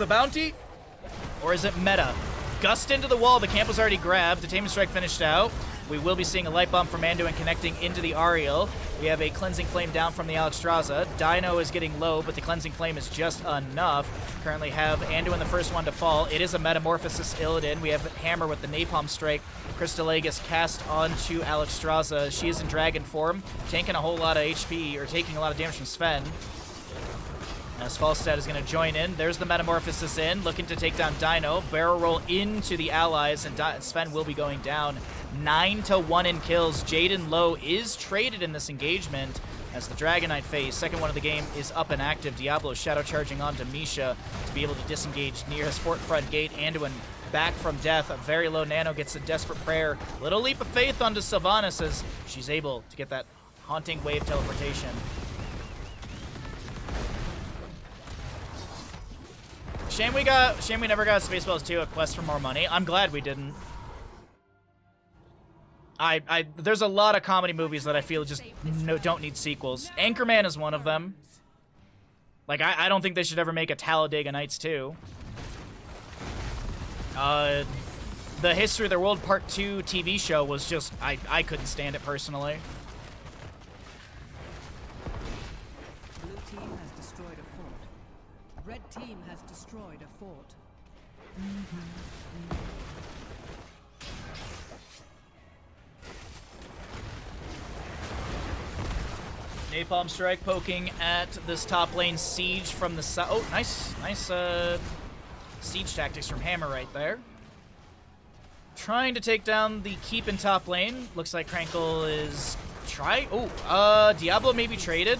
bounty? Or is it meta? Gust into the wall. The camp was already grabbed. Detainment Strike finished out. We will be seeing a Light Bomb from Anduin connecting into the Ariel. We have a Cleansing Flame down from the Alexstrasza. Dynouh is getting low, but the Cleansing Flame is just enough. Currently have Anduin the first one to fall. It is a Metamorphosis Illidan. We have Hammer with the Napalm Strike. Crystal Aegis cast onto Alexstrasza. She is in dragon form, taking a whole lot of HP, or taking a lot of damage from Sven. As Falstad is going to join in. There's the Metamorphosis in, looking to take down Dynouh. Barrel roll into the allies, and Sven will be going down. 9-1 in kills. Jaden Lowe is traded in this engagement as the Dragon Knight phase, second one of the game, is up and active. Diablo shadow charging onto Misha to be able to disengage near his fort front gate. Anduin back from death. A very low Nano gets a desperate prayer. Little leap of faith onto Sylvanas as she's able to get that haunting wave teleportation. Shame we never got Spaceballs 2, a quest for more money. I'm glad we didn't. There's a lot of comedy movies that I feel just don't need sequels. Anchorman is one of them. Like, I don't think they should ever make a Talladega Nights 2. The History of the World Part 2 TV show was just, I couldn't stand it personally. Blue team has destroyed a fort. Red team has destroyed a fort. Napalm Strike poking at this top lane. Siege from the side. Oh, nice siege tactics from Hammer right there. Trying to take down the keep in top lane. Looks like Crankle is Diablo may be traded.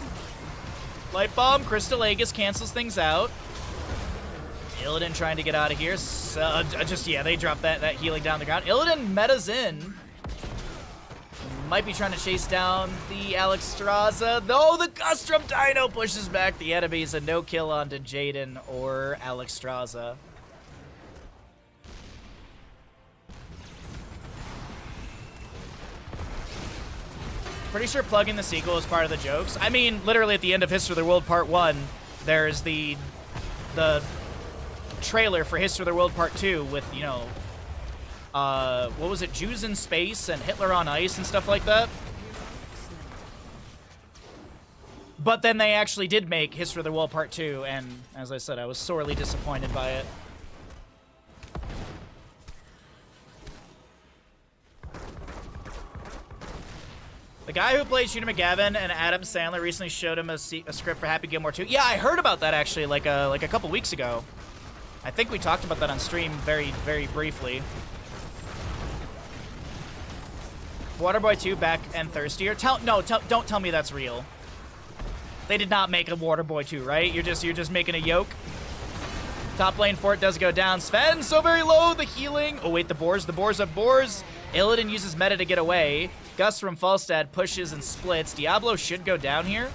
Light Bomb, Crystal Aegis cancels things out. Illidan trying to get out of here. So, they dropped that healing down the ground. Illidan metas in. Might be trying to chase down the Alexstrasza. No, the Gust from Dynouh pushes back the enemies. A no kill onto Jaden or Alexstrasza. Pretty sure plugging the sequel is part of the jokes. I mean, literally at the end of History of the World Part 1, there's the trailer for History of the World Part 2 with, you know, what was it, Jews in space and Hitler on ice and stuff like that. But then they actually did make History of the World Part 2, and as I said, I was sorely disappointed by it. The guy who played Shooter McGavin and Adam Sandler recently showed him a script for Happy Gilmore 2. Yeah, I heard about that actually like a couple weeks ago. I think we talked about that on stream very, very briefly. Waterboy 2 back and thirstier. Don't tell me that's real. They did not make a Waterboy 2, right? You're just making a yoke. Top lane fort does go down. Sven so very low. The healing. Oh wait, the boars have boars. Illidan uses meta to get away. Gus from Falstad pushes and splits. Diablo should go down here.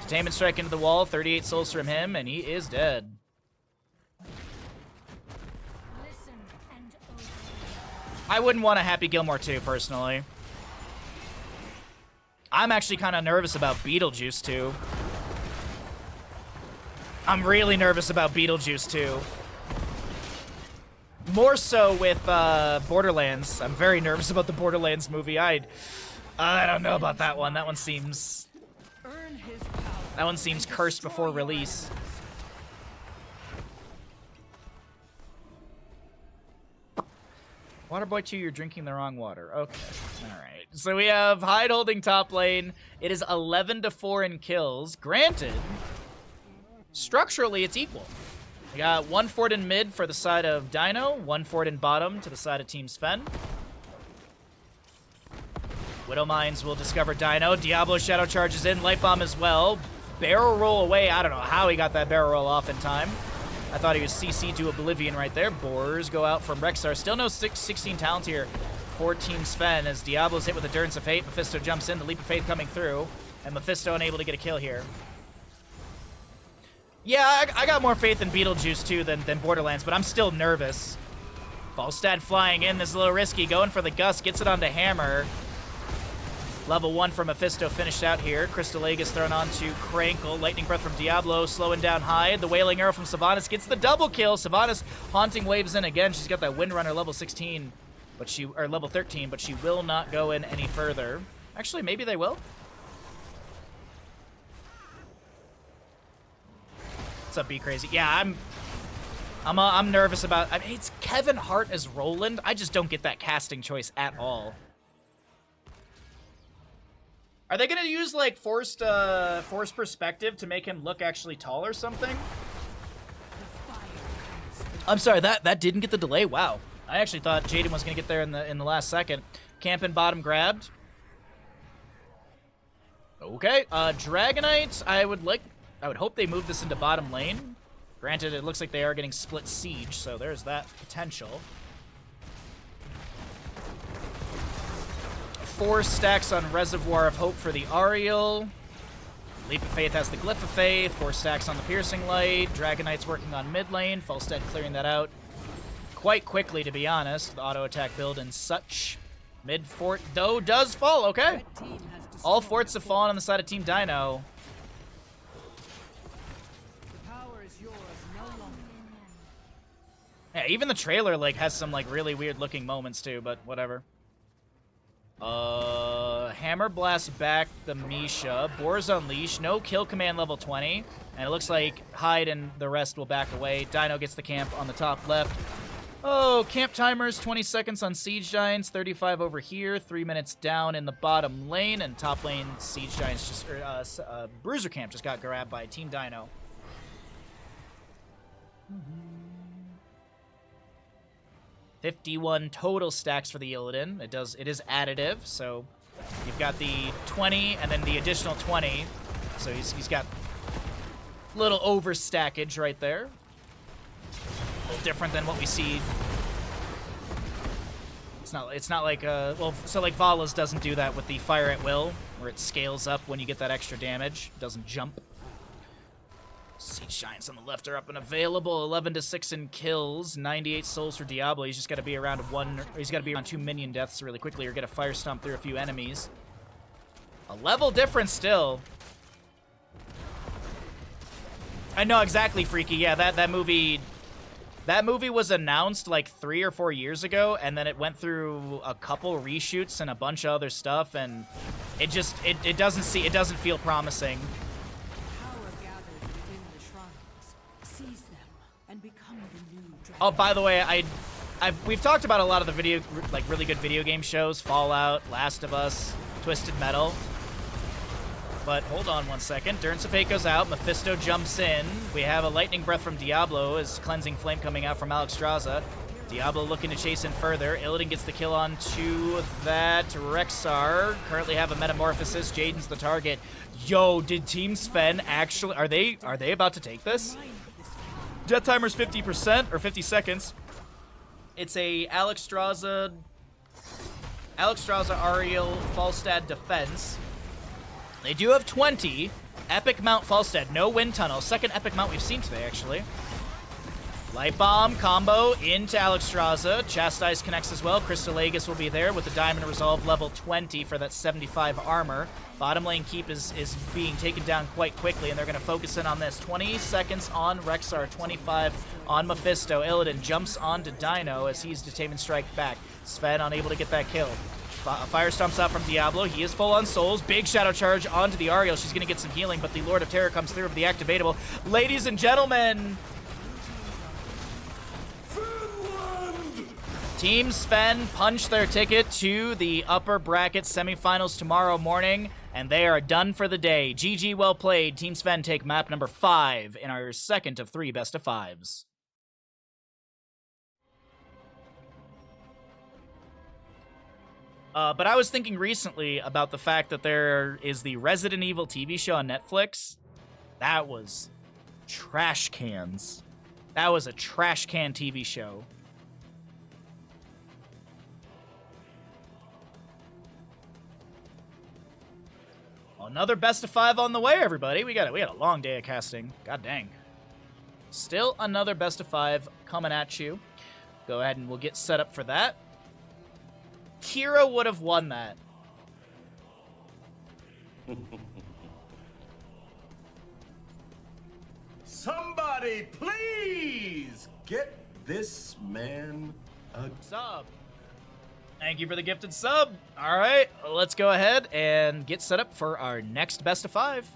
Containment strike into the wall. 38 souls from him, and he is dead. I wouldn't want a Happy Gilmore 2, personally. I'm actually kind of nervous about Beetlejuice 2. I'm really nervous about Beetlejuice 2. more so with Borderlands. I'm very nervous about the Borderlands movie. I don't know about that one. That one seems cursed before release. Waterboy 2, you're drinking the wrong water. Okay. Alright. So we have Hyde holding top lane. It is 11-4 in kills. Granted, structurally it's equal. We got one fort in mid for the side of Dynouh, one fort in bottom to the side of Team Sven. Widow Mines will discover Dynouh. Diablo Shadow charges in. Light Bomb as well. Barrel roll away. I don't know how he got that barrel roll off in time. I thought he was CC'd to Oblivion right there. Boars go out from Rexar. Still no 16 talent here for Team Sven as Diablo's hit with Endurance of Fate. Mephisto jumps in. The Leap of Faith coming through. And Mephisto unable to get a kill here. Yeah, I got more faith in Beetlejuice too than Borderlands, but I'm still nervous. Falstad flying in. This is a little risky. Going for the Gust. Gets it onto Hammer. Level 1 for Mephisto finished out here. Crystal Egg is thrown onto Crankle. Lightning Breath from Diablo slowing down Hyde. The Wailing Arrow from Sylvanas gets the double kill. Sylvanas haunting waves in again. She's got that Windrunner level 16, or level 13, but she will not go in any further. Actually, maybe they will. What's up, Be Crazy? Yeah, I'm nervous about. I mean, it's Kevin Hart as Roland. I just don't get that casting choice at all. Are they gonna use like forced perspective to make him look actually tall or something? I'm sorry, that didn't get the delay. Wow, I actually thought Jaden was gonna get there in the last second. Camp and bottom grabbed. Okay, Dragonites. I would hope they move this into bottom lane. Granted, it looks like they are getting split siege, so there's that potential. 4 stacks on Reservoir of Hope for the Ariel. Leap of Faith has the Glyph of Faith. 4 stacks on the Piercing Light. Dragonite's working on mid lane. Falstad clearing that out quite quickly, to be honest. The auto attack build and such. Mid fort, though, does fall. Okay. All forts have fallen on the side of Team Dynouh. Yeah, even the trailer like has some like really weird looking moments too, but whatever. Hammer blasts back the Misha. Boars Unleash. No kill command level 20. And it looks like Hyde and the rest will back away. Dynouh gets the camp on the top left. Oh, camp timers, 20 seconds on Siege Giants, 35 over here, 3 minutes down in the bottom lane, and top lane Siege Giants just, Bruiser Camp just got grabbed by Team Dynouh. 51 total stacks for the Illidan. It is additive, so you've got the 20 and then the additional 20. So he's got a little overstackage right there. A little different than what we see. It's not like well, so like Vala's doesn't do that with the Fire at Will, where it scales up when you get that extra damage. It doesn't jump. Siege Giants on the left are up and available. 11-6 in kills. 98 souls for Diablo. He's just got to be around he's got to be around 2 minion deaths really quickly, or get a fire stomp through a few enemies. A level difference still. I know exactly, Freaky. Yeah, that movie was announced like 3 or 4 years ago, and then it went through a couple reshoots and a bunch of other stuff, and it just it doesn't feel promising. Oh, by the way, we've talked about a lot of the really good video game shows, Fallout, Last of Us, Twisted Metal. But hold on one second. Endurance of Fate goes out. Mephisto jumps in. We have a Lightning Breath from Diablo as Cleansing Flame coming out from Alexstrasza. Diablo looking to chase in further. Illidan gets the kill onto that. Rexar currently have a Metamorphosis. Jaden's the target. Yo, did Team Sven actually... Are they about to take this? Jet timer's 50% or 50 seconds. It's a Alexstrasza Ariel Falstad defense. They do have 20. Epic Mount Falstad, no wind tunnel. Second epic mount we've seen today, actually. Light Bomb combo into Alexstrasza. Chastise connects as well. Crystal Aegis will be there with the Diamond Resolve level 20 for that 75 armor. Bottom lane keep is being taken down quite quickly, and they're going to focus in on this. 20 seconds on Rexar, 25 on Mephisto. Illidan jumps onto Dynouh as he's Detainment Strike back. Sven unable to get that kill. Fire stomps out from Diablo. He is full on souls. Big Shadow Charge onto the Ariel. She's going to get some healing, but the Lord of Terror comes through with the activatable. Ladies and gentlemen, Team Sven punch their ticket to the upper bracket semifinals tomorrow morning, and they are done for the day. GG, well played. Team Sven take map number 5 in our second of 3 best of 5s. But I was thinking recently about the fact that there is the Resident Evil TV show on Netflix. That was trash cans. That was a trash can TV show. Another best of 5 on the way, everybody. We had a long day of casting. God dang. Still another best of 5 coming at you. Go ahead and we'll get set up for that. Kira would have won that. Somebody please get this man a Sub. Thank you for the gifted sub. All right, let's go ahead and get set up for our next best of 5.